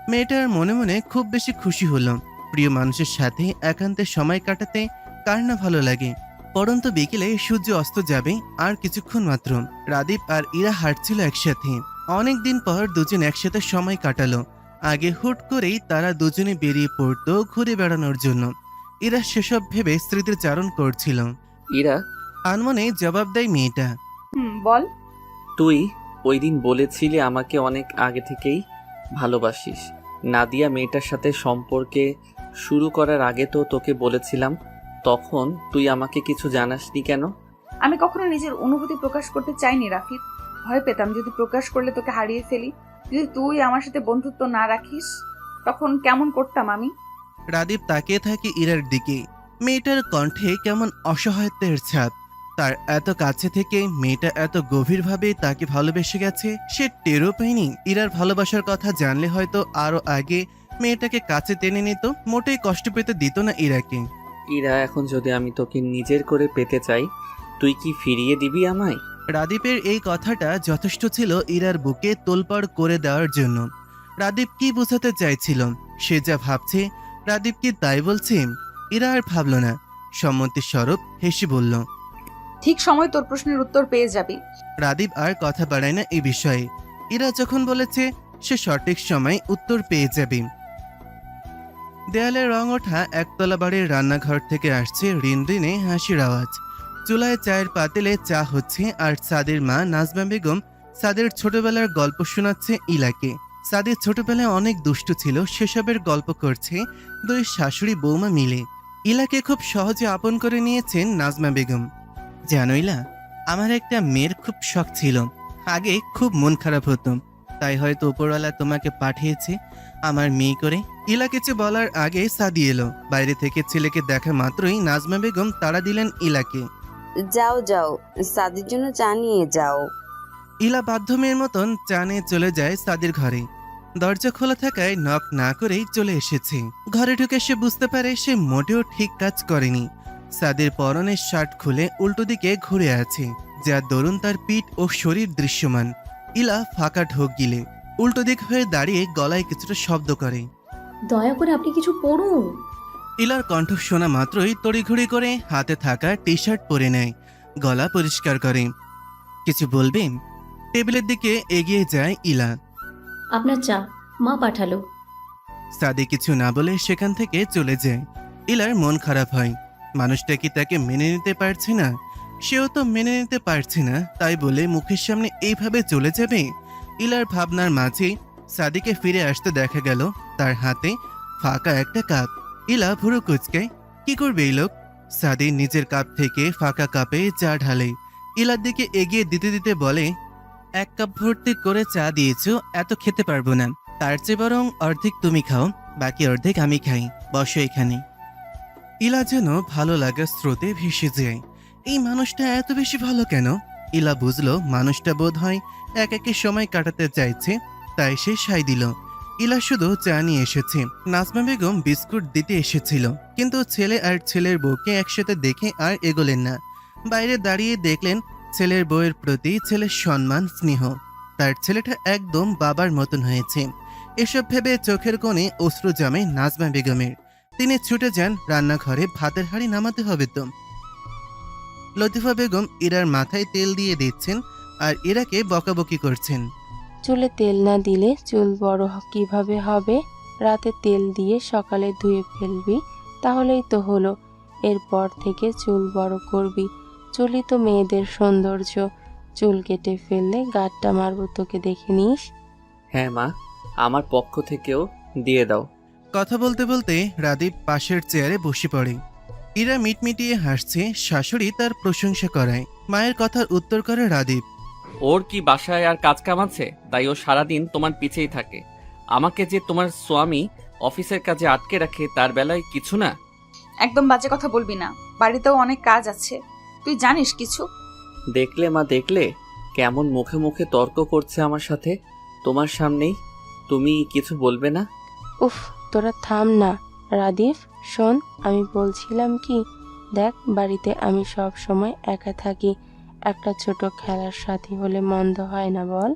মেয়েটার মনে মনে খুব বেশি খুশি হলো। প্রিয় মানুষের সাথে একান্তে সময় কাটাতে কার না ভালো লাগে। পরন্ত বিকেলে সূর্য অস্ত যাবে আর কিছুক্ষণ মাত্র। রাদীপ আর ইরা হাঁটছিল একসাথে। অনেকদিন পর দুজন একসাথে সময় কাটালো। আগে হুট করেই তারা দুজনে বেরিয়ে পড়তো ঘুরে বেড়ানোর জন্য। ইরা সেসব ভেবে স্মৃতির চারণ করছিল। ইরা, আনমনে জবাব দেয় মেয়েটা। বল। তুই ওই দিন বলেছিলি আমাকে অনেক আগে থেকেই ভালোবাসিস। নাদিয়া মেয়েটার সাথে সম্পর্কে শুরু করার আগে তো তোকে বলেছিলাম, তখন তুই আমাকে কিছু জানাসনি কেন? আমি কখনো নিজের অনুভূতি প্রকাশ করতে চাইনি রাফিদ। ভয় পেতাম যদি প্রকাশ করলে তোকে হারিয়ে ফেলি। যদি তুই আমার সাথে বন্ধুত্ব না রাখিস তখন কেমন করতাম আমি। রাদীপ তাকিয়ে থাকে ইরার দিকে। মেয়েটার কণ্ঠে কেমন অসহায়ত্বের ছাপ। তার এত কাছে থেকে মেয়েটা এত গভীরভাবে তাকে ভালোবেসে গেছে, সে টেরও পায়নি। ইরার ভালোবাসার কথা জানলে হয়তো আরো আগে মেয়েটাকে কাছে টেনে নিত, মোটেই কষ্ট পেতে দিত না ইরাকে। ইরা, এখন যদি আমি তোকে নিজের করে পেতে চাই, তুই কি ফিরিয়ে দিবি আমায়? রাদীপের এই কথাটা যথেষ্ট ছিল ইরার বুকে তোলপাড় করে দেওয়ার জন্য। রাদীপ কি বোঝাতে চাইছিল, সে যা ভাবছে রাদীপ কি তাই বলছে? ইরা আর ভাবল না, সম্মতি স্বরূপ হেসে বলল, ঠিক সময় তোর প্রশ্নের উত্তর পেয়ে যাবি। রাদীপ আর কথা বাড়ায় না এই বিষয়ে। ইরা যখন বলেছে সে সঠিক সময় উত্তর পেয়ে যাবে। দেয়ালে রং ওঠা একতলা বাড়ির রান্নাঘর থেকে আসছে রিনরিনে হাসির আওয়াজ। চুলায় চায়ের পাতিলে চা হচ্ছে আর সাদির মা নাজমা বেগম সাদের ছোটবেলার গল্প শোনাচ্ছে ইলাকে। সাদির ছোটবেলায় অনেক দুষ্টু ছিল, সেসবের গল্প করছে দুই শাশুড়ি বৌমা মিলে। ইলাকে খুব সহজে আপন করে নিয়েছেন নাজমা বেগম। জানো ইলা, আমার একটা মেয়ের খুব শখ ছিল। আগে খুব মন খারাপ হতো, তাই হয়তো উপরওয়ালা তোমাকে পাঠিয়েছে আমার মেয়ে করে। ইলা কিছু বলার আগে সাদি এলো। বাইরে থেকে ছেলেকে দেখা মাত্রই নাজমা বেগম তাড়া দিলেন ইলাকে। যাও যাও, সাদির জন্য চা নিয়ে যাও। ইলা বাধ্য মেয়ের মতন চা নিয়ে চলে যায় সাদির ঘরে। দরজা খোলা থাকায় নক না করেই চলে এসেছে। ঘরে ঢুকে সে বুঝতে পারে সে মোটেও ঠিক কাজ করেনি। সাদির পরনের শার্ট খুলে উল্টো দিকে ঘুরে আছে, যার দরুন তার পিঠ ও শরীর দৃশ্যমান। ইলা ফাঁকা ঢোক গিলে উল্টো দিক হয়ে দাঁড়িয়ে গলায় কিছুটা শব্দ করে। দয়া করে আপনি কিছু পড়ুন। ইলার কণ্ঠ শোনা মাত্রই তড়িঘড়ি করে হাতে থাকা টি শার্ট পরে নেয়, গলা পরিষ্কার করে। কিছু বলবেন? টেবিলের দিকে এগিয়ে যায় ইলা। আপনার চা, মা পাঠালো। সাদি কিছু না বলে সেখান থেকে চলে যায়। ইলার মন খারাপ হয়। মানুষটা কি তাকে মেনে নিতে পারছে না? সেও তো মেনে নিতে পারছে না, তাই বলে মুখের সামনে এইভাবে চলে যাবে? ইলার ভাবনার মাঝে সাদিকে ফিরে আসতে দেখা গেল। তার হাতে ফাঁকা একটা কাপ। ইলা ভুরু কুচকায়, কি করবে এই লোক? সাদি নিজের কাপ থেকে ফাঁকা কাপে চা ঢালে। ইলার দিকে এগিয়ে দিতে দিতে বলে, 1 কাপ ভর্তি করে চা দিয়েছো, এত খেতে পারবো না। তার চেয়ে বরং অর্ধেক তুমি খাও, বাকি অর্ধেক আমি খাই। বসো এখানে। ইলা যেন ভালো লাগা স্রোতে ভেসে যায়। এই মানুষটা এত বেশি ভালো কেন? ইলা বুঝলো মানুষটা বোধ হয় একাকী সময় কাটাতে চাইছে, তাই সে সাই দিল। ইলা শুধু চা নিয়ে এসেছে। নাজমা বেগম বিস্কুট দিতে এসেছিল, কিন্তু ছেলে আর ছেলের বউকে একসাথে দেখে আর এগোলেন না। বাইরে দাঁড়িয়ে দেখলেন ছেলের বউয়ের প্রতি ছেলের সম্মান স্নেহ। তার ছেলেটা একদম বাবার মতন হয়েছে। এসব ভেবে চোখের কোণে অশ্রু জমে নাজমা বেগমের। তিনি ছুটে যান রান্নাঘরে, ভাতের হাঁড়ি নামাতে হবে তো। লতিফা বেগম ইরার মাথায় তেল দিয়ে দিচ্ছেন আর ইরাকে বকাবকি করছেন। চুলে তেল না দিলে চুল বড় কিভাবে হবে? রাতে তেল দিয়ে সকালে ধুয়ে ফেলবি, তাহলেই তো হলো। এরপর থেকে চুল বড় করবি। চুলই তো মেয়েদের সৌন্দর্য। চুল কেটে ফেললে গাঁটটা মারবো, তোকে দেখে নিস। হ্যাঁ মা, আমার পক্ষ থেকেও দিয়ে দাও। কথা বলতে বলতে রাদীপ পাশের চেয়ারে বসে পড়ে। ইরা মিটমিটিয়ে হাসছে। শাশুড়ি তার প্রশংসা করায়। মায়ের কথার উত্তর করে রাদীপ, ওর কি বাসায় আর কাজ কাম আছে, তাই ও সারাদিন তোমার পিছেই থাকে। আমাকে যে তোমার স্বামী অফিসের কাজে আটকে রাখে তার বেলায় কিছু না। একদম বাজে কথা বলবি না, বাড়িতেও অনেক কাজ আছে, তুই জানিস কিছু? দেখলে মা, দেখলে কেমন মুখে মুখে তর্ক করছে আমার সাথে তোমার সামনেই। তুমি কিছু বলবে না? উফ, তোরা থাম না। রাদিফ শোন, আমি বলছিলাম কি, দেখ বাড়িতে আমি সব সময় একা থাকি, একটা ছোট খেলার সাথী হলে মন্দ হয় না বল?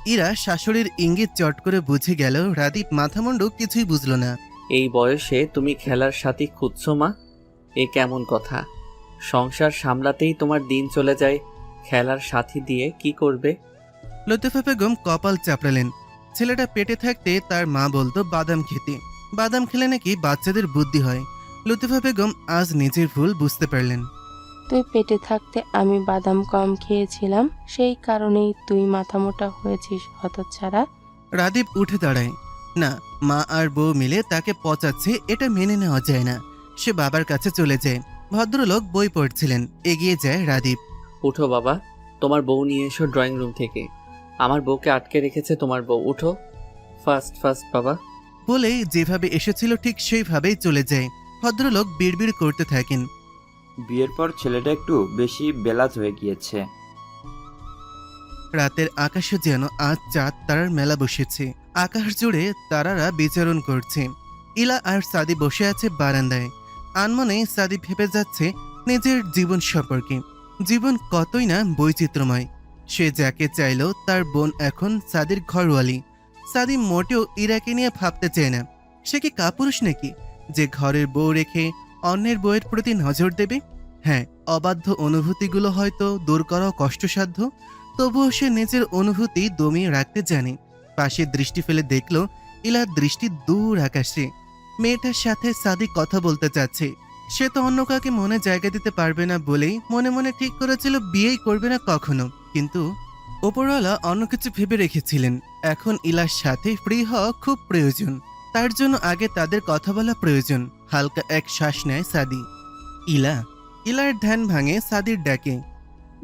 ইরা শাশুড়ির ইঙ্গিত চট করে বুঝে গেল রাদীপ মাথামুন্ডু কিছুই বুঝল না। এই বয়সে তুমি খেলার সাথী খুঁজছো মা? এ কেমন কথা? সংসার সামলাতেই তোমার দিন চলে যায়, খেলার সাথী দিয়ে কি করবে? লতিফা বেগম কপাল চাপড়ালেন। ছেলেটা পেটে থাকতে তার মা বলতো বাদাম খেতে, বাদাম খেলে নাকি বাচ্চাদের বুদ্ধি হয়। লতিফা বেগম আজ নিজের ভুল বুঝতে পারলেন। তুই পেটে থাকতে আমি বাদাম কম খেয়েছিলাম, সেই কারণেই তুই মাথা মোটা হয়েছিস হতচ্ছাড়া। রাদীপ উঠে দাঁড়ায়। না, মা আর বউ মিলে তাকে পচাচ্ছে, এটা মেনে নেওয়া যায় না। সে বাবার কাছে চলে যায়। ভদ্রলোক বই পড়ছিলেন, এগিয়ে যায় রাদীপ। উঠো বাবা, তোমার বউ নিয়ে এসো ড্রয়িং রুম থেকে। আমার বউকে আটকে রেখেছে তোমার বউ, উঠো ফাস্ট ফাস্ট বাবা। বলেই যেভাবে এসেছিল ঠিক সেইভাবেই চলে যায়। ভদ্রলোক বিড়বিড় করতে থাকেন। বিয়ের পর ছেলেটা একটু বেশি বেলাজ হয়ে গিয়েছে। রাতের আকাশে যেন আজ চাঁদ তারার মেলা বসেছে। আকাশ জুড়ে তারারা বিচরণ করছে। ইলা আর সাদি বসে আছে বারান্দায়। আনমনে সাদি ভেবে যাচ্ছে নিজের জীবন সম্পর্কে। জীবন কতই না বৈচিত্র্যময়। সে যাকে চাইল তার বোন এখন সাদির ঘরওয়ালি। সাদি মোটেও ইরাকে নিয়ে ভাবতে চায় না। সে কি কাপুরুষ নাকি যে ঘরের বউ রেখে অন্যের বউয়ের প্রতি নজর দেবে? হ্যাঁ, অবাধ্য অনুভূতিগুলো হয়তো দূর করাও কষ্টসাধ্য, তবুও সে নিজের অনুভূতি দমিয়ে রাখতে জানে। পাশে দৃষ্টি ফেলে দেখল ইলার দৃষ্টি দূর আকাশে। মেয়েটার সাথে সাদি কথা বলতে চাচ্ছে। সে তো অন্য কাউকে মনে জায়গা দিতে পারবে না বলেই মনে মনে ঠিক করেছিল বিয়েই করবে না কখনো। কিন্তু ওপরওয়ালা অন্য কিছু ভেবে রেখেছিলেন। এখন ইলার সাথে ফ্রি হওয়া খুব প্রয়োজন। তার জন্য আগে তাদের কথা বলা প্রয়োজন। হালকা এক শ্বাস নেয় সাদি। ইলা। ইলার ধ্যান ভাঙে সাদির ডাকে।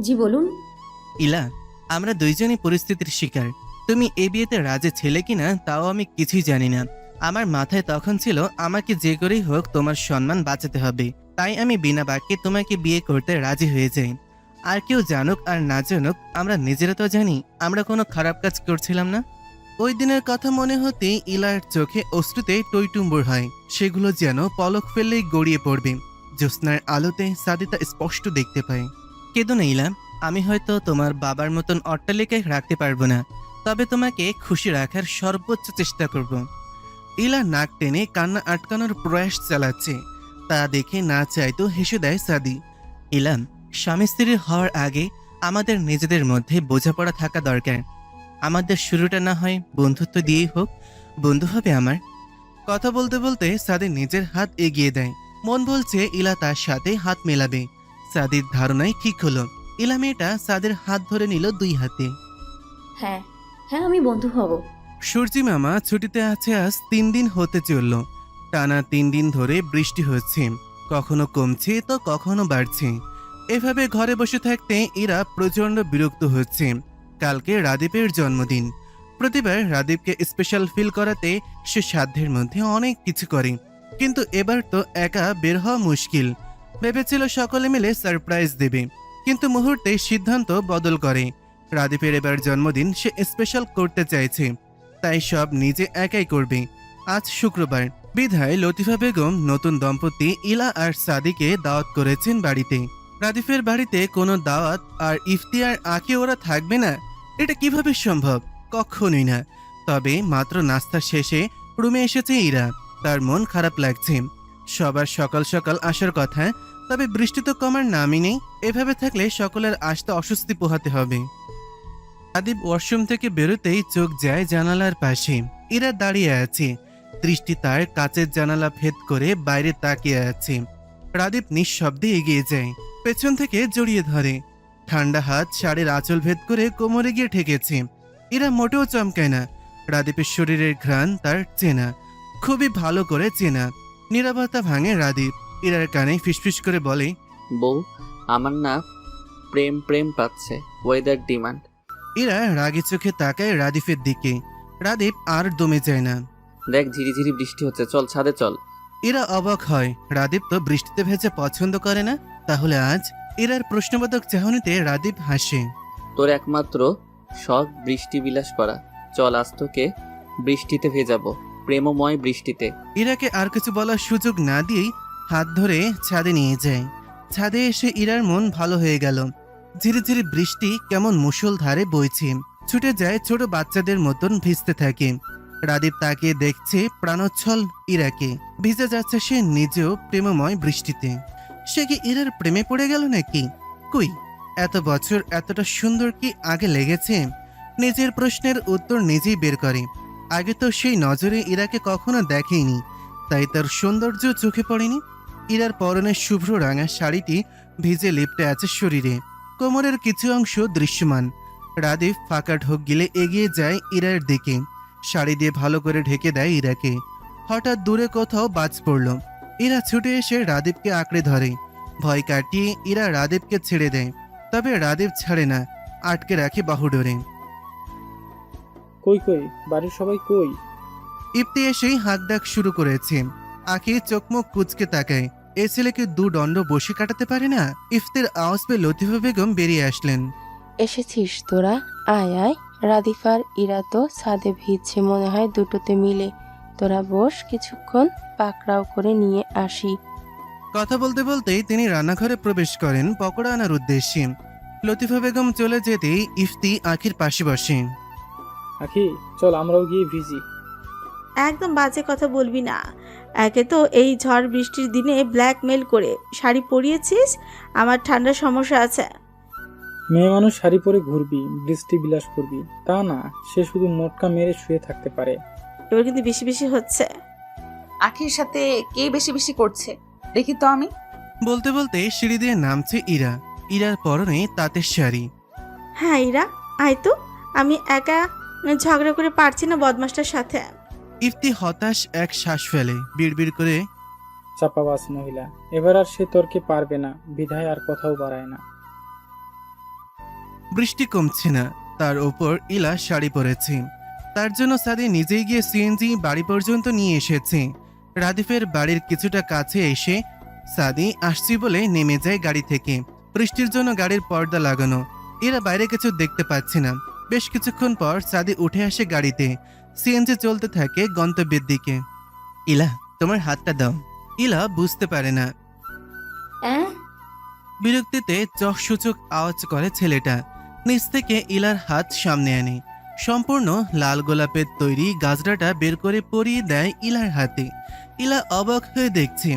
জি বলুন। ইলা, আমরা দুইজনই পরিস্থিতির শিকার। তুমি এ বিয়েতে রাজি ছেলে কিনা তাও আমি কিছুই জানি না। আমার মাথায় তখন ছিল আমাকে যে করেই হোক তোমার সম্মান বাঁচাতে হবে, তাই আমি বিনা বাক্যে তোমাকে বিয়ে করতে রাজি হয়ে যাই। আর কেউ জানুক আর না জানুক, আমরা নিজেরা তো জানি আমরা কোনো খারাপ কাজ করছিলাম না। ওই দিনের কথা মনে হতেই ইলার চোখে অশ্রুতে টইটুম্বর হয়। সেগুলো যেন পলক ফেললেই গড়িয়ে পড়বে। জ্যোৎস্নার আলোতে সাদি তা স্পষ্ট দেখতে পায়। কেঁদো না ইলা, আমি হয়তো তোমার বাবার মতন অট্টালিকায় রাখতে পারবো না, তবে তোমাকে খুশি রাখার সর্বোচ্চ চেষ্টা করব। ইলা নাক টেনে কান্না আটকানোর প্রয়াস চালাচ্ছে। তা দেখে না চাইতো হেসে দেয় সাদি। ইলা, স্বামী স্ত্রী হওয়ার আগে আমাদের নিজেদের মধ্যে বোঝাপড়া থাকা দরকার। আমাদের শুরুটা না হয় বন্ধুত্ব দিয়েই হোক। বন্ধু হবে আমার। কথা বলতে বলতে সাদি নিজের হাত এগিয়ে দেয়। মন বলছে ইলা তার সাথে হাত মেলাবে। সাদির ধারণাই ঠিক হলো। ইলা মেয়েটা সাদের হাত ধরে নিল দুই হাতে। হ্যাঁ হ্যাঁ, আমি বন্ধু হব। সূর্যি মামা ছুটিতে আছে আজ 3 দিন হতে চলল। টানা 3 দিন ধরে বৃষ্টি হচ্ছে, কখনো কমছে তো কখনো বাড়ছে। এভাবে ঘরে বসে থাকতে ইরা প্রচন্ড বিরক্ত হচ্ছে। কালকে রাদীপের জন্মদিন। প্রতিবার রাদীপকে স্পেশাল ফিল করাতে সে সাধ্যের মধ্যে অনেক কিছু করে, কিন্তু এবার তো একা বের হওয়া মুশকিল। ভেবেছিল সকলে মিলে সারপ্রাইজ দেবে, কিন্তু মুহূর্তে সিদ্ধান্ত বদল করে। রাদীপের এবার জন্মদিন সে স্পেশাল করতে চাইছে, তাই সব নিজে একাই করবে। আজ শুক্রবার বিধায় লতিফা বেগম নতুন দম্পতি ইলা আর সাদিকে দাওয়াত করেছেন বাড়িতে। রাদীপের বাড়িতে কোনো দাওয়াত আর ইফতিয়ার আঁকে ওরা থাকবে না, এটা কিভাবে সম্ভব? কখনোই না। তবে মাত্র নাস্তা শেষে রুমে এসেছে ইরা। তার মন খারাপ লাগছে। সবার সকাল সকাল আসার কথা, তবে বৃষ্টি তো কমার নামই নেই। এভাবে থাকলে সকলের আসতে অস্বস্তি পোহাতে হবে। রাদীপ ওয়াশরুম থেকে বেরোতেই চোখ যায় জানালার পাশে। ইরা দাঁড়িয়ে আছে, দৃষ্টি তার কাচের জানালা ভেদ করে বাইরে তাকিয়ে আছে। রাদীপ নিঃশব্দে এগিয়ে যায়, পেছন থেকে জড়িয়ে ধরে। ঠান্ডা হাত শাড়ির আঁচল ভেদ করে কোমরে গিয়ে ঠেকেছে। ইরা মোটেও চমকায় না। রাদীপের শরীরের ঘ্রাণ তার চেনা, খুবই ভালো করে চেনা। নীরবতা ভাঙে রাদীপ। ইরার কানে ফিসফিস করে বলে, বউ, আমার না প্রেম প্রেম পাচ্ছে, ওয়েদার ডিমান্ড। ইরা রাগী চোখে তাকায় রাদিফের দিকে। রাদীপ আর দমে যায় না। দেখ ঝিরিঝিরি বৃষ্টি হচ্ছে, চল ছাদে চল। ইরা অবাক হয়, রাদীপ তো বৃষ্টিতে ভেজে পছন্দ করে না, তাহলে আজ? ইরার প্রশ্নবোধক চাহনিতে রাদীপ হাসে। তোর একমাত্র শখ বৃষ্টি বিলাস করা, চল আজ তোকে বৃষ্টিতে ভেজাবো, প্রেমময় বৃষ্টিতে। ইরাকে আর কিছু বলার সুযোগ না দিয়েই হাত ধরে ছাদে নিয়ে যায়। ছাদে এসে ইরার মন ভালো হয়ে গেল। ধীরে ধীরে বৃষ্টি কেমন মুষলধারে বইছে, ছুটে যায় ছোট বাচ্চাদের মতন ভিজতে থাকে। রাদীপ তাকে দেখছে প্রাণোচ্ছল ইরাকে, ভিজে যাচ্ছে সে নিজেও প্রেমময় বৃষ্টিতে। সে কি ইরার প্রেমে পড়ে গেল নাকি? কই, এত বছর এতটা সুন্দর কি আগে লেগেছে? নিজের প্রশ্নের উত্তর নিজেই বের করে। আগে তো সেই নজরে ইরাকে কখনো দেখেইনি, তাই তার সৌন্দর্য চোখে পড়েনি। ইরার পরনের শুভ্র রাঙা শাড়িটি ভিজে লিপটে আছে শরীরে, কোমরের কিছু অংশ দৃশ্যমান। রাদীপ ফাঁকা ঢোক গিলে এগিয়ে যায় ইরার দিকে, শাড়ি দিয়ে ভালো করে ঢেকে দেয় ইরাকে। হঠাৎ দূরে কোথাও বাজ পড়ল। ইরা ছুটে এসে রাদীপকে আঁকড়ে ধরে। ভয় কাটিয়ে ইরা রাদীপকে ছেড়ে দেয়, তবে রাদীপ ছাড়ে না, আটকে রাখে বাহুডোরে। কই কই, বাড়ির সবাই কই? ইফতি এসেই হাঁক ডাক শুরু করেছে। আঁখি চোখমুখ কুচকে তাকায়, এ ছেলেকে দু দণ্ড বসে কাটাতে পারে না। ইফতির আওয়াজ পেয়ে লতিফা বেগম বেরিয়ে আসলেন। এসেছিস তোরা, আয় আয়। রাদিফার ইরা তো ছাদে ভিজছে মনে হয় দুটোতে মিলে। তোরা বস, কিছুক্ষণ পাকড়াও করে নিয়ে আসি। কথা বলতে বলতেই তিনি রান্নাঘরে প্রবেশ করেন পকোড়া আনার উদ্দেশ্যে। লতিফা বেগম চলে যেতেই ইফতি আঁখির পাশে বসে। আখি চল আমরাও গিয়ে ভিজি। একদম বাজে কথা বলবি না। একে তো এই ঝড় বৃষ্টির দিনে ব্ল্যাকমেল করে শাড়ি পরিয়েছিস, আমার ঠান্ডার সমস্যা আছে। মেয়ে মানুষ শাড়ি পরে ঘুরবি, বৃষ্টি বিলাস করবি, তা না সে শুধু মোটকা মেরে শুয়ে থাকতে পারে। এবার কিন্তু বেশি বেশি হচ্ছে। আখির সাথে কে বেশি বেশি করছে দেখি তো আমি। বলতে বলতে সিঁড়ি দিয়ে নামছে ইরা। ইরার পরনে তাঁতের শাড়ি। হ্যাঁ ইরা, আয় তো, আমি একা ঝগড়া করে পারছি না বদমাসটার সাথে। ইফতি হতাশ এক শ্বাস ফেলে, বিড়বিড় করে, চাপাবাজ মহিলা, এবার আর সে তর্কে পারবে না, বিধায় আর কথাও বাড়ায় না। বৃষ্টি কমছে না, তার ওপর ইলা শাড়ি পরেছে। তার জন্য সাদি নিজেই গিয়ে সিএনজি বাড়ি পর্যন্ত নিয়ে এসেছে। রাদিফের বাড়ির কিছুটা কাছে এসে সাদি আসছি বলে নেমে যায় গাড়ি থেকে। বৃষ্টির জন্য গাড়ির পর্দা লাগানো, এরা বাইরে কিছু দেখতে পাচ্ছে না। বেশ কিছুক্ষণ পর সাদি উঠে আসে গাড়িতে। সিএনজি চলতে থাকে গন্তব্যের দিকে। ইলা, তোমার হাতটা দাও। ইলা বুঝতে পারে না। বিরক্তিতে চোখ আওয়াজ করে ছেলেটা। নিচ থেকে ইলার হাত সামনে আনে, সম্পূর্ণ লাল গোলাপের তৈরি গাজরাটা বের করে পরিয়ে দেয় ইলার হাতে। ইলা অবাক হয়ে দেখছে,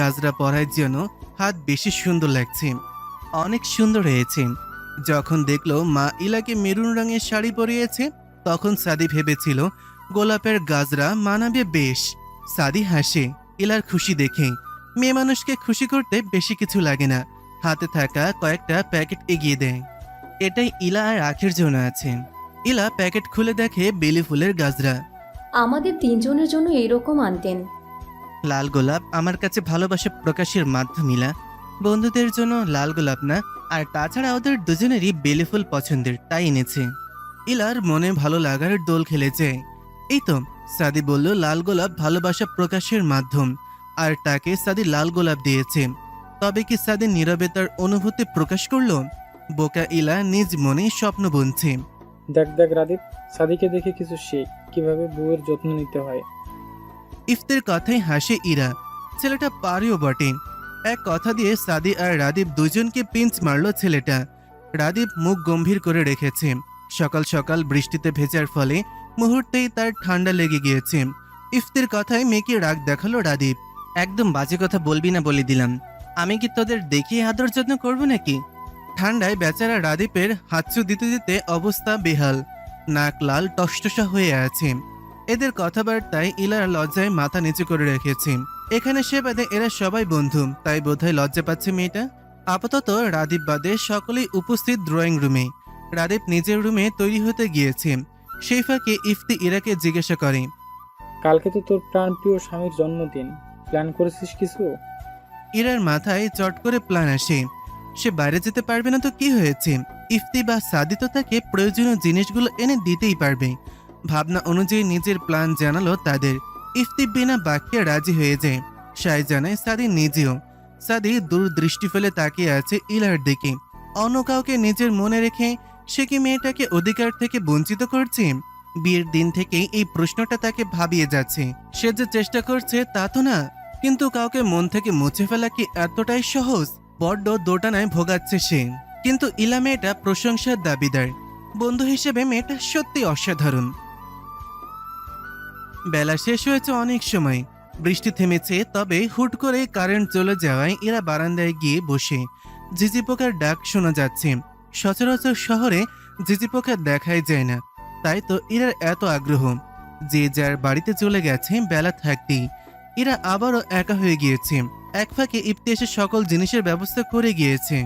গাজরা পরার জন্য হাত বেশি সুন্দর লাগছে, অনেক সুন্দর হয়েছে। যখন দেখলো মা ইলাকে মেরুন রঙের শাড়ি পরিয়েছে, তখন সাদি ভেবেছিল গোলাপের গাজরা মানাবে বেশ। সাদি হাসে ইলার খুশি দেখে। মেয়ে মানুষকে খুশি করতে বেশি কিছু লাগে না, হাতে থাকা কয়েকটা প্যাকেট এগিয়ে দেয়। এটাই ইলা আর আখির জন্য আছে। ইলা প্যাকেট খুলে দেখে বেলি ফুলের গাজরা। আমাদের তিনজনের জন্য এরকম আনতেন। লাল গোলাপ আমার কাছে ভালোবাসা প্রকাশের মাধ্যম ইলা, বন্ধুদের জন্য লাল গোলাপ না, আর তাছাড়া ওদের দুজনেরই বেলি ফুল পছন্দের, তাই এনেছে। ইলার মনে ভালো লাগার দোল খেলেছে। এই তো, সাদি বলল লাল গোলাপ ভালোবাসা প্রকাশের মাধ্যম, আর তাকে সাদি লাল গোলাপ দিয়েছে। তবে কি সাদি নীরবে তার অনুভূতি প্রকাশ করলো? বোকা ইলা নিজ মনে স্বপ্ন বুনছে। দেখ দেখ রাদীপ, সাদিকে দেখে কিছু শেখ, কিভাবে বউয়ের যত্ন নিতে হয়। ইফতের কথাই হাসে ইরা, ছেলেটা পারেও বটে। এক কথা দিয়ে সাদি আর রাদীপ দুজনকে পিঞ্চ মারল ছেলেটা। রাদীপ মুখ গম্ভীর করে রেখেছে। সকাল সকাল বৃষ্টিতে ভেজার ফলে মুহূর্তেই তার ঠান্ডা লেগে গিয়েছে। ইফতের কথায় মেয়েকে রাগ দেখালো রাদীপ। একদম বাজে কথা বলবি না বলে দিলাম, আমি কি তোদের দেখিয়ে আদর যত্ন করবো নাকি? ঠান্ডায় বেচারা রাদীপের হাতছু দিতে দিতে অবস্থা বেহাল, নাক লাল টসটসা হয়ে আছে। এদের কথাবার্তায় ইলার লজ্জায় মাথা নিচু করে রেখেছে। এখানে সে বাদে এরা সবাই বন্ধু, তাই বোধহয় লজ্জা পাচ্ছে মেয়েটা। আপাতত রাদীপ বাদে সকলেই উপস্থিত ড্রয়িং রুমে। রাদীপ নিজের রুমে তৈরি হতে গিয়েছে। সেই ফাঁকে ইফতি ইরাকে জিজ্ঞাসা করে, কালকে তো তোর প্রাণপ্রিয় স্বামীর জন্মদিন, প্ল্যান করেছিস কিছু? ইরার মাথায় চট করে প্ল্যান আসে। সে বাইরে যেতে পারবে না তো কি হয়েছে, ইফতি বা সাদি তো তাকে প্রয়োজনীয় জিনিসগুলো এনে দিতেই পারবে। ভাবনা অনুযায়ী নিজের প্ল্যান জানালো তাদের। ইফতি বিনা বাক্যে রাজি হয়ে যায়। সাই জানায় সাদি নিজেও। সাদি দূরদৃষ্টি ফেলে তাকিয়ে আছে ইলার দিকে। অন্য কাউকে নিজের মনে রেখে সে কি মেয়েটাকে অধিকার থেকে বঞ্চিত করছে? বিয়ের দিন থেকেই এই প্রশ্নটা তাকে ভাবিয়ে যাচ্ছে। সে যে চেষ্টা করছে তা তো না, কিন্তু কাউকে মন থেকে মুছে ফেলা কি এতটাই সহজ? বড্ড দোটানায় ভোগাচ্ছে সে। কিন্তু ইলা মেয়েটা প্রশংসার দাবিদার। বন্ধু হিসেবে মেয়েটা সত্যি অসাধারণ। বেলা শেষ হয়েছে অনেক সময়। বৃষ্টি থেমেছে, তবে হুট করে কারেন্ট চলে যাওয়ায় এরা বারান্দায় গিয়ে বসে। ঝিঝি পোকার ডাক শোনা যাচ্ছে। সচরাচর শহরে ঝিঝি পোকা দেখাই যায় না, তাই তো এরার এত আগ্রহ। যে যার বাড়িতে চলে গেছে বেলা থাকতেই। এরা আবারও একা হয়ে গিয়েছে। এক ফাঁকে ইফতি এসে সকল জিনিসের ব্যবস্থা করে গিয়েছে।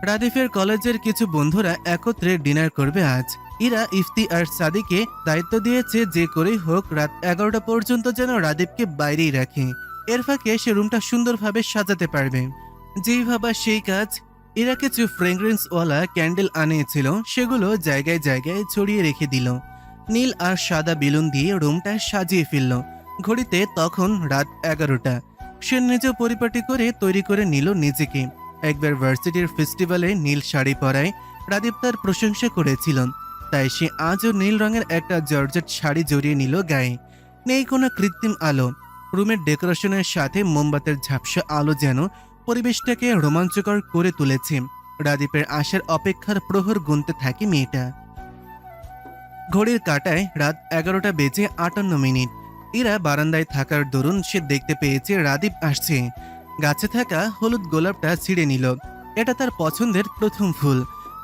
রাদিফের কলেজের কিছু বন্ধুরা একত্রে ডিনার করবে আজ। ইরা ইফতি আর সাদিকে দায়িত্ব দিয়েছে যে করেই হোক রাত 11টা পর্যন্ত যেন রাদীপকে বাইরেই রাখে। এর ফাঁকে সে রুমটা সুন্দরভাবে সাজাতে পারবে। যেই ভাবা সেই কাজ। এরা কিছু ফ্রেগ্রেন্সওয়ালা ক্যান্ডেল আনিয়েছিল, সেগুলো জায়গায় জায়গায় ছড়িয়ে রেখে দিল। নীল আর সাদা বেলুন দিয়ে রুমটা সাজিয়ে ফেলল। ঘড়িতে তখন রাত 11টা। সে নিজে পরিপাটি করে তৈরি করে নিল নিজেকে। একবার ভার্সিটির ফেস্টিভ্যালে নীল শাড়ি পরায় রাদীপ তার প্রশংসা করেছিল, তাই সে আজও নীল রঙের একটা জর্জেট শাড়ি জড়িয়ে নিল গায়ে। নেই কোনো কৃত্রিম আলো। রুমের ডেকোরেশনের সাথে মোমবাতির ঝাপসা আলো যেন পরিবেশটাকে রোমাঞ্চকর করে তুলেছে। রাদীপের আসার অপেক্ষার প্রহর গুনতে থাকে মেয়েটা। ঘড়ির কাঁটায় রাত 11টা বেজে 58 মিনিট। এরা বারান্দায় থাকার দরুন সে দেখতে পেয়েছে রাদীপ আসছে। গাছে থাকা হলুদ গোলাপটা ছিঁড়ে নিল। এটা তার পছন্দের প্রথম ফুল।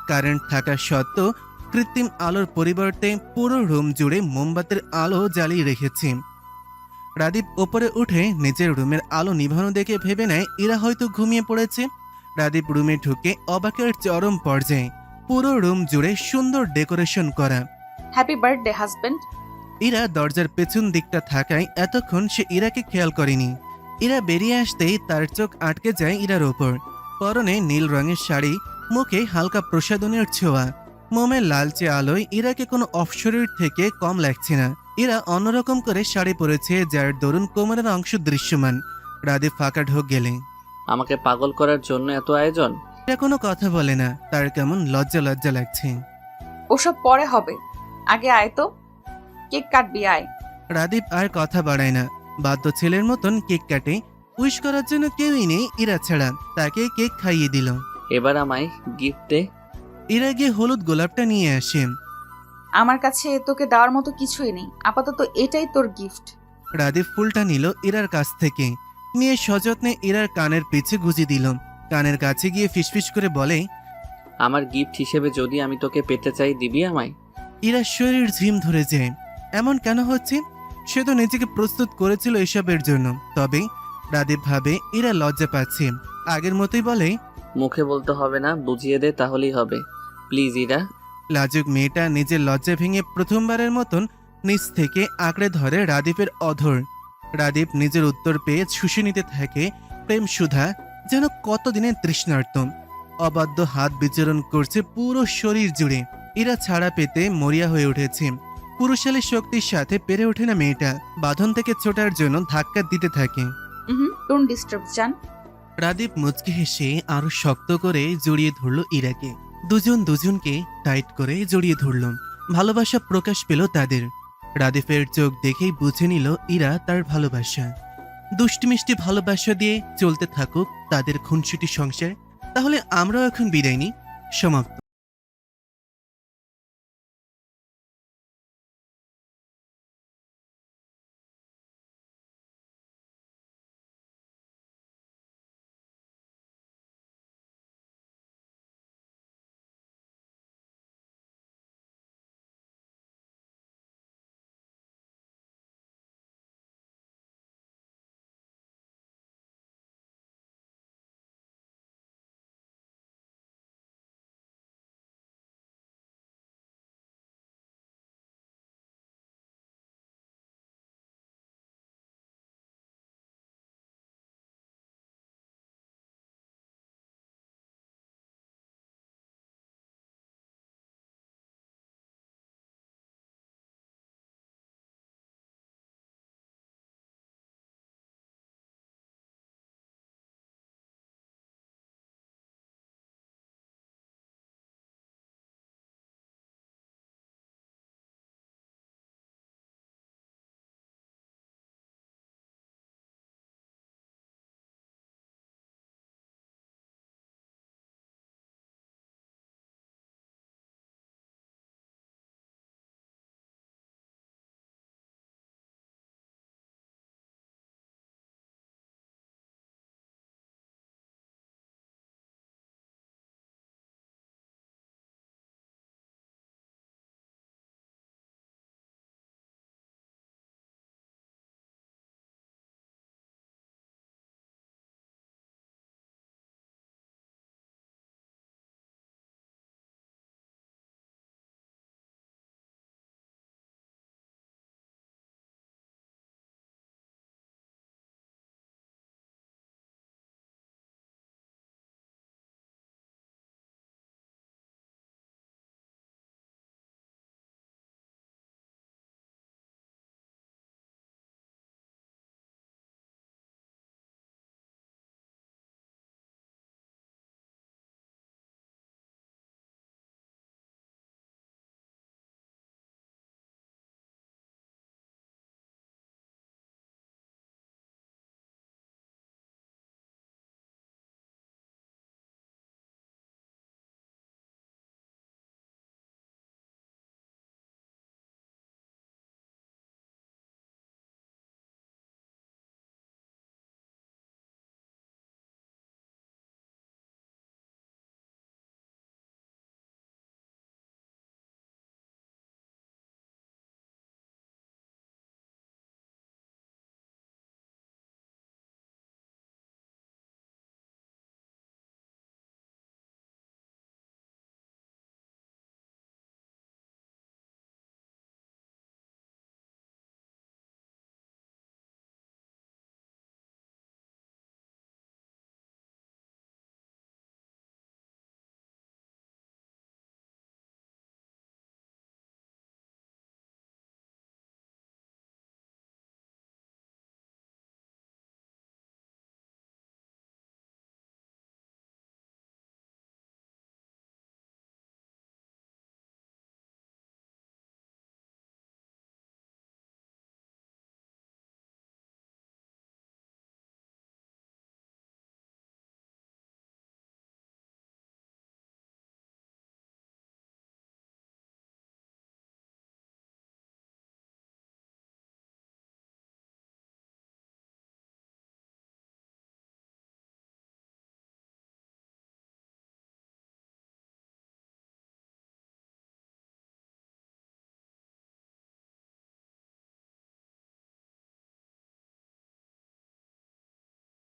কারেন্ট থাকা সত্ত্বেও কৃত্রিম আলোর পরিবর্তে পুরো রুম জুড়ে মোমবাতির আলো জ্বালিয়ে রেখেছে। রাদীপ ওপরে উঠে নিজের রুমের আলো নিভানো দেখে ভেবে নেয় এরা হয়তো ঘুমিয়ে পড়েছে। রাদীপ রুমে ঢুকে অবাকের চরম পর্যায়ে। পুরো রুম জুড়ে সুন্দর ডেকোরেশন করা। Happy birthday husband. ইরা দরজার পেছন দিকটা থাকায় এতক্ষণ সে ইরাকে খেয়াল করেনি। ইরা বেরিয়ে আসতেই তার চোখ আটকে যায় ইরার ওপর। পরনে নীল রঙের শাড়ি, মুখে হালকা প্রসাধনের ছোঁয়া। মোমের লালচে আলোয় ইরাকে কোনো অপশরীর থেকে কম লাগছে না। ইরা অন্যরকম করে শাড়ি পরেছে, যার দরুন কোমরের অংশ দৃশ্যমান। রাদীপ ফাঁকা ঢোক গেলে। আমাকে পাগল করার জন্য এত আয়োজন? ইরা কোনো কথা বলে না, তার কেমন লজ্জা লজ্জা লাগছে। ওসব পরে হবে, আগে আয় তো, কেক কাটবি আয়। রাদীপ আর কথা বাড়ায় না, বাধ্য ছেলের মতন কেক কাটে। উইশ করার জন্য কেউই নেই ইরা ছাড়া। তাকে কেক খাইয়ে দিল। এবার আমায় গিফট দে। ইরা গিয়ে হলুদ গোলাপটা নিয়ে আসে। আমার কাছে তোকে দেওয়ার মতো কিছুই নেই, আপাতত এটাই তোর গিফট। রাদীপ ফুলটা নিল ইরার কাছ থেকে, নিয়ে সযত্নে ইরার কানের পিছে গুজে দিল। কানের কাছে গিয়ে ফিসফিস করে বলে, আমার গিফট হিসেবে যদি আমি তোকে পেতে চাই, দিবি আমায়? ইরার শরীর ঝিম ধরে যায়। এমন কেন হচ্ছে? সে তো নিজেকে প্রস্তুত করেছিল এসবের জন্য। তবে রাদীপ ভাবে ইরা লজ্জা পাচ্ছে। আগের মতোই বলে, মুখে বলতে হবে না, বুঝিয়ে দে তাহলেই হবে, প্লিজ ইরা। লাজুক মেয়েটা নিজের লজ্জা ভেঙে প্রথমবারের মতন নিচ থেকে আঁকড়ে ধরে রাদীপের অধর। রাদীপ নিজের উত্তর পেয়ে শুষে নিতে থাকে প্রেম সুধা, যেন কতদিনের তৃষ্ণার্ত। অবাধ্য হাত বিচরণ করছে পুরো শরীর জুড়ে। ইরা ছাড়া পেতে মরিয়া হয়ে উঠেছে। পুরুষালী শক্তির সাথে পেরে ওঠে না মেয়েটা। বাঁধন থেকে ছোটার জন্য ধাক্কা দিতে থাকে। ডোন্ট ডিস্টার্ব জান। রাদীপ মুচকি হেসে আরো শক্ত করে জড়িয়ে ধরল ইরাকে। দুজন দুজনকে টাইট করে জড়িয়ে ধরল। ভালোবাসা প্রকাশ পেল তাদের। রাদীপের চোখ দেখেই বুঝে নিল ইরা তার ভালোবাসা। দুষ্টি মিষ্টি ভালোবাসা দিয়ে চলতে থাকুক তাদের খুনসুটি সংসার। তাহলে আমরাও এখন বিদায় নিই। সমাপ্ত।